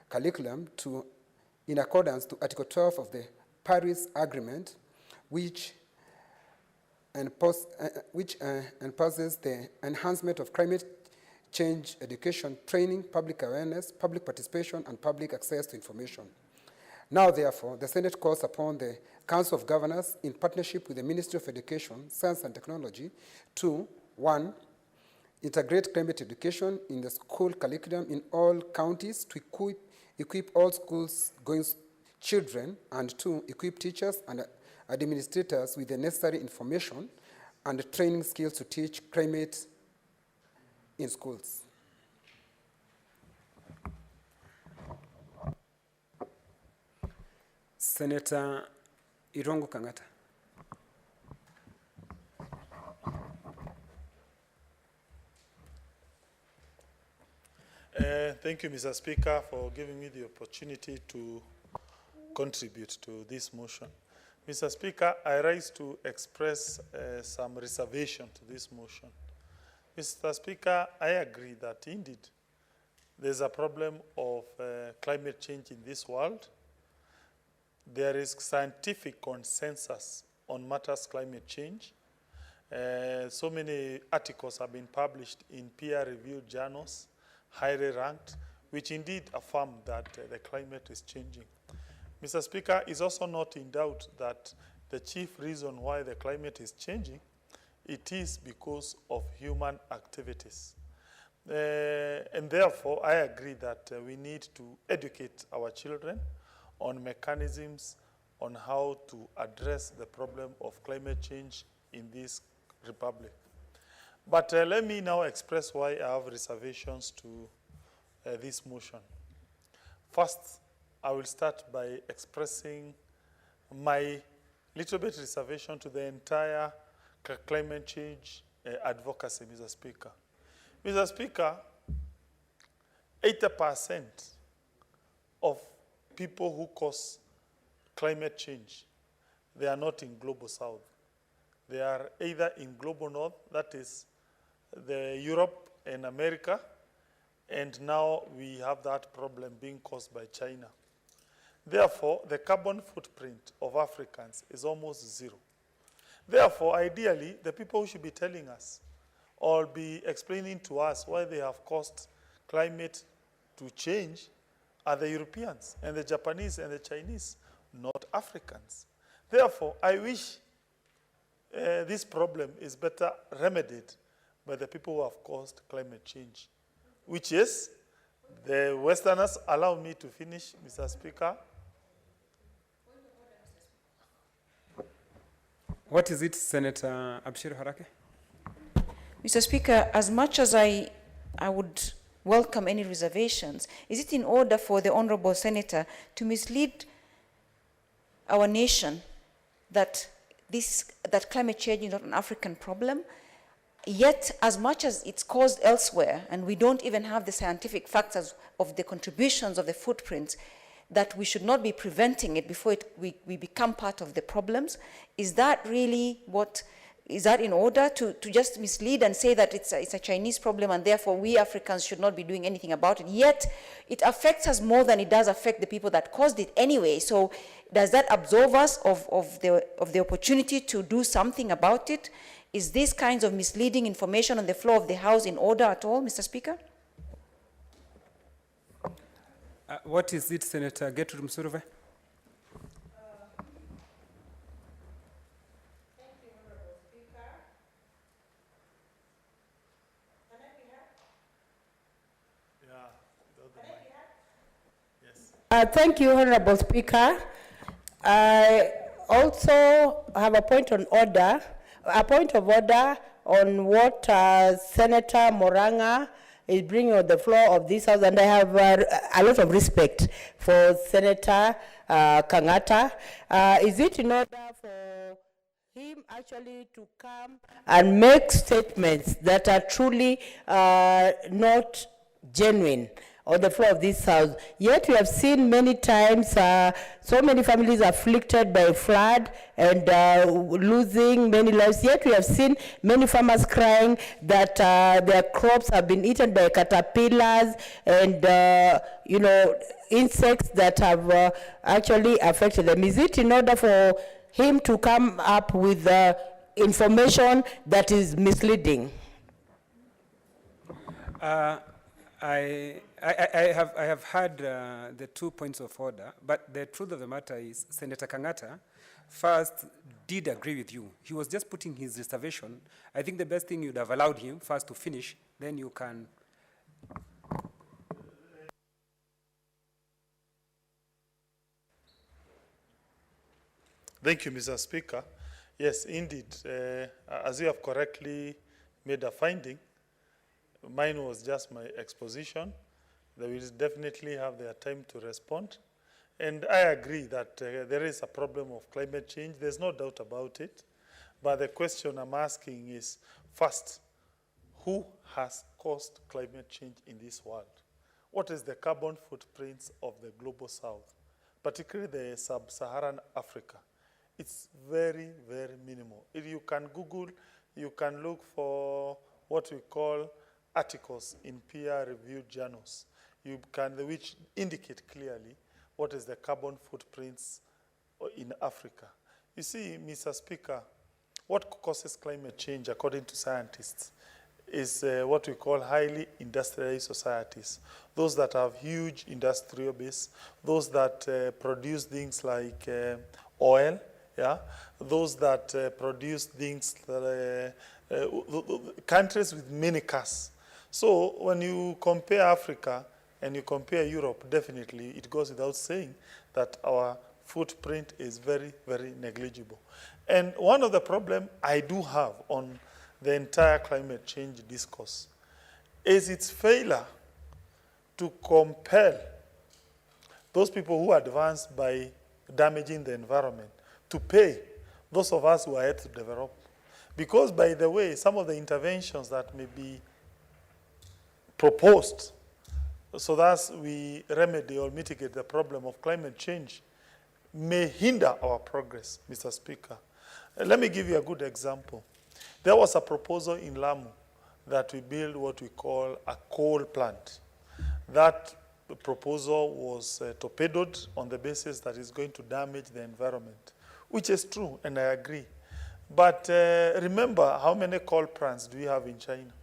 curriculum in accordance to Article 12 of the Paris Agreement, which imposes the enhancement of climate change education, training, public awareness, public participation, and public access to information. Now, therefore, the Senate calls upon the Council of Governors, in partnership with the Ministry of Education, Science and Technology, to 1, integrate climate education in the school curriculum in all counties to equip all schools-going children, and 2, equip teachers and administrators with the necessary information and training skills to teach climate in schools. Senator Irongo Kangata. Thank you, Mr. Speaker, for giving me the opportunity to contribute to this motion. Mr. Speaker, I rise to express some reservation to this motion. Mr. Speaker, I agree that indeed there's a problem of climate change in this world. There is scientific consensus on matters climate change. So many articles have been published in peer-reviewed journals, highly ranked, which indeed affirm that the climate is changing. Mr. Speaker, it's also not in doubt that the chief reason why the climate is changing, it is because of human activities. And therefore, I agree that we need to educate our children on mechanisms on how to address the problem of climate change in this republic. But let me now express why I have reservations to this motion. First, I will start by expressing my little bit reservation to the entire climate change advocacy, Mr. Speaker. Mr. Speaker, 80% of people who cause climate change, they are not in Global South. They are either in global north, that is the Europe and America, and now we have that problem being caused by China. Therefore, the carbon footprint of Africans is almost zero. Therefore, ideally, the people who should be telling us or be explaining to us why they have caused climate to change are the Europeans and the Japanese and the Chinese, not Africans. Therefore, I wish this problem is better remedied by the people who have caused climate change, which is the Westerners. Allow me to finish, Mr. Speaker. What is it, Senator Abshir Harake? Mr. Speaker, as much as I would welcome any reservations, is it in order for the Honorable Senator to mislead our nation that climate change is not an African problem, yet as much as it's caused elsewhere, and we don't even have the scientific factors of the contributions of the footprints, that we should not be preventing it before we become part of the problems? Is that really what, is that in order to just mislead and say that it's a Chinese problem and therefore we Africans should not be doing anything about it? Yet it affects us more than it does affect the people that caused it anyway. So does that absolve us of the opportunity to do something about it? Is this kinds of misleading information on the floor of the House in order at all, Mr. Speaker? What is it, Senator Gertrude Msuruve? Thank you, Honorable Speaker. Can I be heard? Yeah, without the mic. Yes. Thank you, Honorable Speaker. I also have a point of order on what Senator Moranga is bringing on the floor of this House, and I have a lot of respect for Senator Kangata. Is it in order for him actually to come and make statements that are truly not genuine on the floor of this House? Yet we have seen many times so many families afflicted by flood and losing many lives. Yet we have seen many farmers crying that their crops have been eaten by caterpillars and insects that have actually affected them. Is it in order for him to come up with information that is misleading? I have heard the 2 points of order, but the truth of the matter is Senator Kangata first did agree with you. He was just putting his reservation. I think the best thing you'd have allowed him first to finish, then you can. Thank you, Mr. Speaker. Yes, indeed, as you have correctly made a finding, mine was just my exposition. They will definitely have their time to respond. And I agree that there is a problem of climate change. There's no doubt about it. But the question I'm asking is, first, who has caused climate change in this world? What is the carbon footprints of the global south, particularly the sub-Saharan Africa? It's very, very minimal. If you can Google, you can look for what we call articles in peer-reviewed journals, which indicate clearly what is the carbon footprints in Africa. You see, Mr. Speaker, what causes climate change, according to scientists, is what we call highly industrialized societies. Those that have huge industrial base, those that produce things like oil, yeah, those that produce things, countries with many cars. So when you compare Africa and you compare Europe, definitely it goes without saying that our footprint is very, very negligible. And one of the problems I do have on the entire climate change discourse is its failure to compel those people who advance by damaging the environment to pay those of us who are yet to develop. Because, by the way, some of the interventions that may be proposed so that we remedy or mitigate the problem of climate change may hinder our progress, Mr. Speaker. Let me give you a good example. There was a proposal in Lamu that we build what we call a coal plant. That proposal was torpedoed on the basis that it's going to damage the environment, which is true, and I agree. But remember, how many coal plants do we have in China?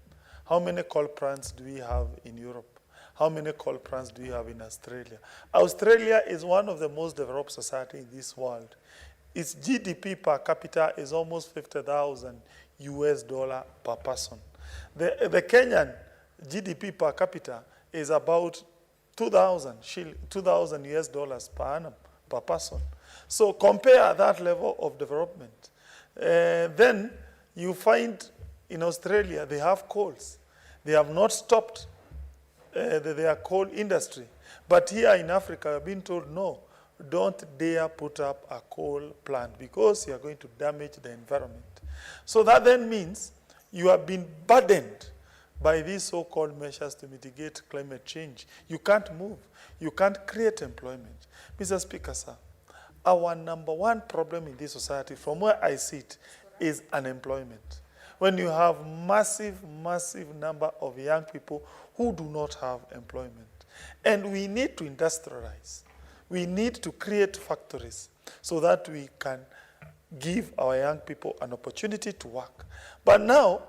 How many coal plants do we have in Europe? How many coal plants do we have in Australia? Australia is one of the most developed societies in this world. Its GDP per capita is almost $50,000 per person. The Kenyan GDP per capita is about $2,000 per annum per person. So compare that level of development. Then you find in Australia they have coals. They have not stopped their coal industry. But here in Africa, we've been told, no, don't dare put up a coal plant because you are going to damage the environment. So that then means you have been burdened by these so-called measures to mitigate climate change. You can't move. You can't create employment. Mr. Speaker, sir, our number one problem in this society, from where I sit, is unemployment. When you have massive number of young people who do not have employment. And we need to industrialize. We need to create factories so that we can give our young people an opportunity to work. But now,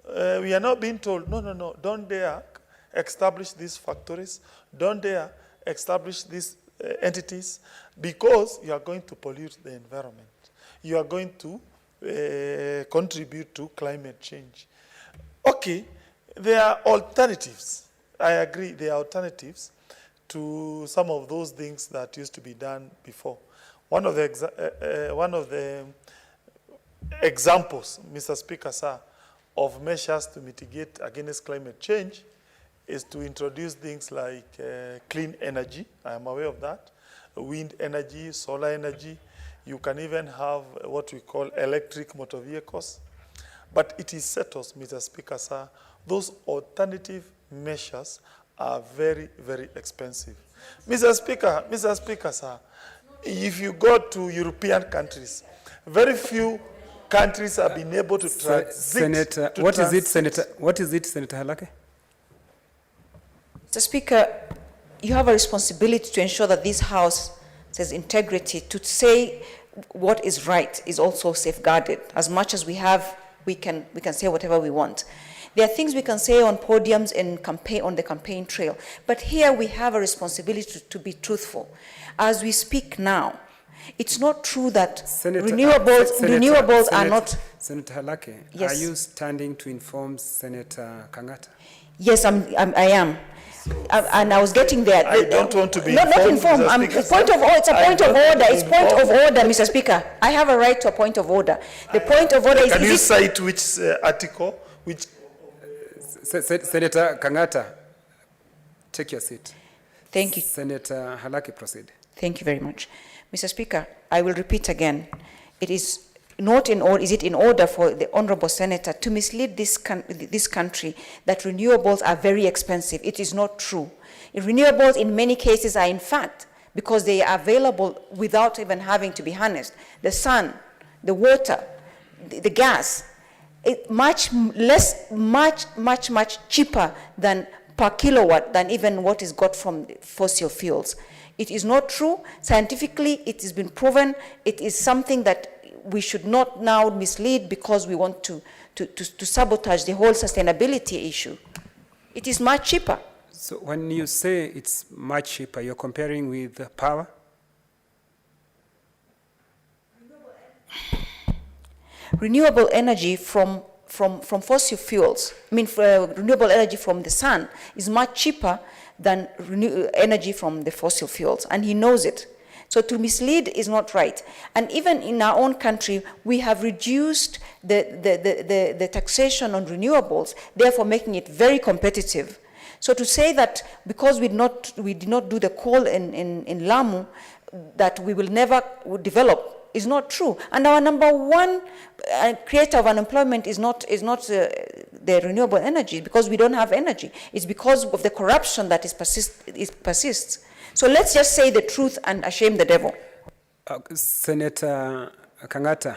we are now being told, no, don't dare establish these factories, don't dare establish these entities, because you are going to pollute the environment. You are going to contribute to climate change. Okay, there are alternatives. I agree, there are alternatives to some of those things that used to be done before. One of the examples, Mr. Speaker, sir, of measures to mitigate against climate change is to introduce things like clean energy. I am aware of that. Wind energy, solar energy. You can even have what we call electric motor vehicles. But it is settled, Mr. Speaker, sir, those alternative measures are very, very expensive. Mr. Speaker, sir, if you go to European countries, very few countries have been able to transit. Senator, what is it, Senator Halake? Mr. Speaker, you have a responsibility to ensure that this House has integrity. To say what is right is also safeguarded. As much as we have, we can say whatever we want. There are things we can say on podiums and on the campaign trail, but here we have a responsibility to be truthful. As we speak now, it's not true that renewables are not... Senator Halake, yes. Are you standing to inform Senator Kangata? Yes, I am. And I was getting there. I don't want to be not informed. It's a point of order. It's point of order, Mr. Speaker. I have a right to a point of order. The point of order is... Can you cite which article? Which... Senator Kangata, take your seat. Thank you. Senator Halake, proceed. Thank you very much. Mr. Speaker, I will repeat again. It is not in order, is it in order for the Honorable Senator to mislead this country that renewables are very expensive? It is not true. Renewables in many cases are in fact, because they are available without even having to be harnessed. The sun, the water, the gas, much cheaper than per kilowatt than even what is got from fossil fuels. It is not true. Scientifically, it has been proven. It is something that we should not now mislead because we want to sabotage the whole sustainability issue. It is much cheaper. So when you say it's much cheaper, you're comparing with power? Renewable energy from fossil fuels, renewable energy from the sun is much cheaper than energy from the fossil fuels, and he knows it. So to mislead is not right. And even in our own country, we have reduced the taxation on renewables, therefore making it very competitive. So to say that because we did not do the coal in Lamu, that we will never develop is not true. And our number one creator of unemployment is not the renewable energy, because we don't have energy. It's because of the corruption that persists. So let's just say the truth and shame the devil. Senator Kangata,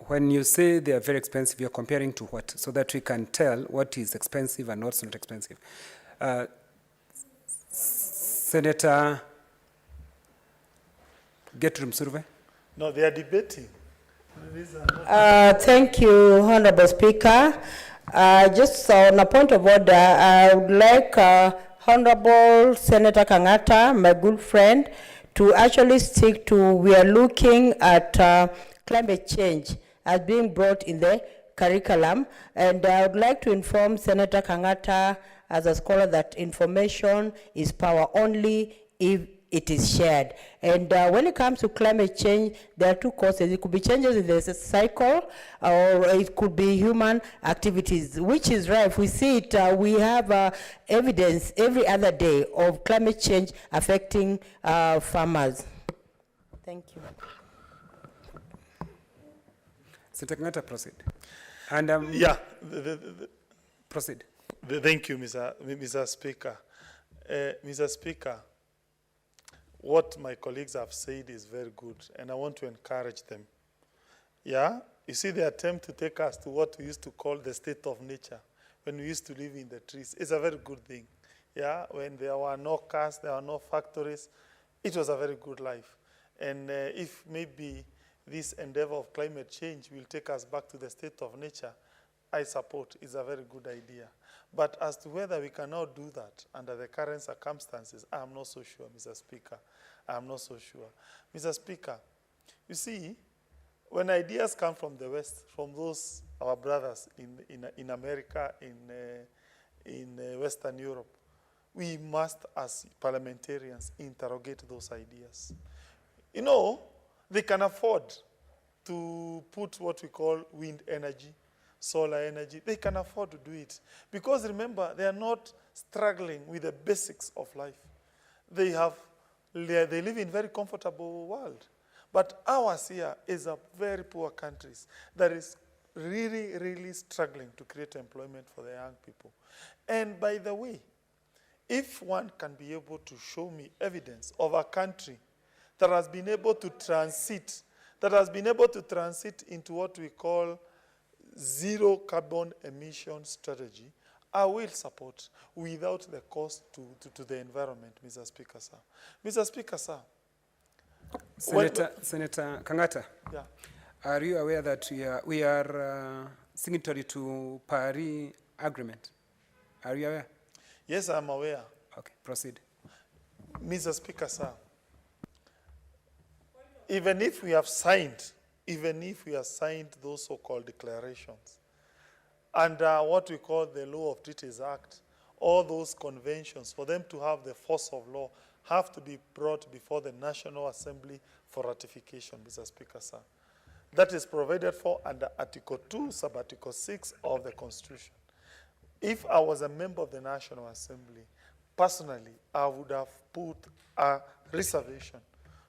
When you say they are very expensive, you're comparing to what? So that we can tell what is expensive and what's not expensive. Senator Gertrude Msurve? No, they are debating. These are not- Thank you, Honorable Speaker. Just on a point of order, I would like Honorable Senator Kangata, my good friend, to actually stick to, we are looking at climate change as being brought in the curriculum. And I would like to inform Senator Kangata as a scholar that information is power only if it is shared. And when it comes to climate change, there are two causes. It could be changes in the cycle, or it could be human activities, which is right. We see it, we have evidence every other day of climate change affecting farmers. Thank you. Senator Kangata, proceed. And Yeah, proceed. thank you, Mr. Speaker. Mr. Speaker, what my colleagues have said is very good, and I want to encourage them. Yeah, you see the attempt to take us to what we used to call the state of nature, when we used to live in the trees. It's a very good thing. Yeah, when there were no cars, there were no factories, it was a very good life. And if maybe this endeavor of climate change will take us back to the state of nature, I support. It's a very good idea. But as to whether we can now do that under the current circumstances, I'm not so sure, Mr. Speaker. I'm not so sure. Mr. Speaker, you see, when ideas come from the West, from those, our brothers in America, in Western Europe, we must, as parliamentarians, interrogate those ideas. You know, they can afford to put what we call wind energy, solar energy. They can afford to do it. Because remember, they are not struggling with the basics of life. They live in a very comfortable world. But ours here is a very poor country that is really, really struggling to create employment for the young people. And by the way, if one can be able to show me evidence of a country that has been able to transit, into what we call zero carbon emission strategy, I will support without the cost to the environment, Mr. Speaker, sir. Mr. Speaker, sir. Senator Kangata, Yeah. are you aware that we are signatory to Paris Agreement? Are you aware? Yes, I'm aware. Okay, proceed. Mr. Speaker, sir, even if we have signed those so-called declarations, under what we call the Law of Treaties Act, all those conventions, for them to have the force of law, have to be brought before the National Assembly for ratification, Mr. Speaker, sir. That is provided for under Article 2, Sub-Article 6 of the Constitution. If I was a member of the National Assembly, personally, I would have put a reservation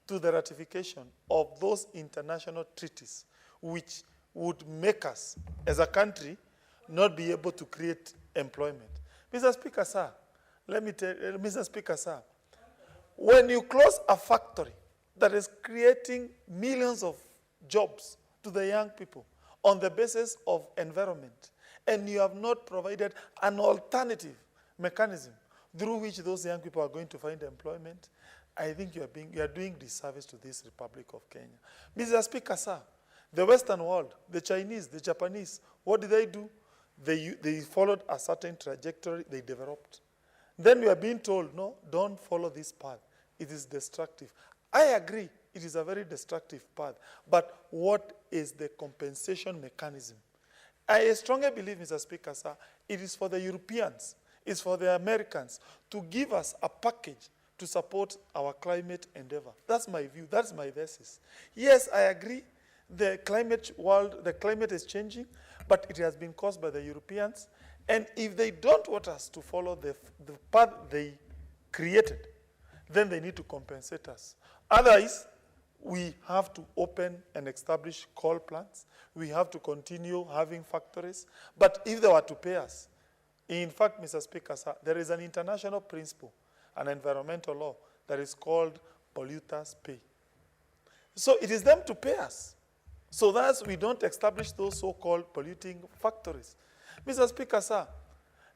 to the ratification of those international treaties which would make us, as a country, not be able to create employment. Mr. Speaker, sir, let me tell you, Mr. Speaker, sir, when you close a factory that is creating millions of jobs to the young people on the basis of environment, and you have not provided an alternative mechanism through which those young people are going to find employment, I think you are doing disservice to this Republic of Kenya. Mr. Speaker, sir, the Western world, the Chinese, the Japanese, what did they do? They followed a certain trajectory, they developed. Then we are being told, no, don't follow this path. It is destructive. I agree, it is a very destructive path. But what is the compensation mechanism? I strongly believe, Mr. Speaker, sir, it is for the Europeans, it's for the Americans to give us a package to support our climate endeavor. That's my view, that's my thesis. Yes, I agree, the climate is changing, but it has been caused by the Europeans. And if they don't want us to follow the path they created, then they need to compensate us. Otherwise, we have to open and establish coal plants. We have to continue having factories. But if they were to pay us, in fact, Mr. Speaker, sir, there is an international principle, an environmental law, that is called polluters pay. So it is them to pay us. so that we don't establish those so-called polluting factories. Mr. Speaker, sir,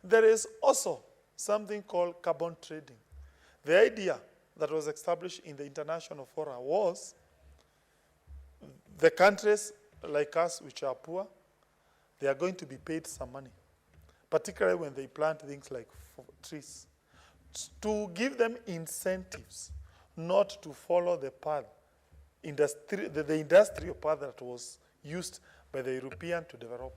there is also something called carbon trading. The idea that was established in the international fora was the countries like us, which are poor, they are going to be paid some money, particularly when they plant things like trees, to give them incentives not to follow the path, the industrial path that was used by the European to develop.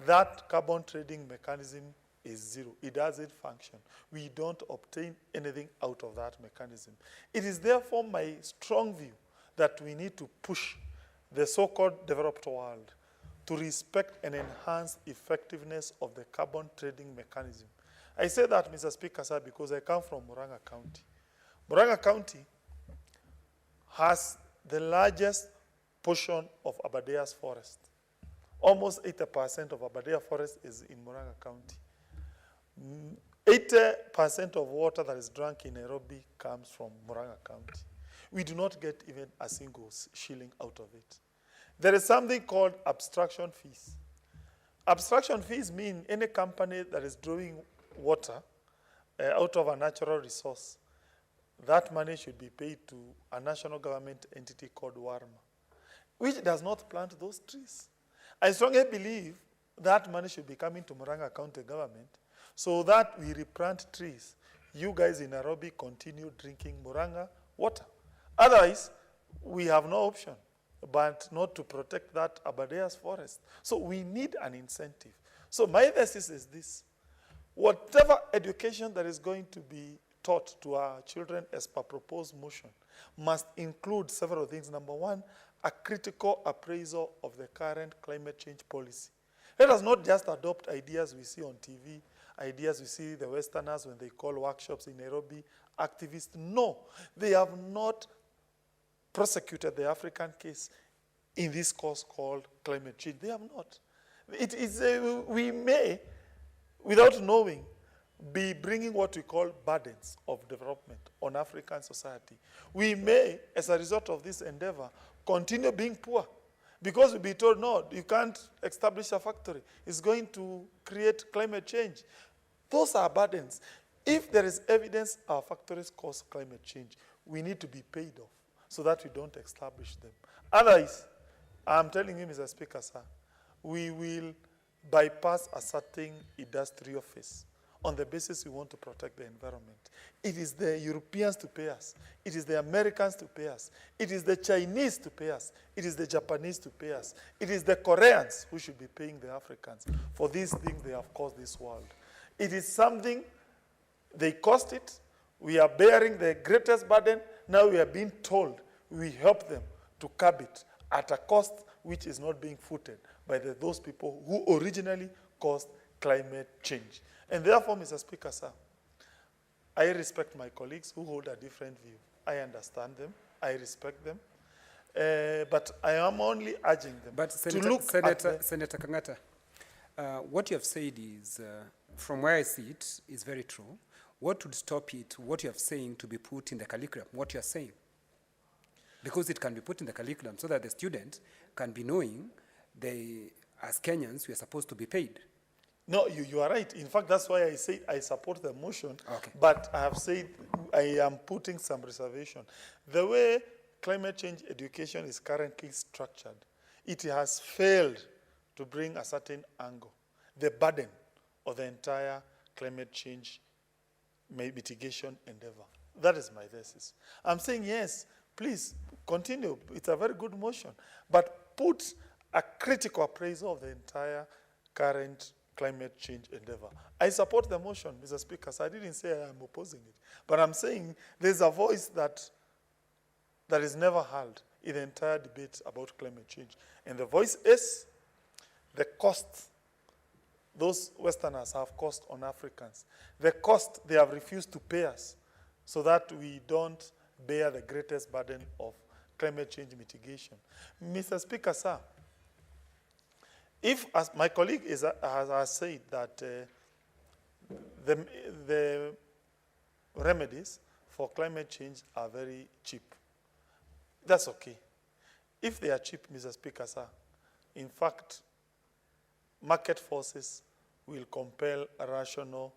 That carbon trading mechanism is zero. It doesn't function. We don't obtain anything out of that mechanism. It is therefore my strong view that we need to push the so-called developed world to respect and enhance effectiveness of the carbon trading mechanism. I say that, Mr. Speaker, sir, because I come from Murang'a County. Murang'a County has the largest portion of Abadea's forest. Almost 80% of Abadea forest is in Murang'a County. 80% of water that is drunk in Nairobi comes from Murang'a County. We do not get even a single shilling out of it. There is something called abstraction fees. Abstraction fees mean any company that is drawing water out of a natural resource, that money should be paid to a national government entity called WARMA, which does not plant those trees. I strongly believe that money should be coming to Murang'a County government so that we replant trees. You guys in Nairobi continue drinking Murang'a water. Otherwise, we have no option but not to protect that Abadea's forest. So we need an incentive. So my thesis is this: whatever education that is going to be taught to our children as per proposed motion must include several things. Number one, a critical appraisal of the current climate change policy. Let us not just adopt ideas we see on TV, ideas we see the Westerners when they call workshops in Nairobi, activists. No, they have not prosecuted the African case in this cause called climate change. They have not. It is we may, without knowing, be bringing what we call burdens of development on African society. We may, as a result of this endeavor, continue being poor because we'll be told, no, you can't establish a factory. It's going to create climate change. Those are burdens. If there is evidence our factories cause climate change, we need to be paid off so that we don't establish them. Otherwise, I'm telling you, Mr. Speaker, sir, we will bypass a certain industrial phase on the basis we want to protect the environment. It is the Europeans to pay us. It is the Americans to pay us. It is the Chinese to pay us. It is the Japanese to pay us. It is the Koreans who should be paying the Africans for these things they have caused this world. It is something, they cost it. We are bearing the greatest burden. Now we are being told we help them to curb it at a cost which is not being footed by those people who originally caused climate change. And therefore, Mr. Speaker, sir, I respect my colleagues who hold a different view. I understand them. I respect them. But I am only urging them to look at Senator Kangata, what you have said is, from where I see it, is very true. What would stop it, what you are saying, to be put in the curriculum, what you are saying? Because it can be put in the curriculum so that the student can be knowing they, as Kenyans, we are supposed to be paid. No, you are right. In fact, that's why I say I support the motion. Okay. But I have said I am putting some reservation. The way climate change education is currently structured, it has failed to bring a certain angle, the burden of the entire climate change mitigation endeavor. That is my thesis. I'm saying, yes, please continue. It's a very good motion. But put a critical appraisal of the entire current climate change endeavor. I support the motion, Mr. Speaker. So I didn't say I'm opposing it. But I'm saying there's a voice that is never heard in the entire debate about climate change. And the voice is the cost those Westerners have caused on Africans. The cost they have refused to pay us so that we don't bear the greatest burden of climate change mitigation. Mr. Speaker, sir, if, as my colleague has said, that the remedies for climate change are very cheap, that's okay. if they are cheap, Mr. Speaker, sir, in fact, market forces will compel rational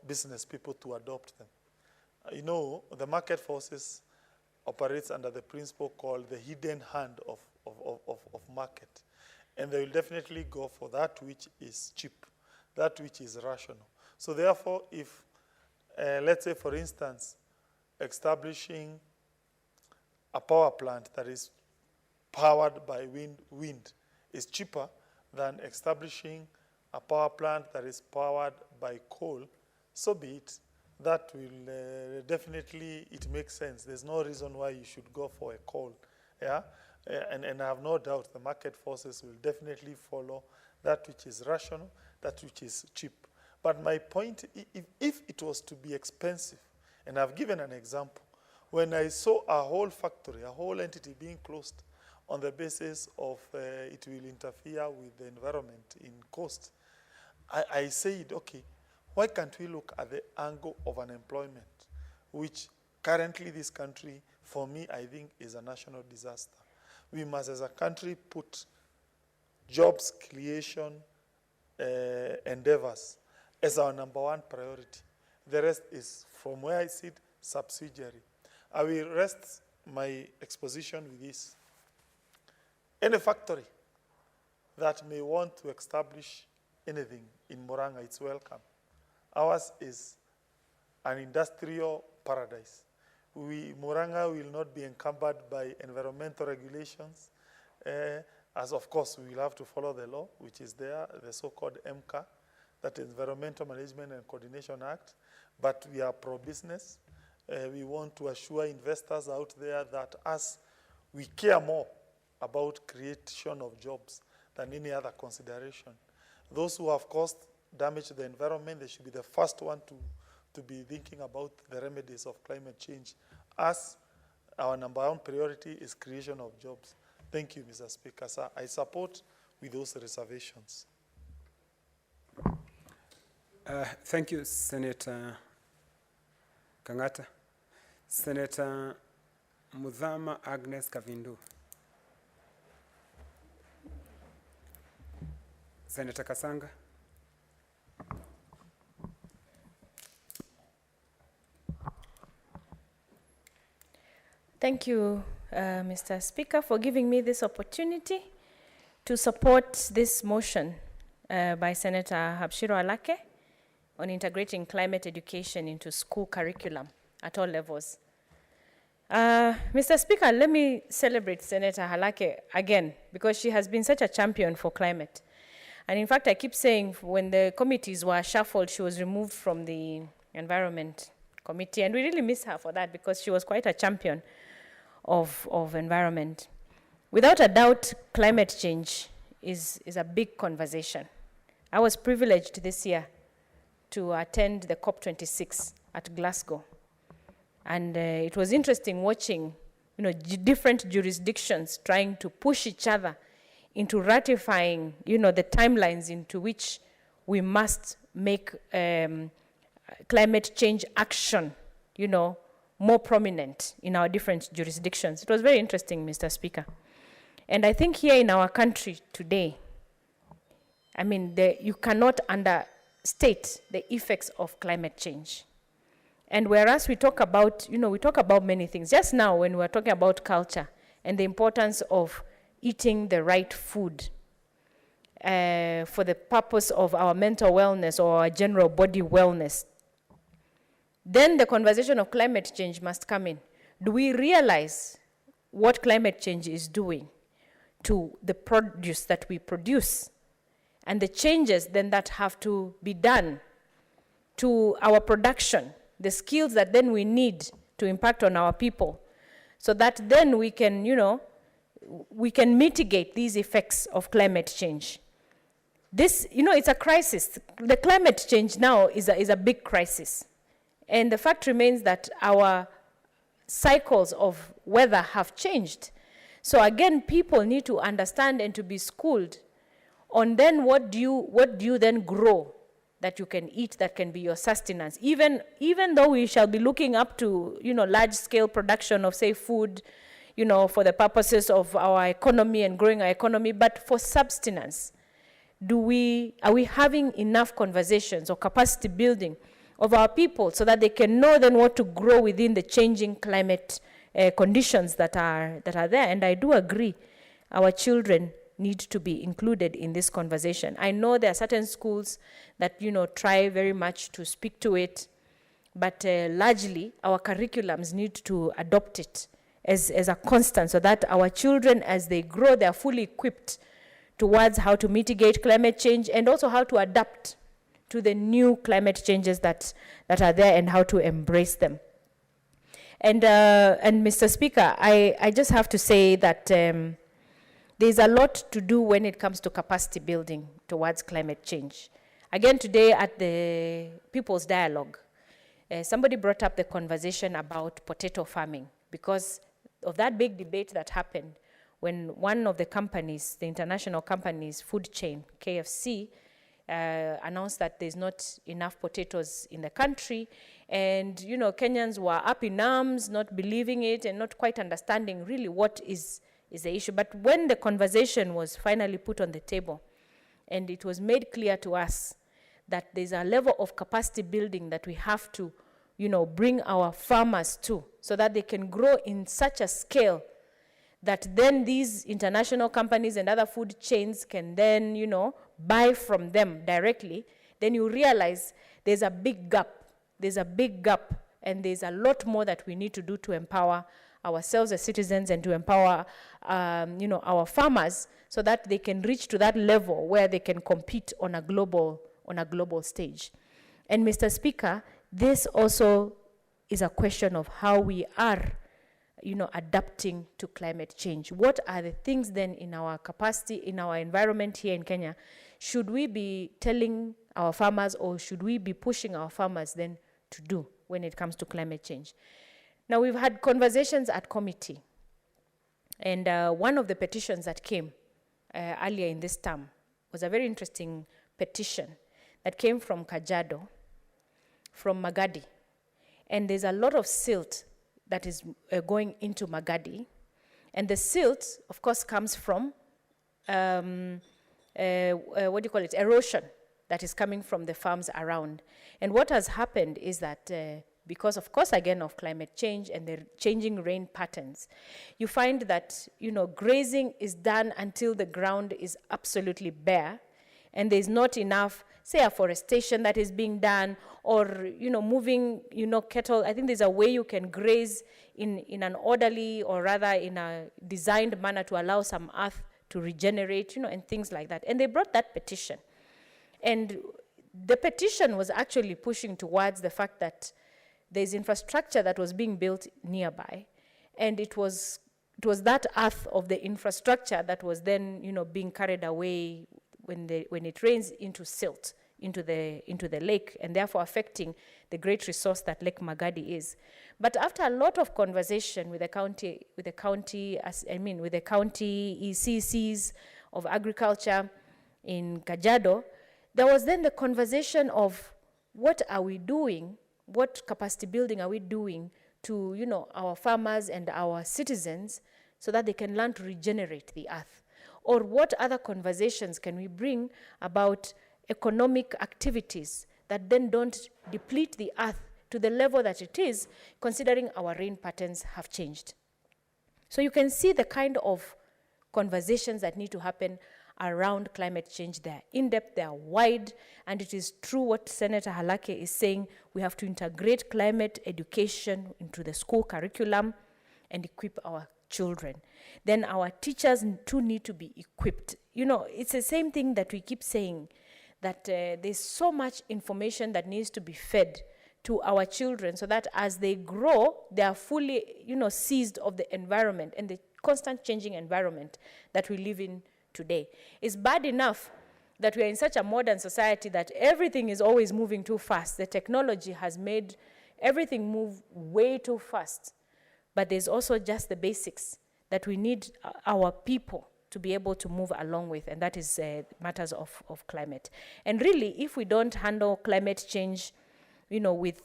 business people to adopt them. You know, the market forces operates under the principle called the hidden hand of market. And they will definitely go for that which is cheap, that which is rational. So therefore, if, let's say, for instance, establishing a power plant that is powered by wind is cheaper than establishing a power plant that is powered by coal, so be it. That will definitely, it makes sense. There's no reason why you should go for a coal. Yeah? And I have no doubt the market forces will definitely follow that which is rational, that which is cheap. But my point, if it was to be expensive, and I've given an example, when I saw a whole factory, a whole entity being closed on the basis of it will interfere with the environment in cost, I said, okay, why can't we look at the angle of unemployment, which currently this country, for me, I think is a national disaster. We must, as a country, put jobs creation endeavors as our #1 priority. The rest is, from where I sit, subsidiary. I will rest my exposition with this. Any factory that may want to establish anything in Murang'a, it's welcome. Ours is an industrial paradise. Murang'a will not be encumbered by environmental regulations, as of course we will have to follow the law, which is there, the so-called MCA, that is Environmental Management and Coordination Act, but we are pro-business. We want to assure investors out there that us, we care more about creation of jobs than any other consideration. Those who have caused damage to the environment, they should be the first one to be thinking about the remedies of climate change. Us, our #1 priority is creation of jobs. Thank you, Mr. Speaker. Sir, I support with those reservations. Thank you, Senator Kangata. Senator Mudhama Agnes Kavindu. Senator Kasanga. Thank you, Mr. Speaker, for giving me this opportunity to support this motion by Senator Habshiro Alake on integrating climate education into school curriculum at all levels. Mr. Speaker, let me celebrate Senator Halake again, because she has been such a champion for climate. And in fact, I keep saying when the committees were shuffled, she was removed from the Environment Committee, and we really miss her for that because she was quite a champion of environment. Without a doubt, climate change is a big conversation. I was privileged this year to attend the COP26 at Glasgow. And it was interesting watching, different jurisdictions trying to push each other into ratifying, the timelines into which we must make climate change action, more prominent in our different jurisdictions. It was very interesting, Mr. Speaker. And I think here in our country today, you cannot understate the effects of climate change. And whereas we talk about, we talk about many things. Just now when we were talking about culture and the importance of eating the right food for the purpose of our mental wellness or our general body wellness, then the conversation of climate change must come in. Do we realize what climate change is doing to the produce that we produce and the changes then that have to be done to our production, the skills that then we need to impact on our people, so that then we can, we can mitigate these effects of climate change. This, it's a crisis. The climate change now is a big crisis. And the fact remains that our cycles of weather have changed. So again, people need to understand and to be schooled on then what do you then grow that you can eat, that can be your sustenance. Even though we shall be looking up to, large-scale production of, say, food, for the purposes of our economy and growing our economy, but for subsistence. Are we having enough conversations or capacity building of our people so that they can know then what to grow within the changing climate conditions that are there? And I do agree, our children need to be included in this conversation. I know there are certain schools that try very much to speak to it, but largely our curriculums need to adopt it as a constant, so that our children, as they grow, they are fully equipped towards how to mitigate climate change and also how to adapt to the new climate changes that are there and how to embrace them. And Mr. Speaker, I just have to say that there's a lot to do when it comes to capacity building towards climate change. Again, today at the People's Dialogue, somebody brought up the conversation about potato farming because of that big debate that happened when one of the companies, the international company's food chain, KFC, announced that there's not enough potatoes in the country. And, Kenyans were up in arms, not believing it and not quite understanding really what is the issue. But when the conversation was finally put on the table and it was made clear to us that there's a level of capacity building that we have to, bring our farmers to so that they can grow in such a scale that then these international companies and other food chains can then, buy from them directly, then you realize there's a big gap. There's a big gap, and there's a lot more that we need to do to empower ourselves as citizens and to empower, our farmers so that they can reach to that level where they can compete on a global stage. And Mr. Speaker, this also is a question of how we are adapting to climate change. What are the things then in our capacity, in our environment here in Kenya, should we be telling our farmers or should we be pushing our farmers then to do when it comes to climate change? Now, we've had conversations at committee, and one of the petitions that came earlier in this term was a very interesting petition that came from Kajiado, from Magadi, and there's a lot of silt that is going into Magadi. And the silt, of course, comes from, erosion that is coming from the farms around. And what has happened is that because, of course, again, of climate change and the changing rain patterns, you find that, grazing is done until the ground is absolutely bare, and there's not enough, say, afforestation that is being done, or, moving, cattle. I think there's a way you can graze in an orderly, or rather in a designed manner to allow some earth to regenerate, and things like that. And they brought that petition. And the petition was actually pushing towards the fact that there's infrastructure that was being built nearby, and it was that earth of the infrastructure that was then, being carried away when it rains into silt, into the lake, and therefore affecting the great resource that Lake Magadi is. But after a lot of conversation with the county ECCs of agriculture in Kajiado, there was then the conversation of what are we doing, what capacity building are we doing to, our farmers and our citizens so that they can learn to regenerate the earth? Or what other conversations can we bring about economic activities that then don't deplete the earth to the level that it is, considering our rain patterns have changed? So you can see the kind of conversations that need to happen around climate change. They are in-depth, they are wide, and it is true what Senator Halake is saying. We have to integrate climate education into the school curriculum and equip our children. Then our teachers too need to be equipped. It's the same thing that we keep saying, that there's so much information that needs to be fed to our children so that as they grow, they are fully, seized of the environment and the constant changing environment that we live in today. It's bad enough that we are in such a modern society that everything is always moving too fast. The technology has made everything move way too fast. But there's also just the basics that we need our people to be able to move along with, and that is matters of climate. And really, if we don't handle climate change, with,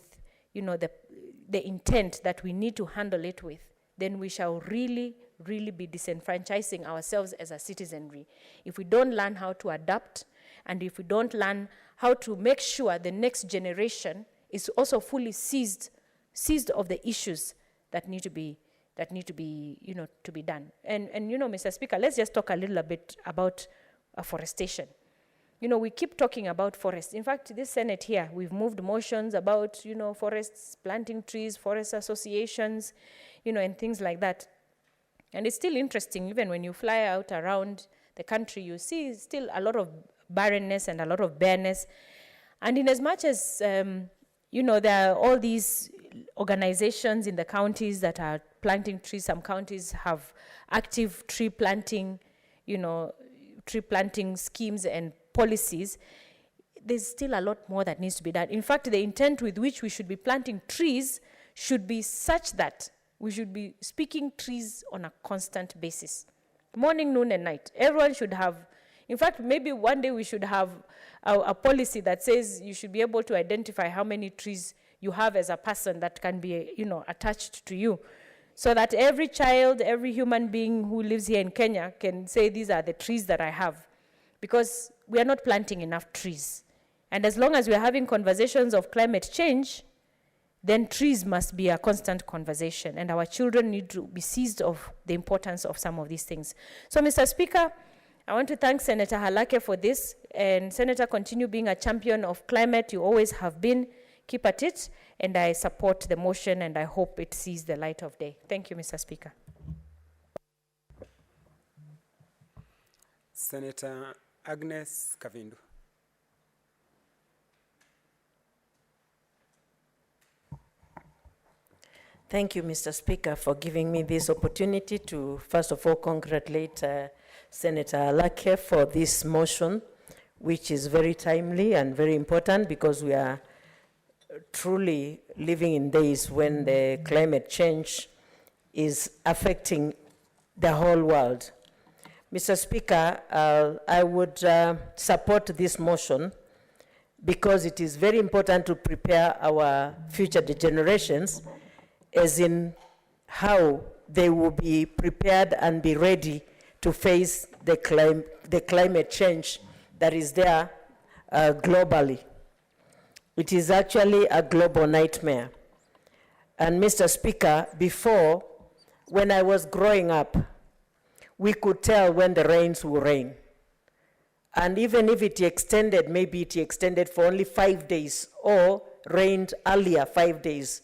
the intent that we need to handle it with, then we shall really really be disenfranchising ourselves as a citizenry if we don't learn how to adapt, and if we don't learn how to make sure the next generation is also fully seized of the issues that need to be to be done. And Mr. Speaker, let's just talk a little bit about afforestation. We keep talking about forests. In fact, this Senate here, we've moved motions about, forests, planting trees, forest associations, and things like that. And it's still interesting, even when you fly out around the country, you see still a lot of barrenness and a lot of bareness. And in as much as, there are all these organizations in the counties that are planting trees, some counties have active tree planting schemes and policies, there's still a lot more that needs to be done. In fact, the intent with which we should be planting trees should be such that we should be speaking trees on a constant basis. Morning, noon, and night. Everyone should have, in fact, maybe one day we should have a policy that says you should be able to identify how many trees you have as a person that can be, attached to you. So that every child, every human being who lives here in Kenya can say, these are the trees that I have. Because we are not planting enough trees. And as long as we are having conversations of climate change, then trees must be a constant conversation. And our children need to be seized of the importance of some of these things. So, Mr. Speaker, I want to thank Senator Halake for this. And Senator, continue being a champion of climate. You always have been. Keep at it. And I support the motion, and I hope it sees the light of day. Thank you, Mr. Speaker. Senator Agnes Kavindu. Thank you, Mr. Speaker, for giving me this opportunity to, first of all, congratulate Senator Halake for this motion, which is very timely and very important because we are truly living in days when the climate change is affecting the whole world. Mr. Speaker, I would support this motion because it is very important to prepare our future generations, as in how they will be prepared and be ready to face the climate change that is there globally. It is actually a global nightmare. And Mr. Speaker, before, when I was growing up, we could tell when the rains will rain. And even if it extended, maybe it extended for only 5 days or rained earlier 5 days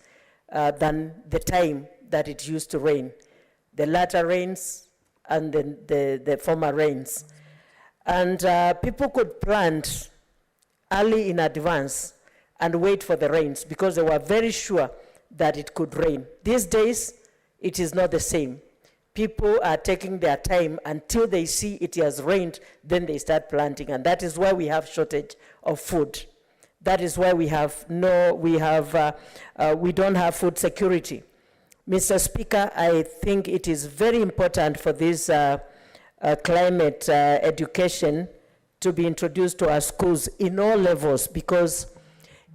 than the time that it used to rain. The latter rains and the former rains. And people could plant early in advance and wait for the rains because they were very sure that it could rain. These days, it is not the same. People are taking their time until they see it has rained, then they start planting, and that is why we have shortage of food. That is why we don't have food security. Mr. Speaker, I think it is very important for this climate education to be introduced to our schools in all levels, because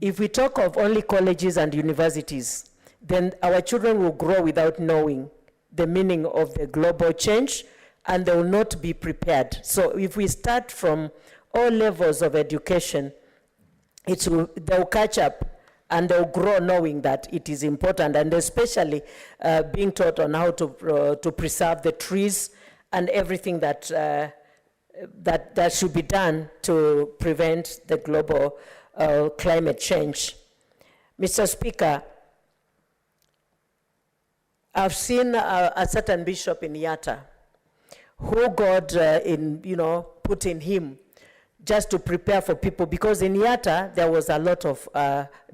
if we talk of only colleges and universities, then our children will grow without knowing the meaning of the global change, and they will not be prepared. So if we start from all levels of education, they'll catch up and they'll grow knowing that it is important, and especially being taught on how to preserve the trees and everything that should be done to prevent the global climate change. Mr. Speaker, I've seen a certain bishop in Yatta who God put in him just to prepare for people, because in Yatta there was a lot of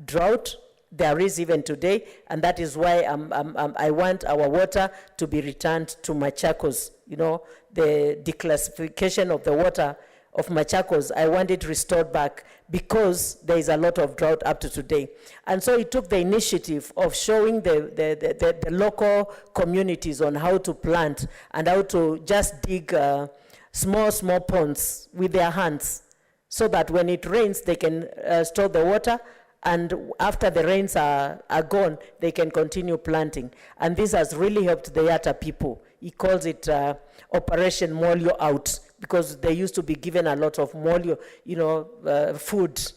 drought. There is even today, and that is why I want our water to be returned to Machakos. The declassification of the water of Machakos, I want it restored back because there is a lot of drought up to today. And so he took the initiative of showing the local communities on how to plant and how to just dig small ponds with their hands, so that when it rains, they can store the water, and after the rains are gone, they can continue planting. And this has really helped the Yatta people he calls it Operation Molio Out, because they used to be given a lot of molio, food,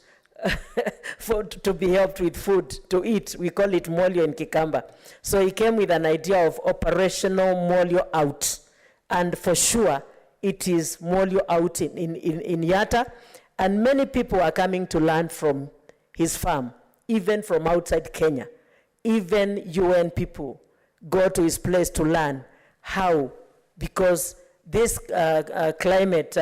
to be helped with food to eat. We call it molio in Kikamba. So he came with an idea of operational molio out. And for sure, it is molio out in Yatta. And many people are coming to learn from his farm, even from outside Kenya. Even UN people go to his place to learn how, because this climate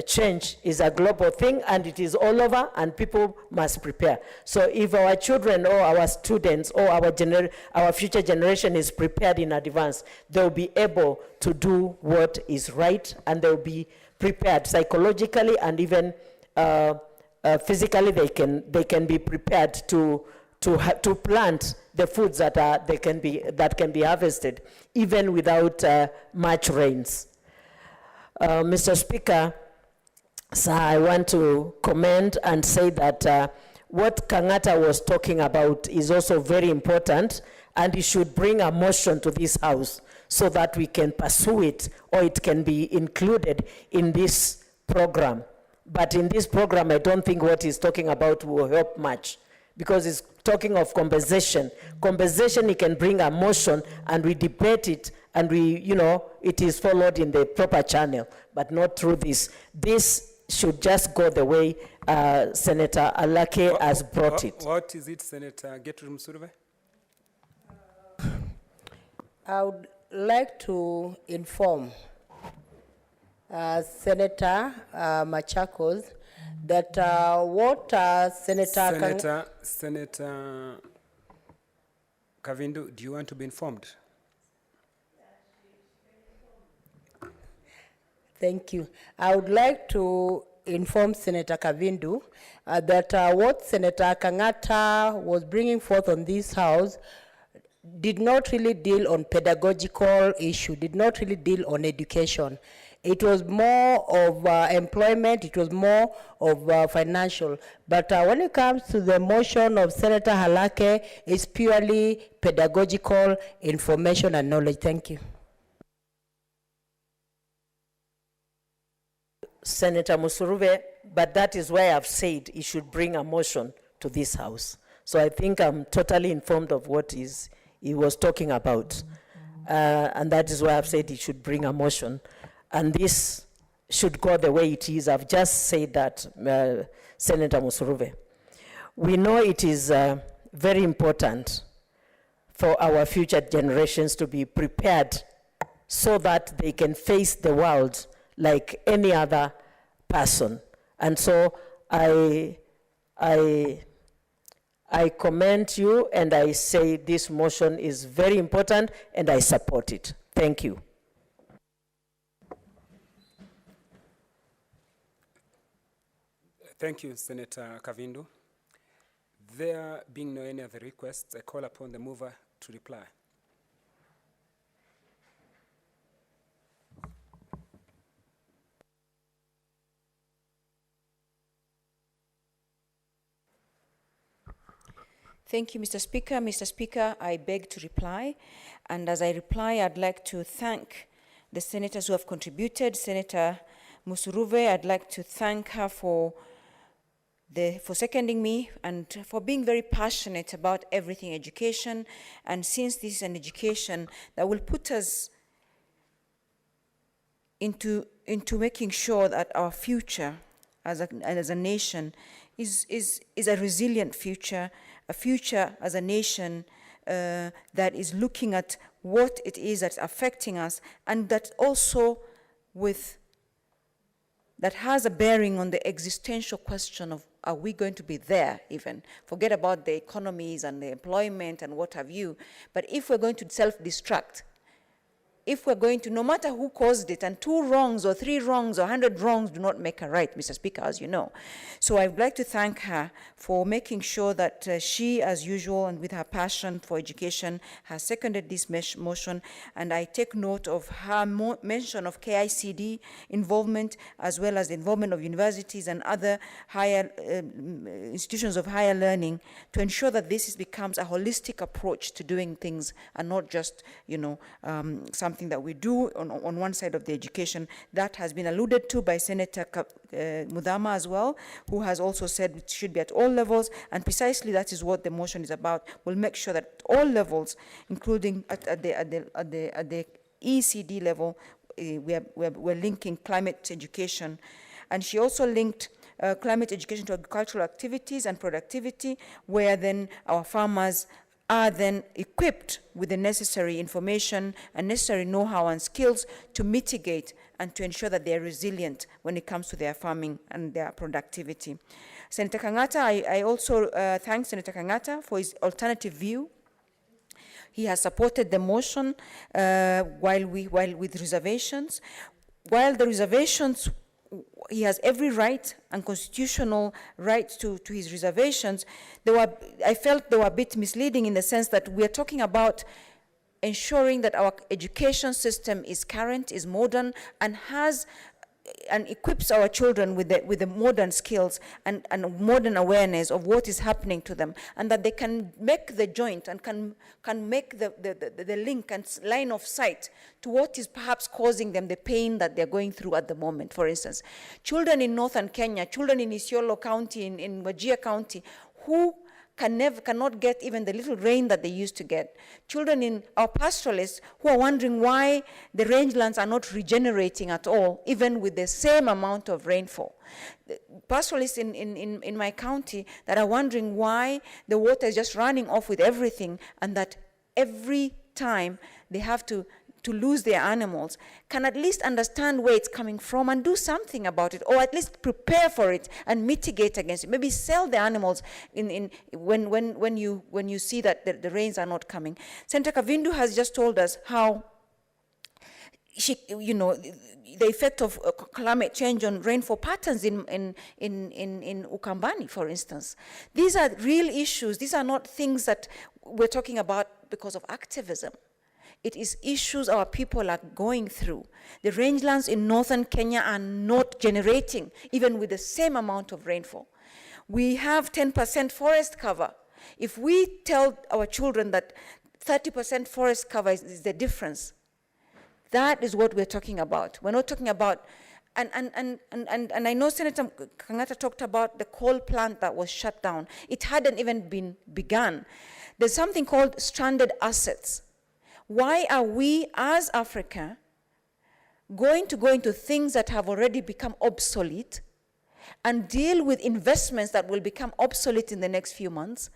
change is a global thing, and it is all over, and people must prepare. So if our children or our students or our future generation is prepared in advance, they'll be able to do what is right, and they'll be prepared psychologically, and even physically. They can be prepared to plant the foods that can be harvested, even without much rains. Mr. Speaker, sir, I want to comment and say that what Kangata was talking about is also very important, and he should bring a motion to this House so that we can pursue it, or it can be included in this program. But in this program, I don't think what he's talking about will help much, because he's talking of compensation. Compensation, he can bring a motion and we debate it, and it is followed in the proper channel, but not through this. This should just go the way Senator Alake has brought it. What is it, Senator Gertrude Musuruve? I would like to inform Senator Machakos that what Senator Kavindu, do you want to be informed? Thank you. I would like to inform Senator Kavindu that what Senator Kangata was bringing forth on this House did not really deal on pedagogical issue, did not really deal on education. It was more of employment, it was more of financial. But when it comes to the motion of Senator Halake, it's purely pedagogical information and knowledge. Thank you. Senator Musuruve, but that is why I've said he should bring a motion to this House. So I think I'm totally informed of what he was talking about. And that is why I've said he should bring a motion. And this should go the way it is. I've just said that, Senator Musuruve. We know it is very important for our future generations to be prepared so that they can face the world like any other person. And so I commend you, and I say this motion is very important, and I support it. Thank you. Thank you, Senator Kavindu. There being no any other requests, I call upon the mover to reply. Thank you, Mr. Speaker. Mr. Speaker, I beg to reply. And as I reply, I'd like to thank the senators who have contributed. Senator Musuruve, I'd like to thank her for seconding me and for being very passionate about everything education. And since this is an education that will put us into making sure that our future as a nation is a resilient future, a future as a nation that is looking at what it is that's affecting us, and that also that has a bearing on the existential question of, are we going to be there even? Forget about the economies and the employment and what have you, but if we're going to self-destruct, if we're going to, no matter who caused it, and 2 wrongs or 3 wrongs or 100 wrongs do not make a right, Mr. Speaker, as you know. So I'd like to thank her for making sure that she, as usual, and with her passion for education, has seconded this motion, and I take note of her mention of KICD involvement, as well as the involvement of universities and other higher institutions of higher learning, to ensure that this becomes a holistic approach to doing things, and not just, something something that we do on one side of the education. That has been alluded to by Senator Mudama as well, who has also said it should be at all levels, and precisely that is what the motion is about. We'll make sure that at all levels, including at the ECD level, we're linking climate education. And she also linked climate education to agricultural activities and productivity, where then our farmers are then equipped with the necessary information and necessary know-how and skills to mitigate and to ensure that they're resilient when it comes to their farming and their productivity. Senator Kangata, I also thank Senator Kangata for his alternative view. He has supported the motion while with reservations. While the reservations, he has every right and constitutional right to his reservations. I felt they were a bit misleading in the sense that we are talking about ensuring that our education system is current, is modern, and equips our children with the modern skills and modern awareness of what is happening to them, and that they can make the joint and can make the link and line of sight to what is perhaps causing them the pain that they're going through at the moment. For instance, children in northern Kenya, children in Isiolo County, in Wajir County, who cannot get even the little rain that they used to get. Children in our pastoralists who are wondering why the rangelands are not regenerating at all, even with the same amount of rainfall. Pastoralists in my county that are wondering why the water is just running off with everything, and that every time they have to lose their animals, can at least understand where it's coming from and do something about it, or at least prepare for it and mitigate against it. Maybe sell the animals when you see that the rains are not coming. Senator Kavindu has just told us how the effect of climate change on rainfall patterns in Ukambani, for instance. These are real issues. These are not things that we're talking about because of activism. It is issues our people are going through. The rangelands in northern Kenya are not generating, even with the same amount of rainfall. We have 10% forest cover. If we tell our children that 30% forest cover is the difference, that is what we're talking about. We're not talking about, and I know Senator Kangata talked about the coal plant that was shut down. It hadn't even been begun. There's something called stranded assets. Why are we, as Africa, going to go into things that have already become obsolete and deal with investments that will become obsolete in the next few months?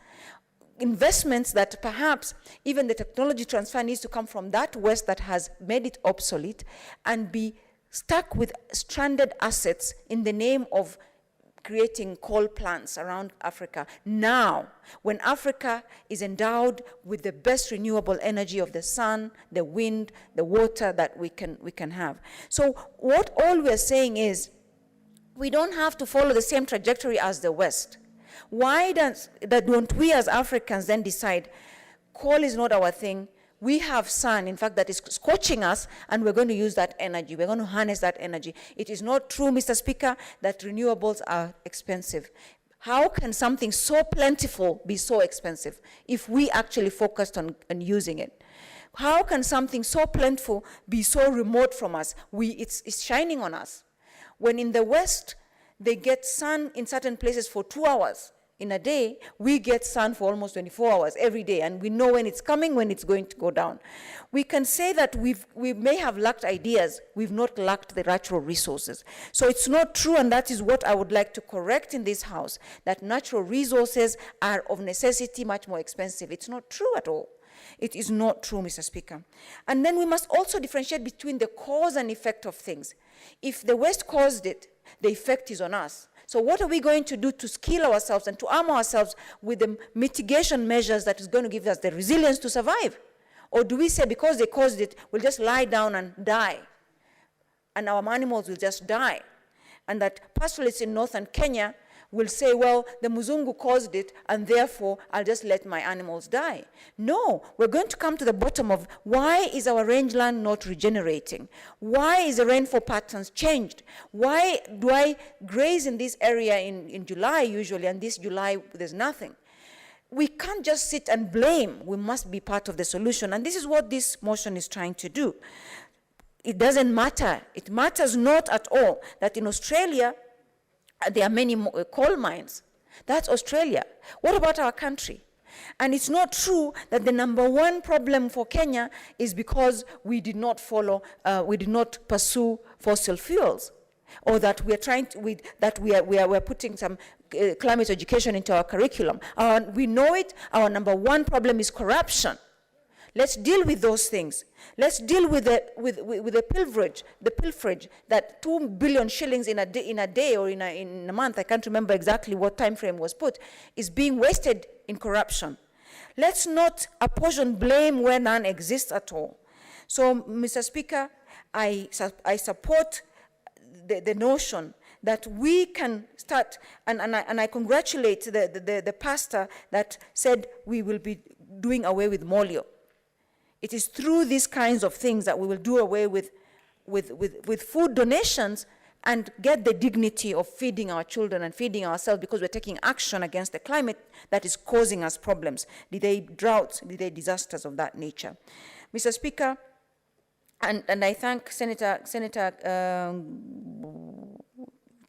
Investments that perhaps even the technology transfer needs to come from that West that has made it obsolete, and be stuck with stranded assets in the name of creating coal plants around Africa now, when Africa is endowed with the best renewable energy of the sun, the wind, the water that we can have. So what all we're saying is, we don't have to follow the same trajectory as the West. Why don't we as Africans then decide coal is not our thing? We have sun, in fact, that is scorching us, and we're going to use that energy. We're going to harness that energy. It is not true, Mr. Speaker, that renewables are expensive. How can something so plentiful be so expensive if we actually focused on using it? How can something so plentiful be so remote from us? It's shining on us. When in the West, they get sun in certain places for 2 hours in a day, we get sun for almost 24 hours every day, and we know when it's coming, when it's going to go down. We can say that we may have lacked ideas, we've not lacked the natural resources. So it's not true, and that is what I would like to correct in this House, that natural resources are of necessity much more expensive. It's not true at all. It is not true, Mr. Speaker. And then we must also differentiate between the cause and effect of things. If the West caused it, the effect is on us. So what are we going to do to skill ourselves and to arm ourselves with the mitigation measures that is going to give us the resilience to survive? Or do we say because they caused it, we'll just lie down and die, and our animals will just die? And that pastoralists in northern Kenya will say, well, the Muzungu caused it, and therefore I'll just let my animals die. No, we're going to come to the bottom of why is our rangeland not regenerating? Why is the rainfall patterns changed? Why do I graze in this area in July usually, and this July there's nothing? we can't just sit and blame. We must be part of the solution. And this is what this motion is trying to do. It doesn't matter. It matters not at all that in Australia, there are many coal mines. That's Australia. What about our country? And it's not true that the number one problem for Kenya is because we did not pursue fossil fuels, or that we are trying to, that we are putting some climate education into our curriculum. We know it. Our number one problem is corruption. Let's deal with those things. Let's deal with the pilferage, that 2 billion shillings in a day or in a month, I can't remember exactly what time frame was put, is being wasted in corruption. Let's not apportion blame where none exists at all. So, Mr. Speaker, I support the notion that we can start, and I congratulate the pastor that said we will be doing away with molio. It is through these kinds of things that we will do away with food donations and get the dignity of feeding our children and feeding ourselves, because we're taking action against the climate that is causing us problems, be they droughts, be they disasters of that nature. Mr. Speaker, and I thank which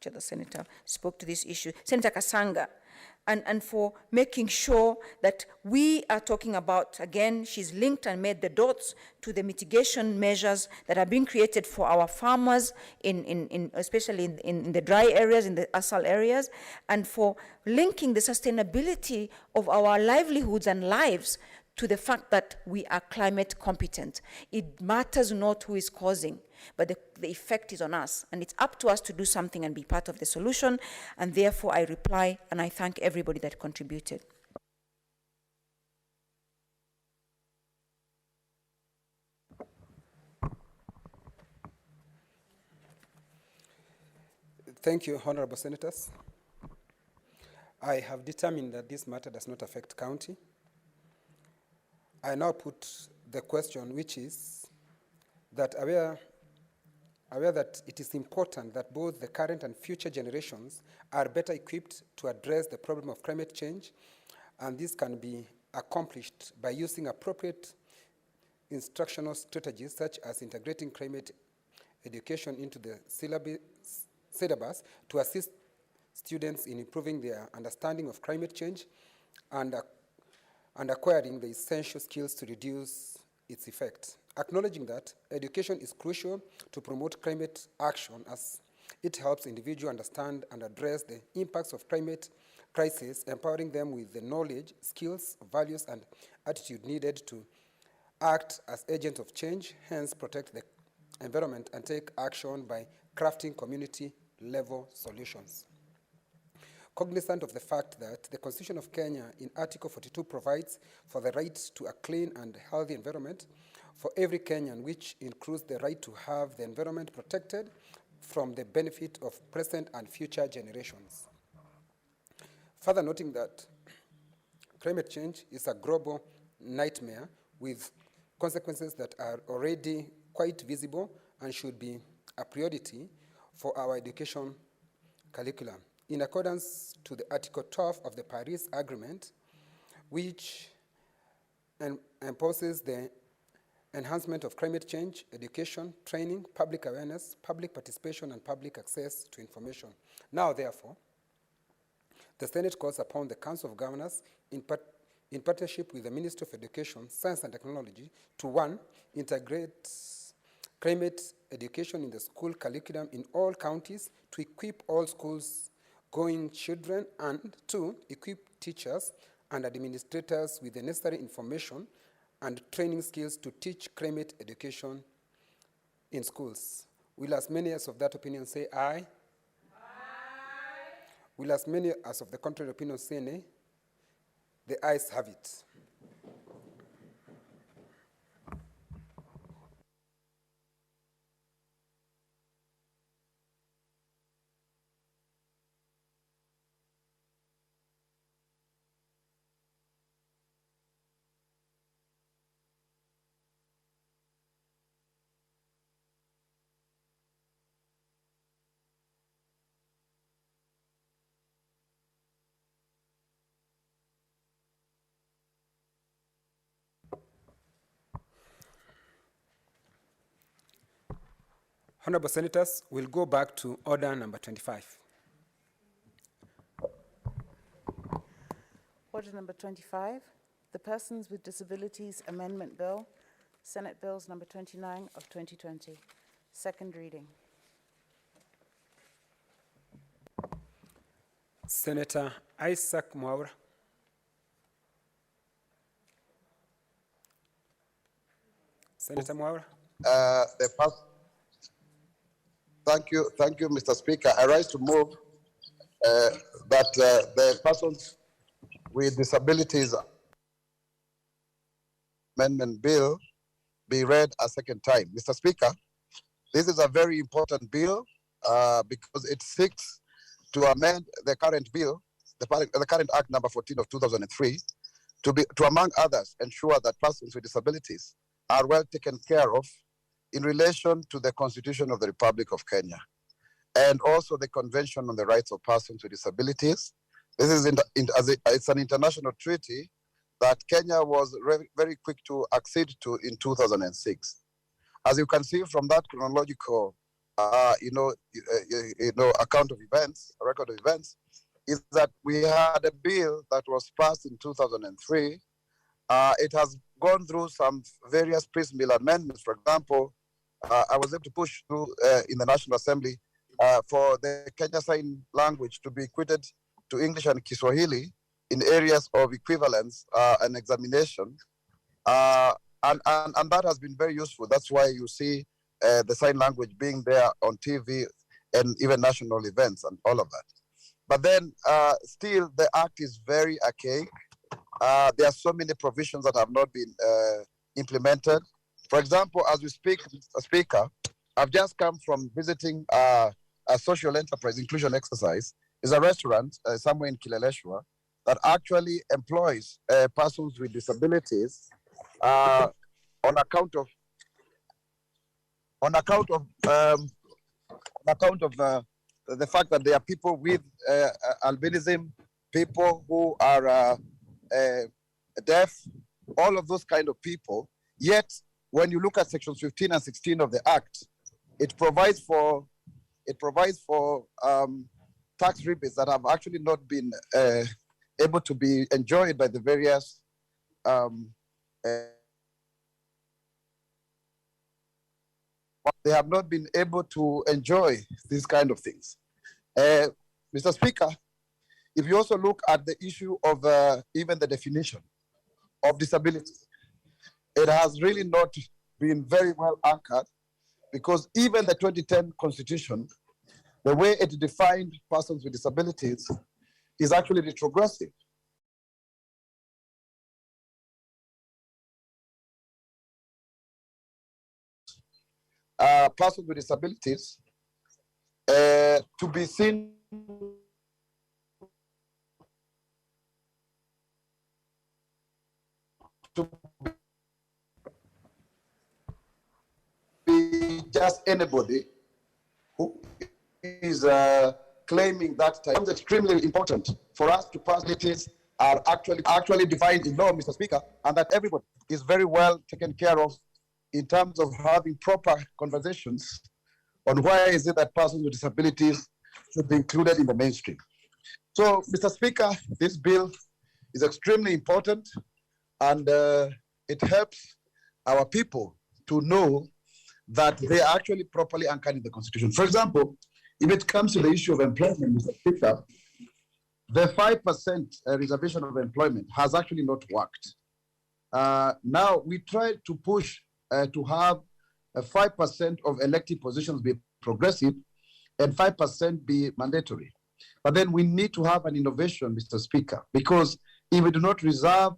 other senator spoke to this issue, Senator Kasanga, and for making sure that we are talking about, again, she's linked and made the dots to the mitigation measures that are being created for our farmers, especially in the dry areas, in the ASAL areas, and for linking the sustainability of our livelihoods and lives to the fact that we are climate competent. It matters not who is causing, but the effect is on us. And it's up to us to do something and be part of the solution. And therefore, I reply and I thank everybody that contributed. Thank you, honorable senators. I have determined that this matter does not affect county. I now put the question, which is that aware that it is important that both the current and future generations are better equipped to address the problem of climate change, and this can be accomplished by using appropriate instructional strategies such as integrating climate education into the syllabus to assist students in improving their understanding of climate change and acquiring the essential skills to reduce its effects. Acknowledging that education is crucial to promote climate action, as it helps individuals understand and address the impacts of climate crisis, empowering them with the knowledge, skills, values, and attitude needed to act as agents of change, hence protect the environment and take action by crafting community-level solutions. Cognizant of the fact that the Constitution of Kenya in Article 42 provides for the right to a clean and healthy environment for every Kenyan, which includes the right to have the environment protected from the benefit of present and future generations. Further noting that climate change is a global nightmare with consequences that are already quite visible and should be a priority for our education curriculum. In accordance to the Article 12 of the Paris Agreement, which imposes the enhancement of climate change, education, training, public awareness, public participation, and public access to information. Now, therefore, the Senate calls upon the Council of Governors in partnership with the Ministry of Education, Science and Technology to 1, integrate climate education in the school curriculum in all counties to equip all schools going children, and 2, equip teachers and administrators with the necessary information and training skills to teach climate education in schools. Will as many as of that opinion say aye? Aye. Will as many as of the contrary opinion say nay? The ayes have it. Honorable Senators, we'll go back to order number 25. Order number 25, the Persons with Disabilities Amendment Bill, Senate Bills number 29 of 2020. Second reading. Senator Isaac Mwaura. Senator Mwaura. Thank you, Mr. Speaker. I rise to move that the Persons with Disabilities Amendment Bill be read a second time. Mr. Speaker, this is a very important bill because it seeks to amend the current bill, the current Act number 14 of 2003, to among others ensure that persons with disabilities are well taken care of in relation to the Constitution of the Republic of Kenya and also the Convention on the Rights of Persons with Disabilities. This is it's an international treaty that Kenya was very quick to accede to in 2006. As you can see from that chronological, account of events, record of events, is that we had a bill that was passed in 2003. It has gone through some various piecemeal amendments. For example, I was able to push through in the National Assembly for the Kenya Sign Language to be equated to English and Kiswahili in areas of equivalence and examination. And that has been very useful. That's why you see the sign language being there on TV and even national events and all of that. But then still the act is very archaic. There are so many provisions that have not been implemented. For example, as we speak, Mr. Speaker, I've just come from visiting a social enterprise inclusion exercise. It's a restaurant somewhere in Kileleshwa that actually employs persons with disabilities on account of the fact that there are people with albinism, people who are deaf, all of those kind of people. Yet, when you look at sections 15 and 16 of the Act, it provides for tax rebates that have actually not been able to be enjoyed by the various they have not been able to enjoy these kind of things. Mr. Speaker, if you also look at the issue of even the definition of disability, it has really not been very well anchored, because even the 2010 Constitution, the way it defined persons with disabilities is actually retrogressive. Persons with disabilities to be seen to be just anybody who is claiming that time. It's extremely important for us to pass lists are actually defined in law, Mr. Speaker, and that everybody is very well taken care of in terms of having proper conversations on why is it that persons with disabilities should be included in the mainstream. So, Mr. Speaker, this bill is extremely important, and it helps our people to know that they are actually properly anchored in the Constitution. For example, if it comes to the issue of employment, Mr. Speaker, the 5% reservation of employment has actually not worked. Now, we tried to push to have 5% of elective positions be progressive and 5% be mandatory. But then we need to have an innovation, Mr. Speaker, because if we do not reserve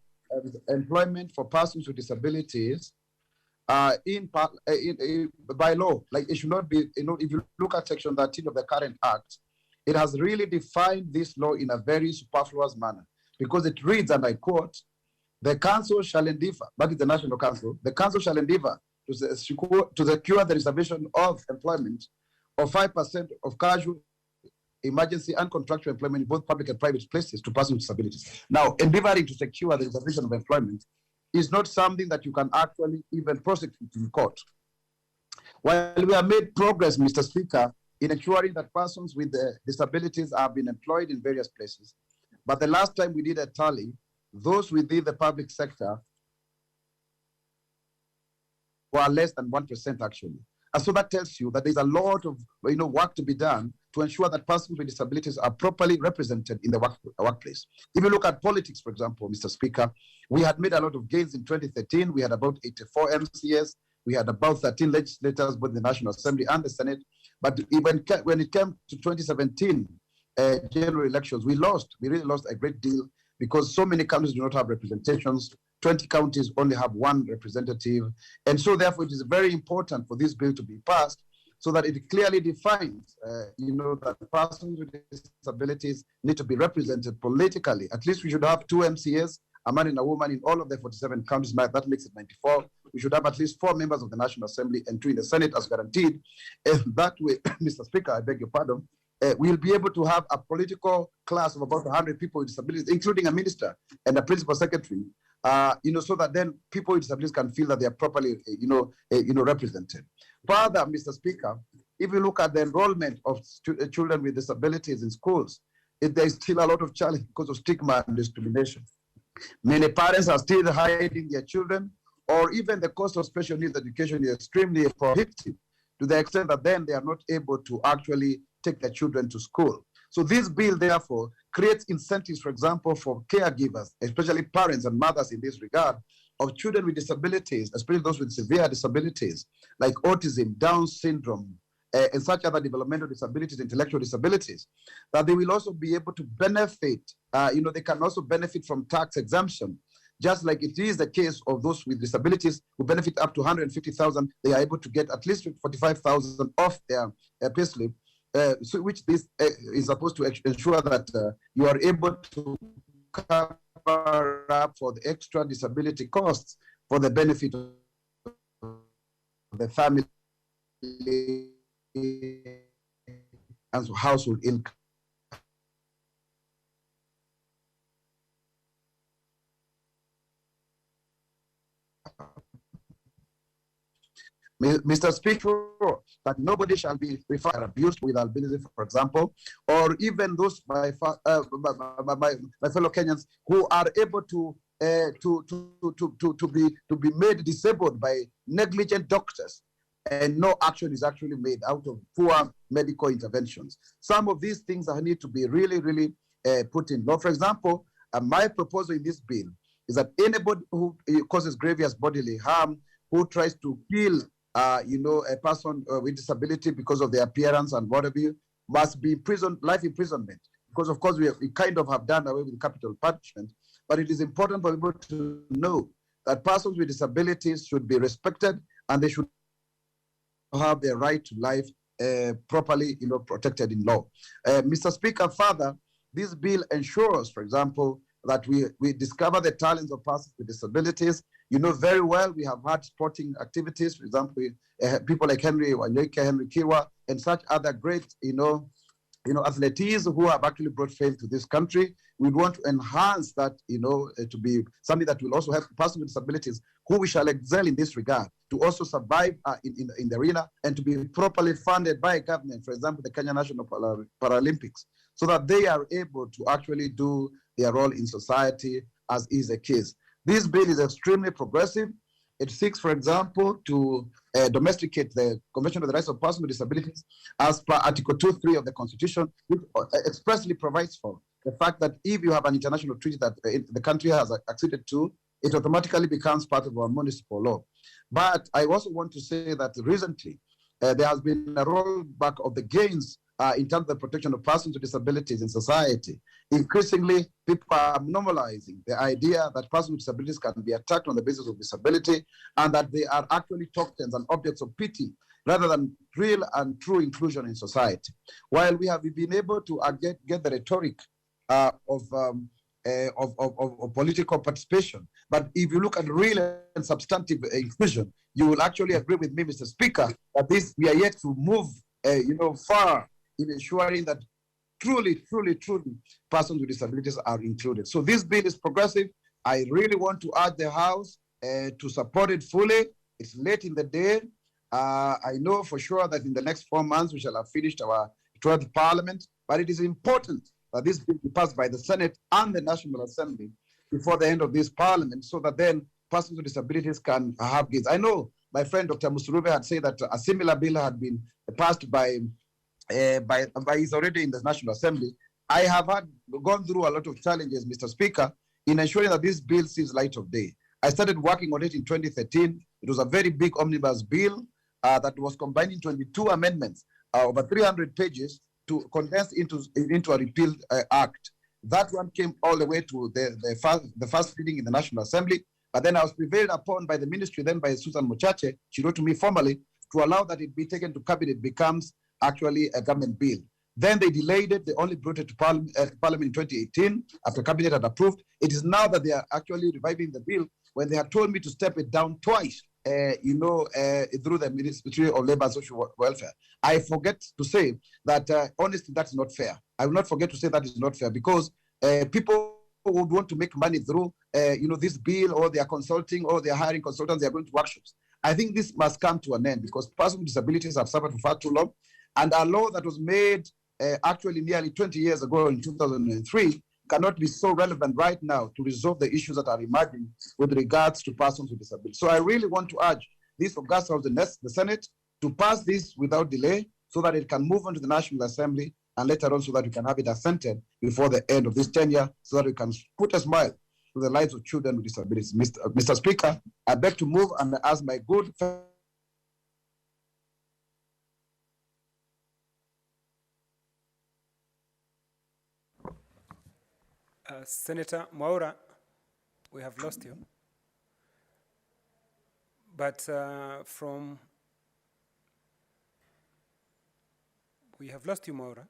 employment for persons with disabilities by law, like it should not be, if you look at section 13 of the current act, it has really defined this law in a very superfluous manner, because it reads, and I quote, the council shall endeavor, that is the National Council, the council shall endeavor to secure the reservation of employment of 5% of casual, emergency, and contractual employment in both public and private places to persons with disabilities. Now, endeavoring to secure the reservation of employment is not something that you can actually even prosecute in court. While we have made progress, Mr. Speaker, in ensuring that persons with disabilities have been employed in various places, but the last time we did a tally, those within the public sector were less than 1% actually. And so that tells you that there's a lot of work to be done to ensure that persons with disabilities are properly represented in the workplace. If you look at politics, for example, Mr. Speaker, we had made a lot of gains in 2013. We had about 84 MCAs. We had about 13 legislators, both in the National Assembly and the Senate. But when it came to 2017 general elections, we really lost a great deal because so many counties do not have representations. 20 counties only have one representative. And so therefore it is very important for this bill to be passed so that it clearly defines, that persons with disabilities need to be represented politically. At least we should have 2 MCAs, a man and a woman in all of the 47 counties. That makes it 94. We should have at least 4 members of the National Assembly and 2 in the Senate as guaranteed. And that way, Mr. Speaker, I beg your pardon, we'll be able to have a political class of about 100 people with disabilities, including a minister and a principal secretary, so that then people with disabilities can feel that they are properly, represented. Further, Mr. Speaker, if you look at the enrollment of children with disabilities in schools, there is still a lot of challenge because of stigma and discrimination. Many parents are still hiding their children, or even the cost of special needs education is extremely prohibitive to the extent that then they are not able to actually take their children to school. So this bill, therefore, creates incentives, for example, for caregivers, especially parents and mothers in this regard, of children with disabilities, especially those with severe disabilities, like autism, Down syndrome, and such other developmental disabilities, intellectual disabilities, that they will also be able to benefit, they can also benefit from tax exemption, just like it is the case of those with disabilities who benefit up to 150,000, they are able to get at least 45,000 off their payslip, which this is supposed to ensure that you are able to cover up for the extra disability costs for the benefit of the family and household income. Mr. Speaker, that nobody shall be referred abused with albinism, for example, or even those my fellow Kenyans who are able to be made disabled by negligent doctors, and no action is actually made out of poor medical interventions. Some of these things need to be really put in law. For example, my proposal in this bill is that anybody who causes grievous bodily harm, who tries to kill a person with disability because of their appearance and whatever, must be life imprisonment. Because of course we kind of have done away with capital punishment, but it is important for people to know that persons with disabilities should be respected and they should have their right to life properly, protected in law. Mr. Speaker, further, this bill ensures, for example, that we discover the talents of persons with disabilities. You know very well, we have had sporting activities, for example, people like Henry Wanyeke, Henry Kiwa, and such other great, athletes who have actually brought fame to this country. We want to enhance that, to be something that will also help persons with disabilities who we shall excel in this regard to also survive in the arena and to be properly funded by government, for example, the Kenya National Paralympics, so that they are able to actually do their role in society, as is the case. This bill is extremely progressive. It seeks, for example, to domesticate the Convention on the Rights of Persons with Disabilities as per Article 2.3 of the Constitution, which expressly provides for the fact that if you have an international treaty that the country has acceded to, it automatically becomes part of our municipal law. But I also want to say that recently, there has been a rollback of the gains in terms of the protection of persons with disabilities in society. Increasingly, people are normalizing the idea that persons with disabilities can be attacked on the basis of disability and that they are actually tokens and objects of pity rather than real and true inclusion in society. While we have been able to get the rhetoric of political participation, but if you look at real and substantive inclusion, you will actually agree with me, Mr. Speaker, that we are yet to move far in ensuring that truly, persons with disabilities are included. So this bill is progressive. I really want to urge the House to support it fully. It's late in the day, I know for sure that in the next 4 months, we shall have finished our 12th parliament, but it is important that this bill be passed by the Senate and the National Assembly before the end of this parliament, so that then persons with disabilities can have gains. I know my friend Dr. Musurube had said that a similar bill had been passed by is already in the National Assembly. I have gone through a lot of challenges, Mr. Speaker, in ensuring that this bill sees light of day. I started working on it in 2013. It was a very big omnibus bill that was combining 22 amendments, over 300 pages, to condense into a repealed act. That one came all the way to the first reading in the National Assembly, but then I was prevailed upon by the ministry, then by Susan Mochache. She wrote to me formally to allow that it be taken to cabinet, becomes actually a government bill. Then they delayed it. They only brought it to Parliament in 2018 after cabinet had approved. It is now that they are actually reviving the bill when they had told me to step it down twice, through the Ministry of Labour and Social Welfare. I forget to say that, honestly, that's not fair. I will not forget to say that is not fair, because people would want to make money through, this bill, or they are consulting, or they are hiring consultants, they are going to workshops. I think this must come to an end, because persons with disabilities have suffered for far too long. And a law that was made actually nearly 20 years ago in 2003 cannot be so relevant right now to resolve the issues that are emerging with regards to persons with disabilities. So I really want to urge this August House, the Senate, to pass this without delay, so that it can move on to the National Assembly, and later on so that we can have it assented before the end of this tenure, so that we can put a smile to the lives of children with disabilities. Mr. Speaker, I beg to move and ask my good friend Senator Mwaura, we have lost you. But we have lost you, Mwaura.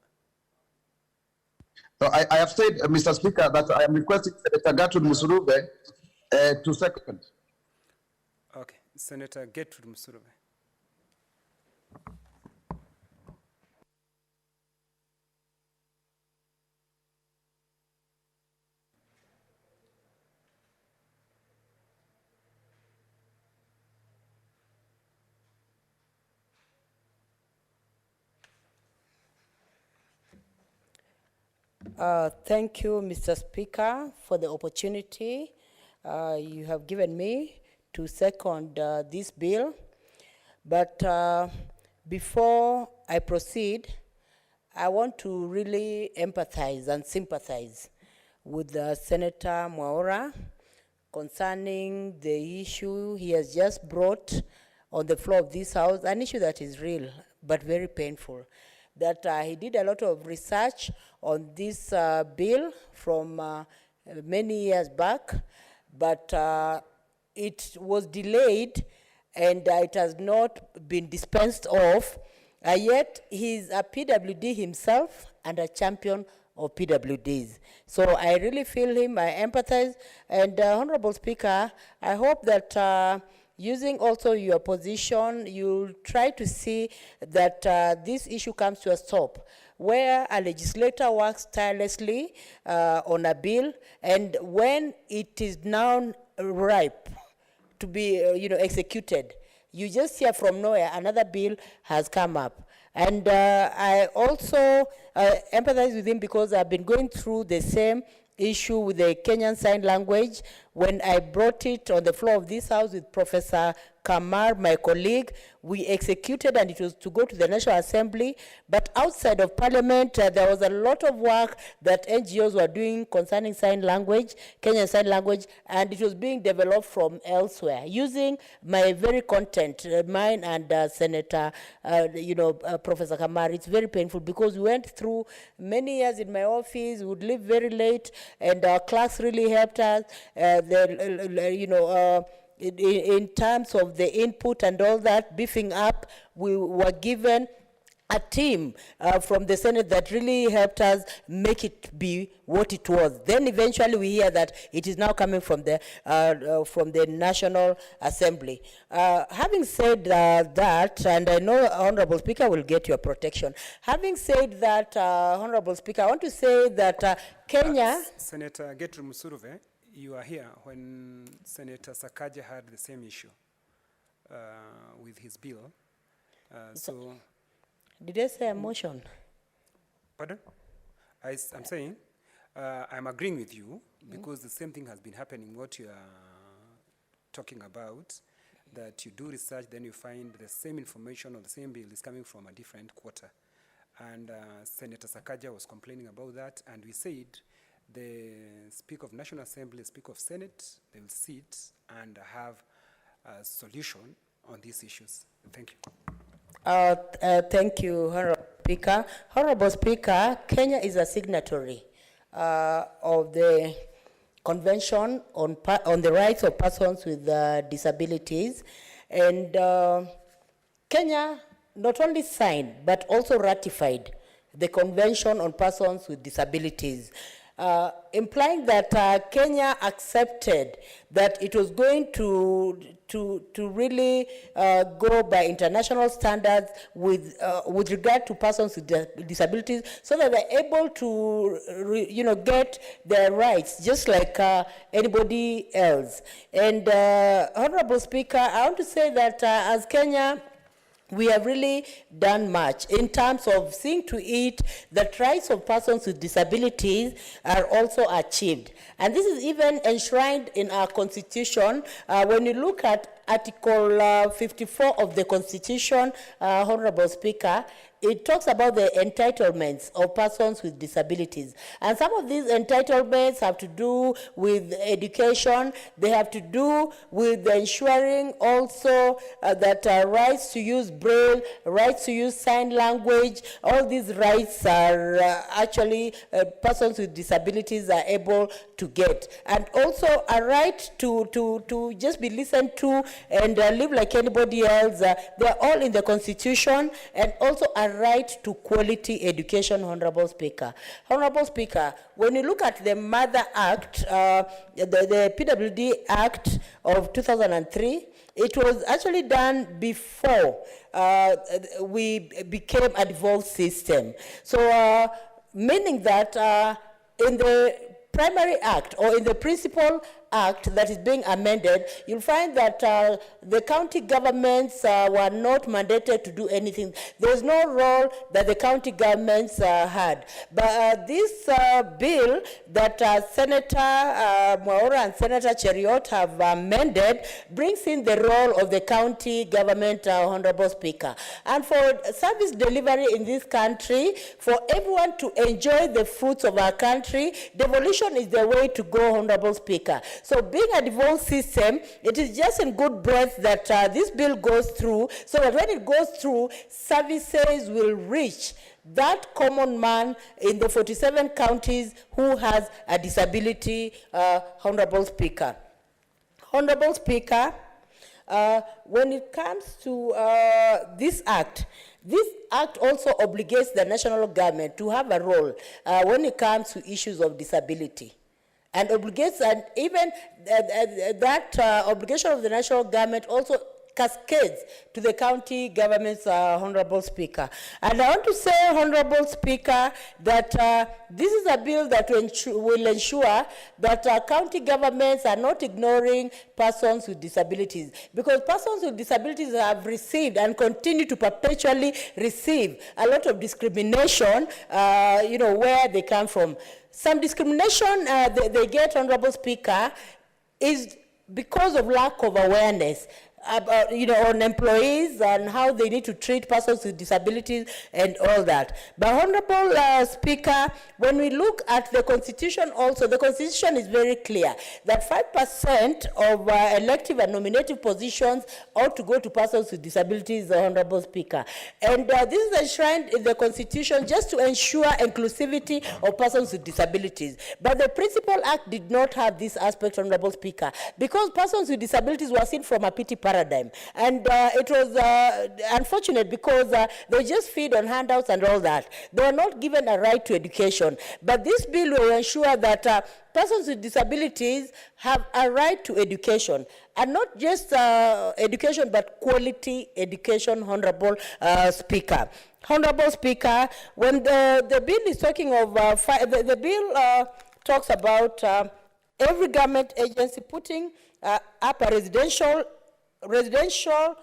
So I have said, Mr. Speaker, that I am requesting Senator Gertrude Musurube to second. Okay, Senator Gertrude Musurube. Thank you, Mr. Speaker, for the opportunity you have given me to second this bill. But before I proceed, I want to really empathize and sympathize with Senator Mwaura concerning the issue he has just brought on the floor of this House, an issue that is real but very painful. That he did a lot of research on this bill from many years back, but it was delayed and it has not been dispensed of. Yet he's a PWD himself and a champion of PWDs. So I really feel him, I empathize. And Honorable Speaker, I hope that using also your position, you'll try to see that this issue comes to a stop, where a legislator works tirelessly on a bill, and when it is now ripe to be executed, you just hear from nowhere another bill has come up. And I also empathize with him because I've been going through the same issue with the Kenyan Sign Language when I brought it on the floor of this House with Professor Kamar, my colleague. We executed, and it was to go to the National Assembly. But outside of Parliament, there was a lot of work that NGOs were doing concerning sign language, Kenyan Sign Language, and it was being developed from elsewhere using my very content, mine and Senator, Professor Kamar. It's very painful because we went through many years in my office. We would leave very late, and our clerks really helped us. In terms of the input and all that, beefing up, we were given a team from the Senate that really helped us make it be what it was. Then eventually we hear that it is now coming from the National Assembly. Having said that, and I know Honorable Speaker will get your protection. Having said that, Honorable Speaker, I want to say that Kenya... Senator Gertrude Musurube, you are here when Senator Sakaja had the same issue with his bill. Did I say a motion? Pardon? I'm saying, I'm agreeing with you because the same thing has been happening, what you are talking about, that you do research, then you find the same information or the same bill is coming from a different quarter. And Senator Sakaja was complaining about that, and we said the Speaker of National Assembly, Speaker of Senate, they will sit and have a solution on these issues. Thank you. Thank you, Honorable Speaker. Honorable Speaker, Kenya is a signatory of the Convention on the Rights of Persons with Disabilities, and Kenya not only signed but also ratified the Convention on Persons with Disabilities, implying that Kenya accepted that it was going to really go by international standards with regard to persons with disabilities, so that they're able to get their rights just like anybody else. And Honorable Speaker, I want to say that as Kenya, we have really done much in terms of seeing to it that rights of persons with disabilities are also achieved. And this is even enshrined in our Constitution. When you look at Article 54 of the Constitution, Honorable Speaker, it talks about the entitlements of persons with disabilities. And some of these entitlements have to do with education. They have to do with ensuring also that rights to use Braille, rights to use sign language, all these rights are actually persons with disabilities are able to get. And also a right to just be listened to and live like anybody else. They're all in the Constitution, and also a right to quality education, Honorable Speaker. Honorable Speaker, when you look at the Mother Act, the PWD Act of 2003, it was actually done before we became a devolved system. So, meaning that in the primary act or in the principal act that is being amended, you'll find that the county governments were not mandated to do anything. There's no role that the county governments had. But this bill that Senator Mwaura and Senator Cheriot have amended brings in the role of the county government, Honorable Speaker. And for service delivery in this country, for everyone to enjoy the fruits of our country, devolution is the way to go, Honorable Speaker. So being a devolved system, it is just in good breath that this bill goes through, so that when it goes through, services will reach that common man in the 47 counties who has a disability, Honorable Speaker. Honorable Speaker, when it comes to this act also obligates the national government to have a role when it comes to issues of disability. And obligates, and even that obligation of the national government also cascades to the county government's, Honorable Speaker. And I want to say, Honorable Speaker, that this is a bill that will ensure that county governments are not ignoring persons with disabilities, because persons with disabilities have received and continue to perpetually receive a lot of discrimination, where they come from. Some discrimination they get, Honorable Speaker, is because of lack of awareness about, on employees and how they need to treat persons with disabilities and all that. But Honorable Speaker, when we look at the Constitution also, the Constitution is very clear that 5% of elective and nominative positions ought to go to persons with disabilities, Honorable Speaker. And this is enshrined in the Constitution just to ensure inclusivity of persons with disabilities. But the Principal Act did not have this aspect, Honorable Speaker, because persons with disabilities were seen from a pity paradigm. And it was unfortunate because they just feed on handouts and all that. They were not given a right to education. But this bill will ensure that persons with disabilities have a right to education. And not just education, but quality education, Honorable Speaker. Honorable Speaker, when the bill is talking of, the bill talks about every government agency putting up a residential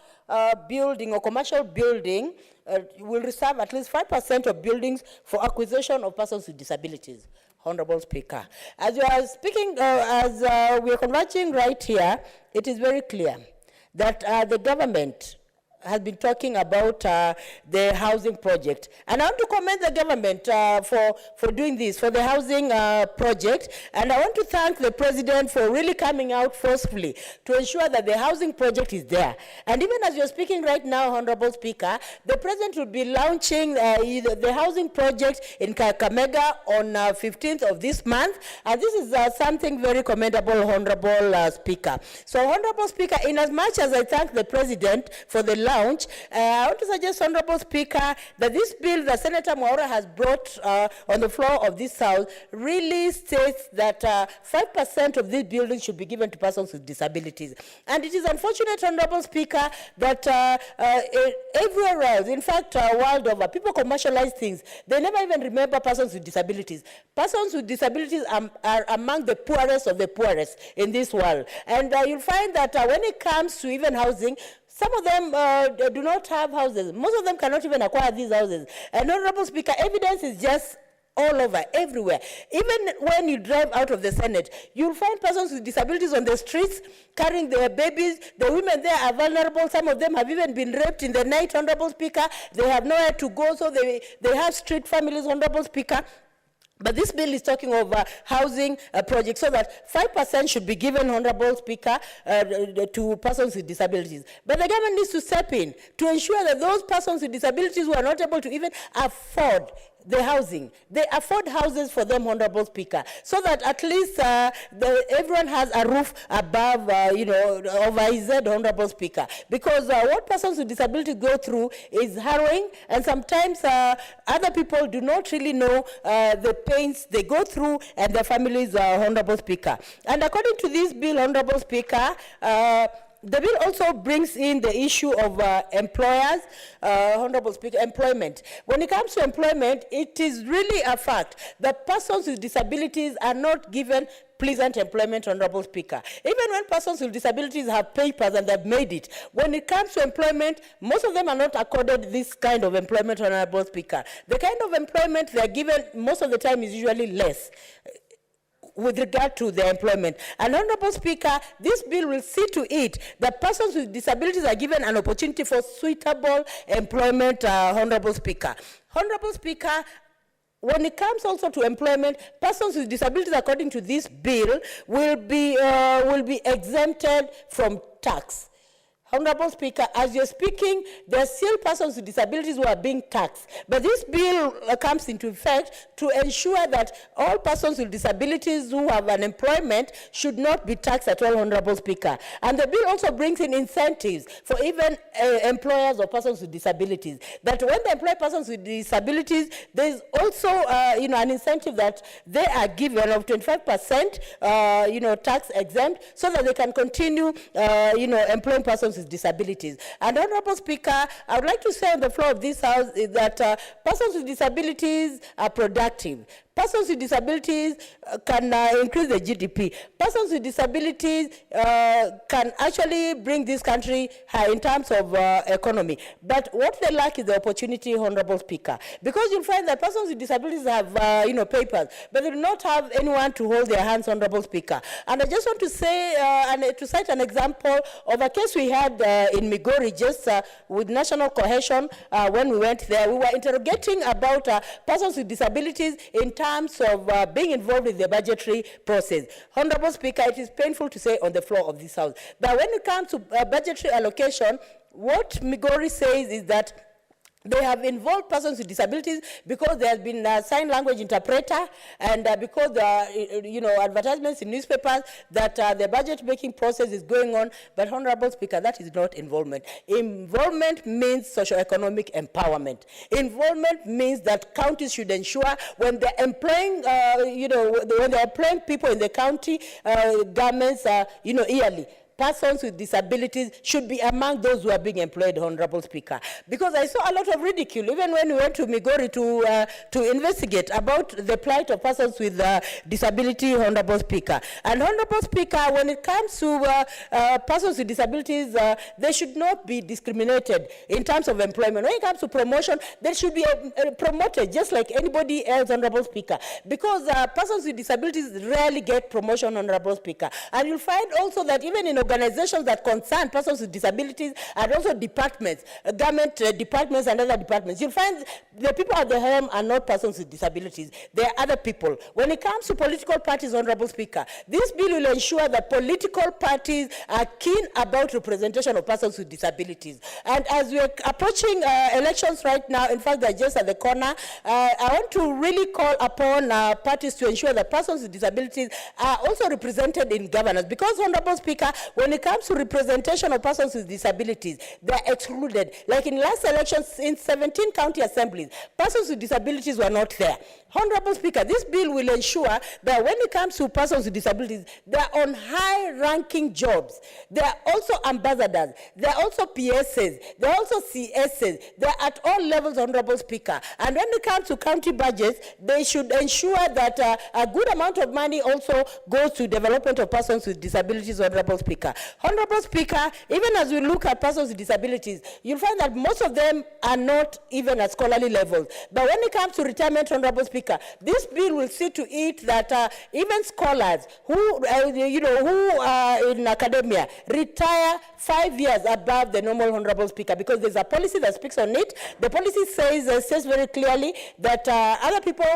building or commercial building will reserve at least 5% of buildings for acquisition of persons with disabilities. Honorable Speaker, as you are speaking, we are converging right here, it is very clear that the government has been talking about the housing project. And I want to commend the government for doing this, for the housing project. And I want to thank the President for really coming out forcefully to ensure that the housing project is there. And even as you're speaking right now, Honorable Speaker, the President will be launching the housing project in Kakamega on 15th of this month. And this is something very commendable, Honorable Speaker. So, Honorable Speaker, in as much as I thank the President for the launch, I want to suggest, Honorable Speaker, that this bill that Senator Mwaura has brought on the floor of this House really states that 5% of these buildings should be given to persons with disabilities. And it is unfortunate, Honorable Speaker, that everywhere else, in fact, world over, people commercialize things. They never even remember persons with disabilities. Persons with disabilities are among the poorest of the poorest in this world. And you'll find that when it comes to even housing, some of them do not have houses. Most of them cannot even acquire these houses. And Honorable Speaker, evidence is just all over, everywhere. Even when you drive out of the Senate, you'll find persons with disabilities on the streets carrying their babies. The women there are vulnerable. Some of them have even been raped in the night, Honorable Speaker. They have nowhere to go, so they have street families, Honorable Speaker. But this bill is talking of housing projects, so that 5% should be given, Honorable Speaker, to persons with disabilities. But the government needs to step in to ensure that those persons with disabilities who are not able to even afford the housing, they afford houses for them, Honorable Speaker, so that at least everyone has a roof above, over his head, Honorable Speaker. Because what persons with disabilities go through is harrowing, and sometimes other people do not really know the pains they go through and their families, Honorable Speaker. And according to this bill, Honorable Speaker, the bill also brings in the issue of employers, Honorable Speaker, employment. When it comes to employment, it is really a fact that persons with disabilities are not given pleasant employment, Honorable Speaker. Even when persons with disabilities have papers and they've made it, when it comes to employment, most of them are not accorded this kind of employment, Honorable Speaker. The kind of employment they're given most of the time is usually less with regard to their employment. And Honorable Speaker, this bill will see to it that persons with disabilities are given an opportunity for suitable employment, Honorable Speaker. Honorable Speaker, when it comes also to employment, persons with disabilities, according to this bill, will be exempted from tax. Honorable Speaker, as you're speaking, there are still persons with disabilities who are being taxed. But this bill comes into effect to ensure that all persons with disabilities who have an employment should not be taxed at all, Honorable Speaker. And the bill also brings in incentives for even employers of persons with disabilities. That when they employ persons with disabilities, there's also an incentive that they are given of 25%, tax exempt, so that they can continue, employing persons with disabilities. And Honorable Speaker, I would like to say on the floor of this House is that persons with disabilities are productive. Persons with disabilities can increase the GDP. Persons with disabilities can actually bring this country high in terms of economy. But what they lack is the opportunity, Honorable Speaker. Because you'll find that persons with disabilities have, papers, but they do not have anyone to hold their hands, Honorable Speaker. And I just want to say, to cite an example of a case we had in Migori, just with national cohesion, when we went there, we were interrogating about persons with disabilities in terms of being involved in the budgetary process. Honorable Speaker, it is painful to say on the floor of this House, but when it comes to budgetary allocation, what Migori says is that they have involved persons with disabilities because there has been a sign language interpreter, and because there are, advertisements in newspapers that the budget making process is going on. But Honorable Speaker, that is not involvement. Involvement means socioeconomic empowerment. Involvement means that counties should ensure when they're employing, when they're employing people in the county governments, yearly, persons with disabilities should be among those who are being employed, Honorable Speaker. Because I saw a lot of ridicule, even when we went to Migori to investigate about the plight of persons with disability, Honorable Speaker. And Honorable Speaker, when it comes to persons with disabilities, they should not be discriminated in terms of employment. When it comes to promotion, they should be promoted just like anybody else, Honorable Speaker. Because persons with disabilities rarely get promotion, Honorable Speaker. And you'll find also that even in organizations that concern persons with disabilities and also departments, government departments and other departments, you'll find the people at the helm are not persons with disabilities. They are other people. When it comes to political parties, Honorable Speaker, this bill will ensure that political parties are keen about representation of persons with disabilities. And as we're approaching elections right now, in fact, they're just at the corner, I want to really call upon parties to ensure that persons with disabilities are also represented in governance. Because, Honorable Speaker, when it comes to representation of persons with disabilities, they're excluded. Like in last elections, in 17 county assemblies, persons with disabilities were not there. Honorable Speaker, this bill will ensure that when it comes to persons with disabilities, they're on high-ranking jobs. They're also ambassadors. They're also PSs. They're also CSs. They're at all levels, Honorable Speaker. And when it comes to county budgets, they should ensure that a good amount of money also goes to development of persons with disabilities, Honorable Speaker. Honorable Speaker, even as we look at persons with disabilities, you'll find that most of them are not even at scholarly levels. But when it comes to retirement, Honorable Speaker, this bill will see to it that even scholars who, who are in academia retire 5 years above the normal, Honorable Speaker, because there's a policy that speaks on it. The policy says very clearly that other people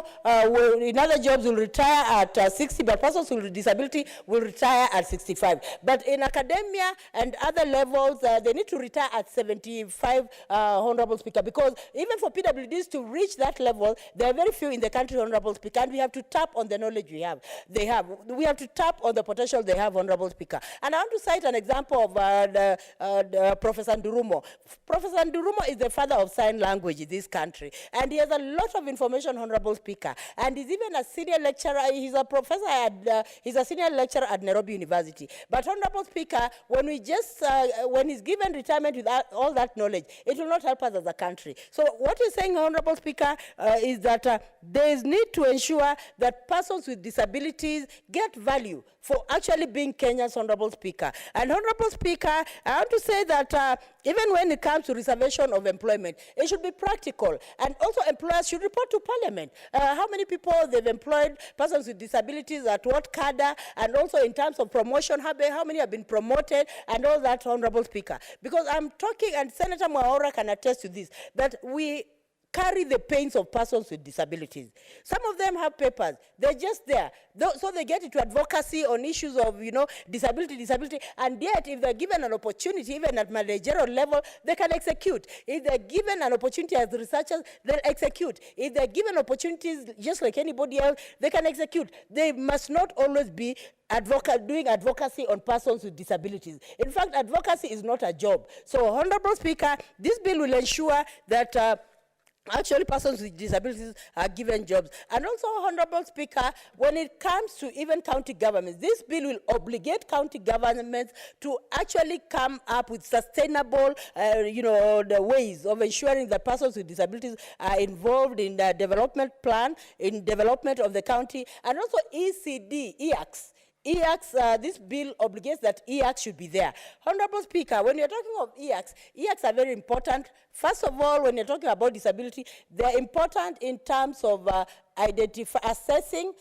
in other jobs will retire at 60, but persons with disability will retire at 65. But in academia and other levels, they need to retire at 75, Honorable Speaker, because even for PWDs to reach that level, there are very few in the country, Honorable Speaker, and we have to tap on the knowledge we have. We have to tap on the potential they have, Honorable Speaker. And I want to cite an example of Professor Ndurumo. Professor Ndurumo is the father of sign language in this country, and he has a lot of information, Honorable Speaker, and he's even a senior lecturer. He's a professor at, he's a senior lecturer at Nairobi University. But, Honorable Speaker, when he's given retirement with all that knowledge, it will not help us as a country. So what he's saying, Honorable Speaker, is that there is need to ensure that persons with disabilities get value for actually being Kenya's, Honorable Speaker. And, Honorable Speaker, I want to say that even when it comes to reservation of employment, it should be practical. And also employers should report to Parliament how many people they've employed, persons with disabilities, at what cadre, and also in terms of promotion, how many have been promoted, and all that, Honorable Speaker. Because I'm talking, and Senator Mwaura can attest to this, that we carry the pains of persons with disabilities. Some of them have papers. They're just there. So they get into advocacy on issues of, disability, and yet if they're given an opportunity, even at managerial level, they can execute. If they're given an opportunity as researchers, they'll execute. If they're given opportunities just like anybody else, they can execute. They must not always be doing advocacy on persons with disabilities. In fact, advocacy is not a job. So, Honorable Speaker, this bill will ensure that actually persons with disabilities are given jobs. And also, Honorable Speaker, when it comes to even county governments, this bill will obligate county governments to actually come up with sustainable, the ways of ensuring that persons with disabilities are involved in the development plan, in development of the county, and also EACS. This bill obligates that EACS should be there. Honorable Speaker, when you're talking of EACS are very important. First of all, when you're talking about disability, they're important in terms of assessing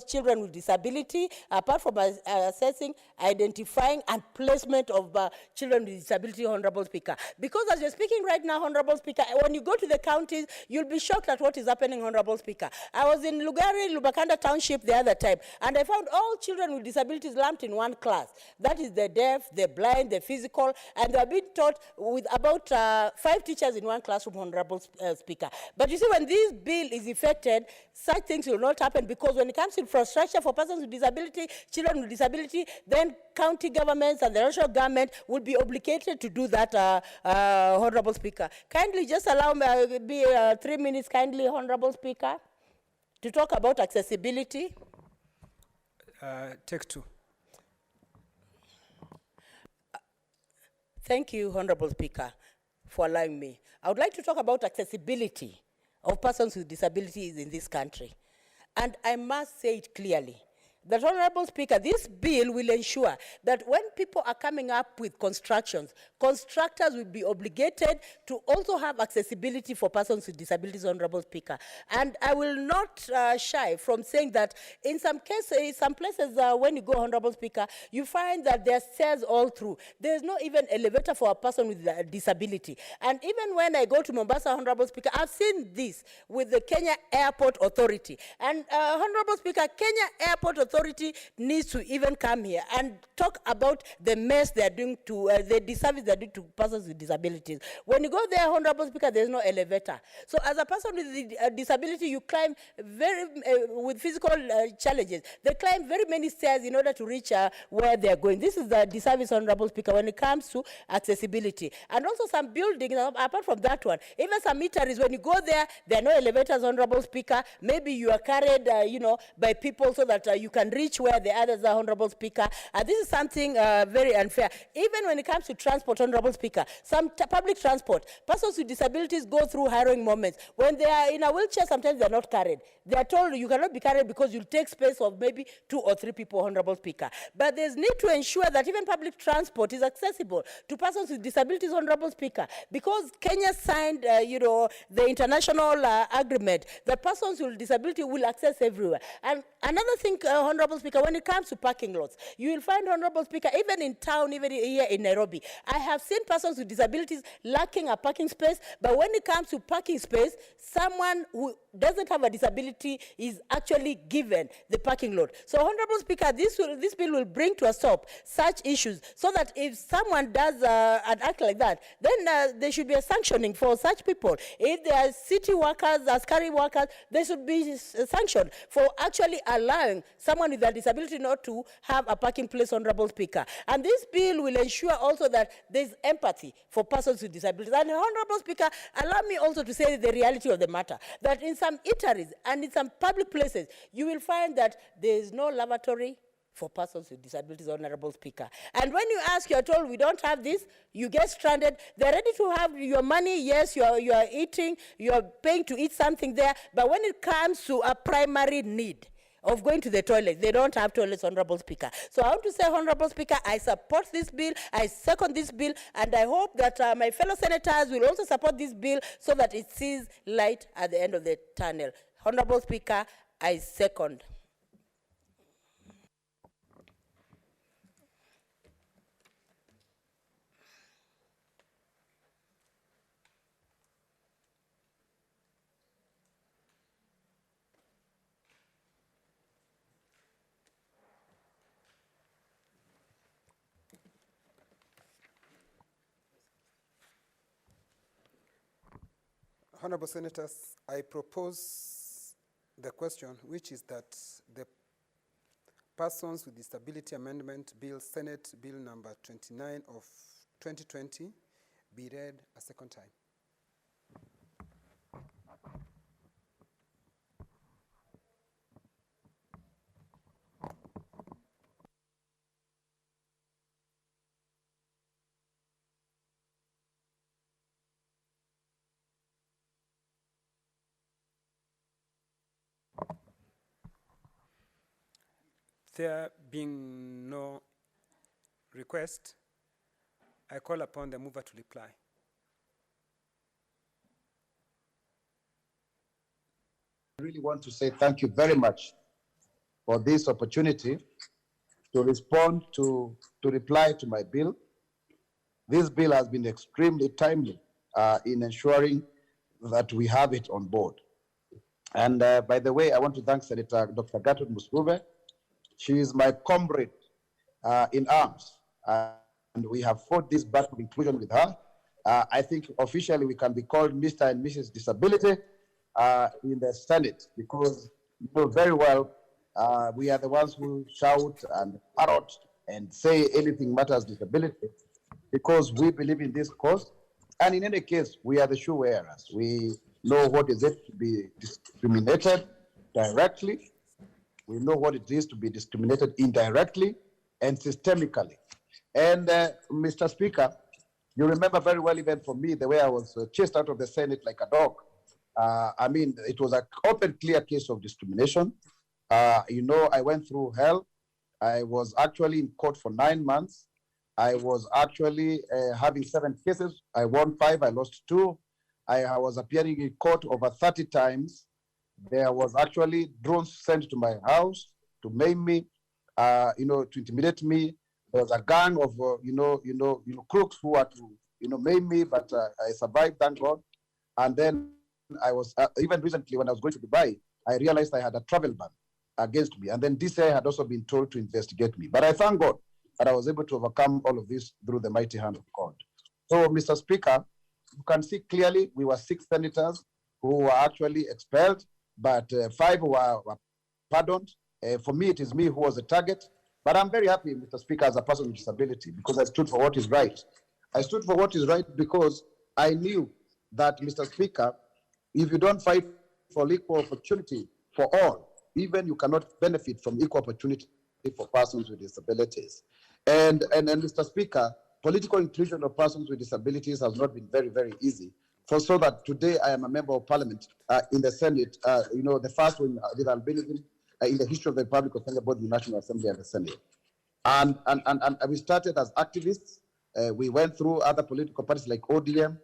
children with disability, apart from assessing, identifying, and placement of children with disability, Honorable Speaker. Because as you're speaking right now, Honorable Speaker, when you go to the counties, you'll be shocked at what is happening, Honorable Speaker. I was in Lugari, Lubakanda Township the other time, and I found all children with disabilities lumped in one class. That is the deaf, the blind, the physical, and they're being taught with about 5 teachers in one classroom, Honorable Speaker. But you see, when this bill is effected, such things will not happen, because when it comes to infrastructure for persons with disability, children with disability, then county governments and the national government will be obligated to do that, Honorable Speaker. Kindly just allow me 3 minutes, kindly, Honorable Speaker, to talk about accessibility. Take 2. Thank you, Honorable Speaker, for allowing me. I would like to talk about accessibility of persons with disabilities in this country. And I must say it clearly, that, Honorable Speaker, this bill will ensure that when people are coming up with constructions, constructors will be obligated to also have accessibility for persons with disabilities, Honorable Speaker. And I will not shy from saying that in some cases, some places when you go, Honorable Speaker, you find that there are stairs all through. There's not even elevator for a person with a disability. And even when I go to Mombasa, Honorable Speaker, I've seen this with the Kenya Airport Authority. And Honorable Speaker, Kenya Airport Authority needs to even come here and talk about the mess they are doing to, the disservice they are doing to persons with disabilities. When you go there, Honorable Speaker, there's no elevator. So as a person with a disability, you climb with physical challenges. They climb very many stairs in order to reach where they are going. This is the disservice, Honorable Speaker, when it comes to accessibility. And also some buildings, apart from that one, even some eateries, when you go there are no elevators, Honorable Speaker. Maybe you are carried, by people so that you can reach where the others are, Honorable Speaker. This is something very unfair. Even when it comes to transport, Honorable Speaker, some public transport, persons with disabilities go through harrowing moments. When they are in a wheelchair, sometimes they are not carried. They are told you cannot be carried because you'll take space of maybe 2 or 3 people, Honorable Speaker. But there's need to ensure that even public transport is accessible to persons with disabilities, Honorable Speaker, because Kenya signed, the international agreement that persons with disability will access everywhere. And another thing, Honorable Speaker, when it comes to parking lots, you will find, Honorable Speaker, even in town, even here in Nairobi, I have seen persons with disabilities lacking a parking space, but when it comes to parking space, someone who doesn't have a disability is actually given the parking lot. So, Honorable Speaker, this bill will bring to a stop such issues, so that if someone does an act like that, then there should be a sanctioning for such people. If they are city workers, askari workers, there should be sanctioned for actually allowing someone with a disability not to have a parking place, Honorable Speaker. And this bill will ensure also that there's empathy for persons with disabilities. And Honorable Speaker, allow me also to say the reality of the matter, that in some eateries and in some public places, you will find that there is no lavatory for persons with disabilities, Honorable Speaker. And when you ask, you're told we don't have this, you get stranded. They're ready to have your money. Yes, you are eating, you're paying to eat something there. But when it comes to a primary need of going to the toilet, they don't have toilets, Honorable Speaker. So I want to say, Honorable Speaker, I support this bill, I second this bill, and I hope that my fellow senators will also support this bill so that it sees light at the end of the tunnel. Honorable Speaker, I second. Honorable Senators, I propose the question, which is that the Persons with Disability Amendment Bill, Senate Bill number 29 of 2020, be read a second time. There being no request, I call upon the mover to reply. I really want to say thank you very much for this opportunity to respond to reply to my bill. This bill has been extremely timely in ensuring that we have it on board. And by the way, I want to thank Senator Dr. Gertrude Musgrove. She is my comrade in arms, and we have fought this battle of inclusion with her. I think officially we can be called Mr. and Mrs. Disability in the Senate, because you know very well we are the ones who shout and parrot and say anything matters disability, because we believe in this cause. And in any case, we are the shoe wearers. We know what is it to be discriminated directly. We know what it is to be discriminated indirectly and systemically. And Mr. Speaker, You remember very well, even for me, the way I was chased out of the Senate like a dog. I mean, it was an open, clear case of discrimination. You know, I went through hell. I was actually in court for 9 months. I was actually having 7 cases. I won 5, I lost 2. I was appearing in court over 30 times. There was actually drones sent to my house to maim me, you know, to intimidate me. There was a gang of, crooks who had to, maim me, but I survived, thank God. And then I was, even recently when I was going to Dubai, I realized I had a travel ban against me. And then DCI had also been told to investigate me. But I thank God that I was able to overcome all of this through the mighty hand of God. So, Mr. Speaker, you can see clearly we were 6 senators who were actually expelled, but 5 were pardoned. For me, it is me who was the target. But I'm very happy, Mr. Speaker, as a person with disability, because I stood for what is right. I stood for what is right because I knew that, Mr. Speaker, if you don't fight for equal opportunity for all, even you cannot benefit from equal opportunity for persons with disabilities. And Mr. Speaker, political inclusion of persons with disabilities has not been very, very easy. So that today I am a member of parliament in the Senate, the first one with albinism in the history of the Republic of Kenya, both the National Assembly and the Senate. And we started as activists. We went through other political parties like ODM,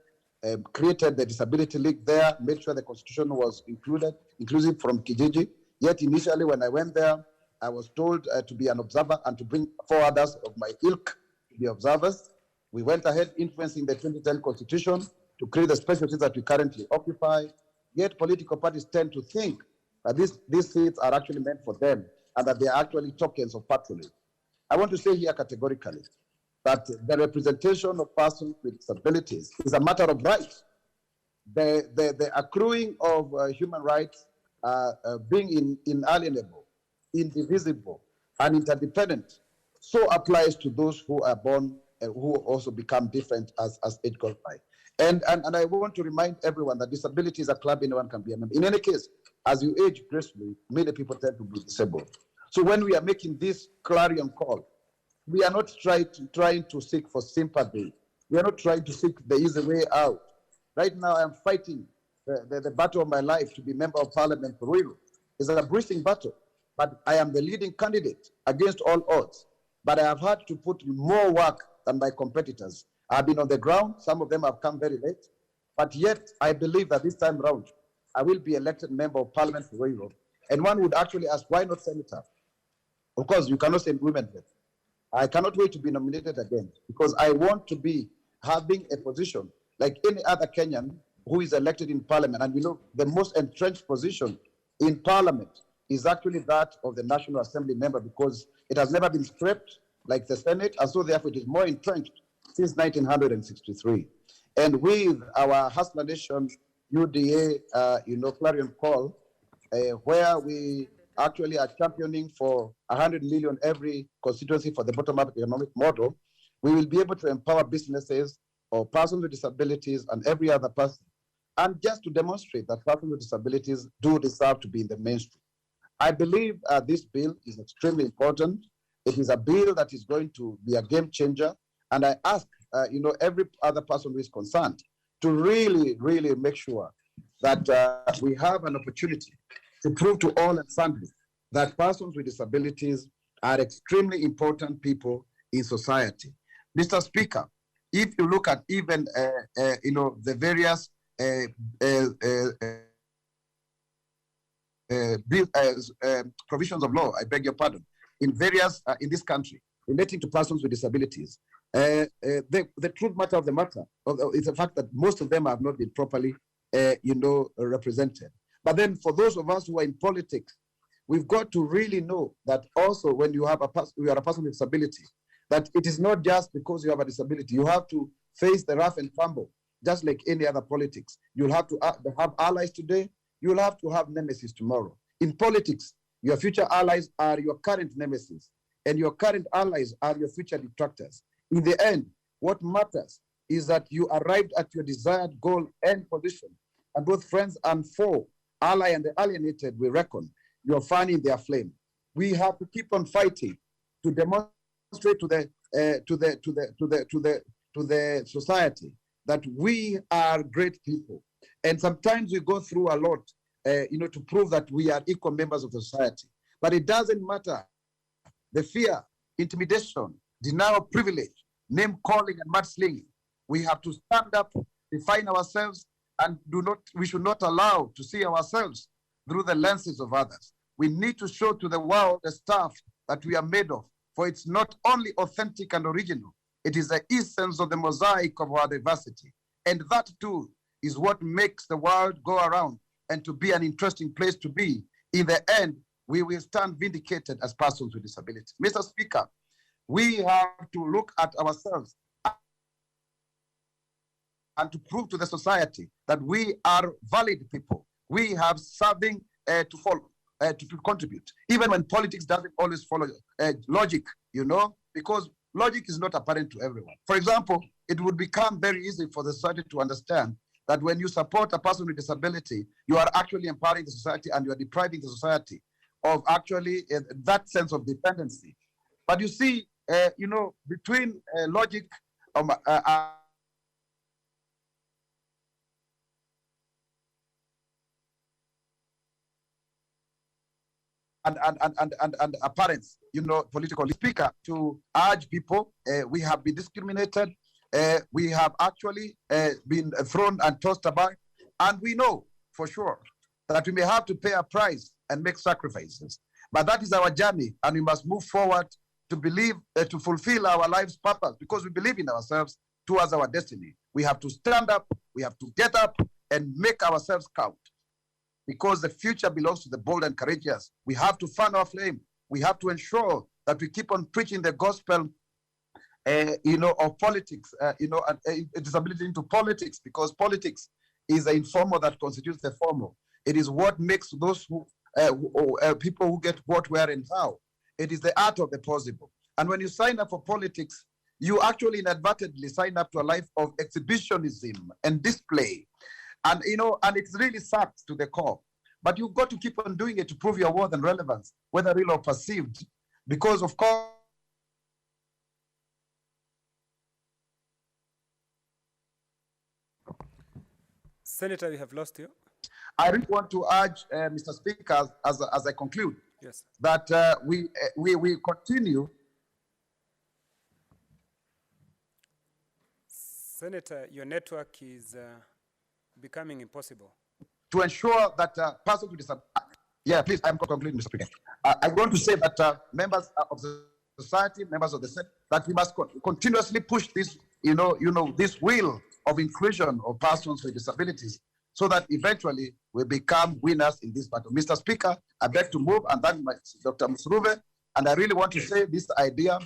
created the Disability League there, made sure the constitution was inclusive from Kijiji. Yet initially when I went there, I was told to be an observer and to bring 4 others of my ilk to be observers. We went ahead influencing the 2010 constitution to create the special seats that we currently occupy. Yet political parties tend to think that these seats are actually meant for them and that they are actually tokens of patronage. I want to say here categorically that the representation of persons with disabilities is a matter of rights. The accruing of human rights being inalienable, indivisible, and interdependent so applies to those who are born and who also become different as age goes by. And I want to remind everyone that disability is a club anyone can be a member. In any case, as you age gracefully, many people tend to be disabled. So when we are making this clarion call, we are not trying to seek for sympathy. We are not trying to seek the easy way out. Right now, I am fighting the battle of my life to be member of parliament for Ruiru. It's a breathing battle, but I am the leading candidate against all odds. But I have had to put more work than my competitors. I've been on the ground. Some of them have come very late. But yet, I believe that this time round, I will be elected member of parliament for Ruiru. And one would actually ask, why not senator? Of course, you cannot send women there. I cannot wait to be nominated again because I want to be having a position like any other Kenyan who is elected in parliament. And the most entrenched position in parliament is actually that of the National Assembly member because it has never been scrapped like the Senate, and so therefore it is more entrenched since 1963. And with our Hustler Nation UDA, clarion call, where we actually are championing for 100 million every constituency for the bottom-up economic model, we will be able to empower businesses or persons with disabilities and every other person. And just to demonstrate that persons with disabilities do deserve to be in the mainstream. I believe this bill is extremely important. It is a bill that is going to be a game changer. And I ask, every other person who is concerned to really, really make sure that we have an opportunity to prove to all and sundry that persons with disabilities are extremely important people in society. Mr. Speaker, if you look at even, the various provisions of law, I beg your pardon, in various, in this country, relating to persons with disabilities, the truth matter of the matter is the fact that most of them have not been properly, represented. But then for those of us who are in politics, we've got to really know that also when you are a person with disability, that it is not just because you have a disability. You have to face the rough and tumble, just like any other politics. You'll have to have allies today. You'll have to have nemesis tomorrow. In politics, your future allies are your current nemesis, and your current allies are your future detractors. In the end, what matters is that you arrived at your desired goal and position, and both friends and foe, ally and the alienated, will reckon you're fanning their flame. We have to keep on fighting to demonstrate to to the society that we are great people. And sometimes we go through a lot, to prove that we are equal members of the society. But it doesn't matter. The fear, intimidation, denial of privilege, name calling and mudslinging. We have to stand up, define ourselves, and we should not allow to see ourselves through the lenses of others. We need to show to the world the stuff that we are made of, for it's not only authentic and original, it is the essence of the mosaic of our diversity. And that too is what makes the world go around and to be an interesting place to be. In the end, we will stand vindicated as persons with disability. Mr. Speaker, we have to look at ourselves and to prove to the society that we are valid people. We have something to follow, to contribute, even when politics doesn't always follow logic, because logic is not apparent to everyone. For example, it would become very easy for the society to understand that when you support a person with disability, you are actually empowering the society and you are depriving the society of actually that sense of dependency. But you see, between logic and appearance, political speaker, to urge people, we have been discriminated, we have actually been thrown and tossed about, and we know for sure that we may have to pay a price and make sacrifices. But that is our journey, and we must move forward to believe, to fulfill our life's purpose, because we believe in ourselves towards our destiny. We have to stand up, we have to get up and make ourselves count, because the future belongs to the bold and courageous. We have to fan our flame. We have to ensure that we keep on preaching the gospel, of politics, and disability into politics, because politics is the informal that constitutes the formal. It is what makes those who people who get what, where, and how. It is the art of the possible. And when you sign up for politics, you actually inadvertently sign up to a life of exhibitionism and display. And, and it really sucks to the core. But you've got to keep on doing it to prove your worth and relevance, whether real or perceived. Because, of course, Senator, we have lost you. I really want to urge, Mr. Speaker, as I conclude, Yes. that we continue. Senator, your network is becoming impossible. To ensure that persons with disability, please, I'm concluding, Mr. Speaker. I want to say that members of the society, members of the Senate, that we must continuously push this, this wheel of inclusion of persons with disabilities, so that eventually we become winners in this battle. Mr. Speaker, I beg to move and thank Dr. Musruve, and I really want to say this idea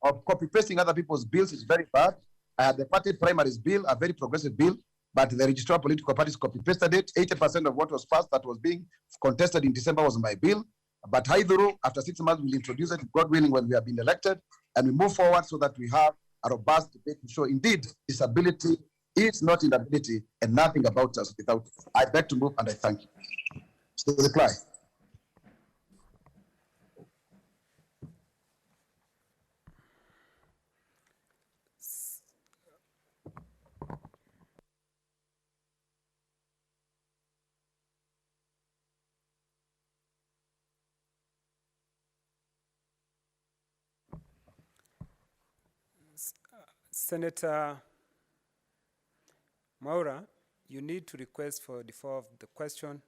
of copy-pasting other people's bills is very bad. The party primaries bill, a very progressive bill, but the registrar of political parties copy-pasted it. 80% of what was passed that was being contested in December was my bill. But Haiduru, after 6 months, we'll introduce it, God willing, when we have been elected, and we move forward so that we have a robust debate to show indeed disability is not inability and nothing about us without. I beg to move and I thank you. So the reply. Senator Maura, you need to request for defer of the question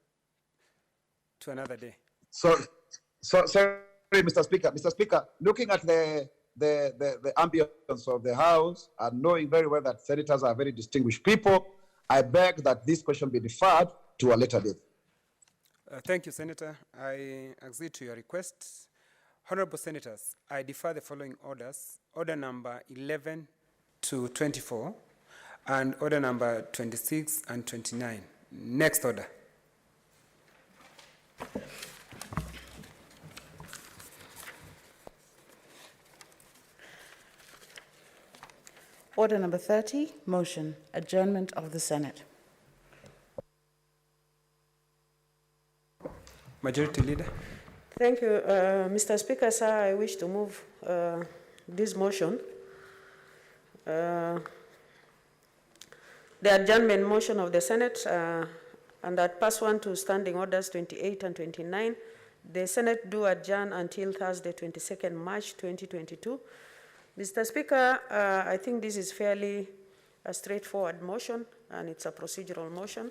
to another day. Sorry, Mr. Speaker. Mr. Speaker, looking at the ambience of the House and knowing very well that senators are very distinguished people, I beg that this question be deferred to a later date. Thank you, Senator. I agree to your request. Honorable Senators, I defer the following orders. Order number 11 to 24 and order number 26 and 29. Next order. Order number 30, motion, adjournment of the Senate. Majority Leader. Thank you, Mr. Speaker, sir. I wish to move this motion the adjournment motion of the Senate, and that pursuant to Standing Orders 28 and 29, the Senate do adjourn until Thursday, 22nd March 2022. Mr. Speaker, I think this is fairly a straightforward motion, and it's a procedural motion.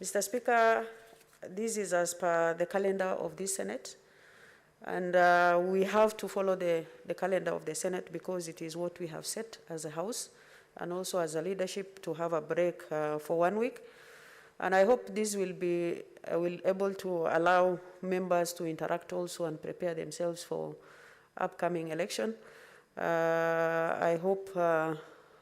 Mr. Speaker, this is as per the calendar of this Senate, and we have to follow the calendar of the Senate because it is what we have set as a House and also as a leadership to have a break for 1 week. And I hope this will be able to allow members to interact also and prepare themselves for upcoming election. I hope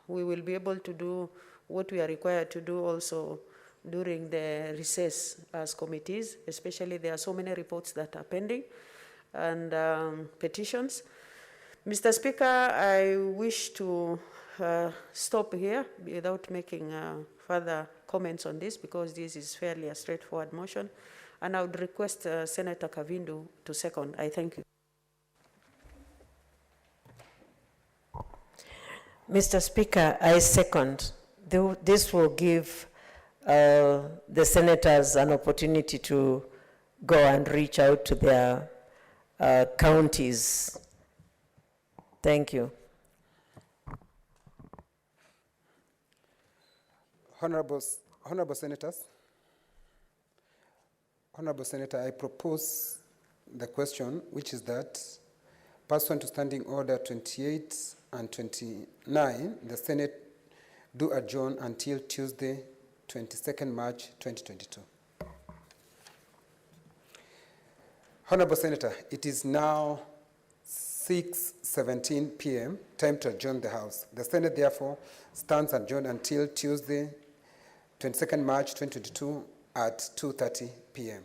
we will be able to do what we are required to do also during the recess as committees, especially there are so many reports that are pending and petitions. Mr. Speaker, I wish to stop here without making further comments on this because this is fairly a straightforward motion, and I would request Senator Kavindu to second. I thank you. Mr. Speaker, I second. This will give the senators an opportunity to go and reach out to their counties. Thank you. Honorable Senators, Honorable Senator, I propose the question, which is that pursuant to Standing Order 28 and 29, the Senate do adjourn until Tuesday, 22nd March 2022. Honorable Senator, it is now 6:17 p.m., time to adjourn the House. The Senate, therefore, stands adjourned until Tuesday, 22nd March 2022 at 2:30 p.m.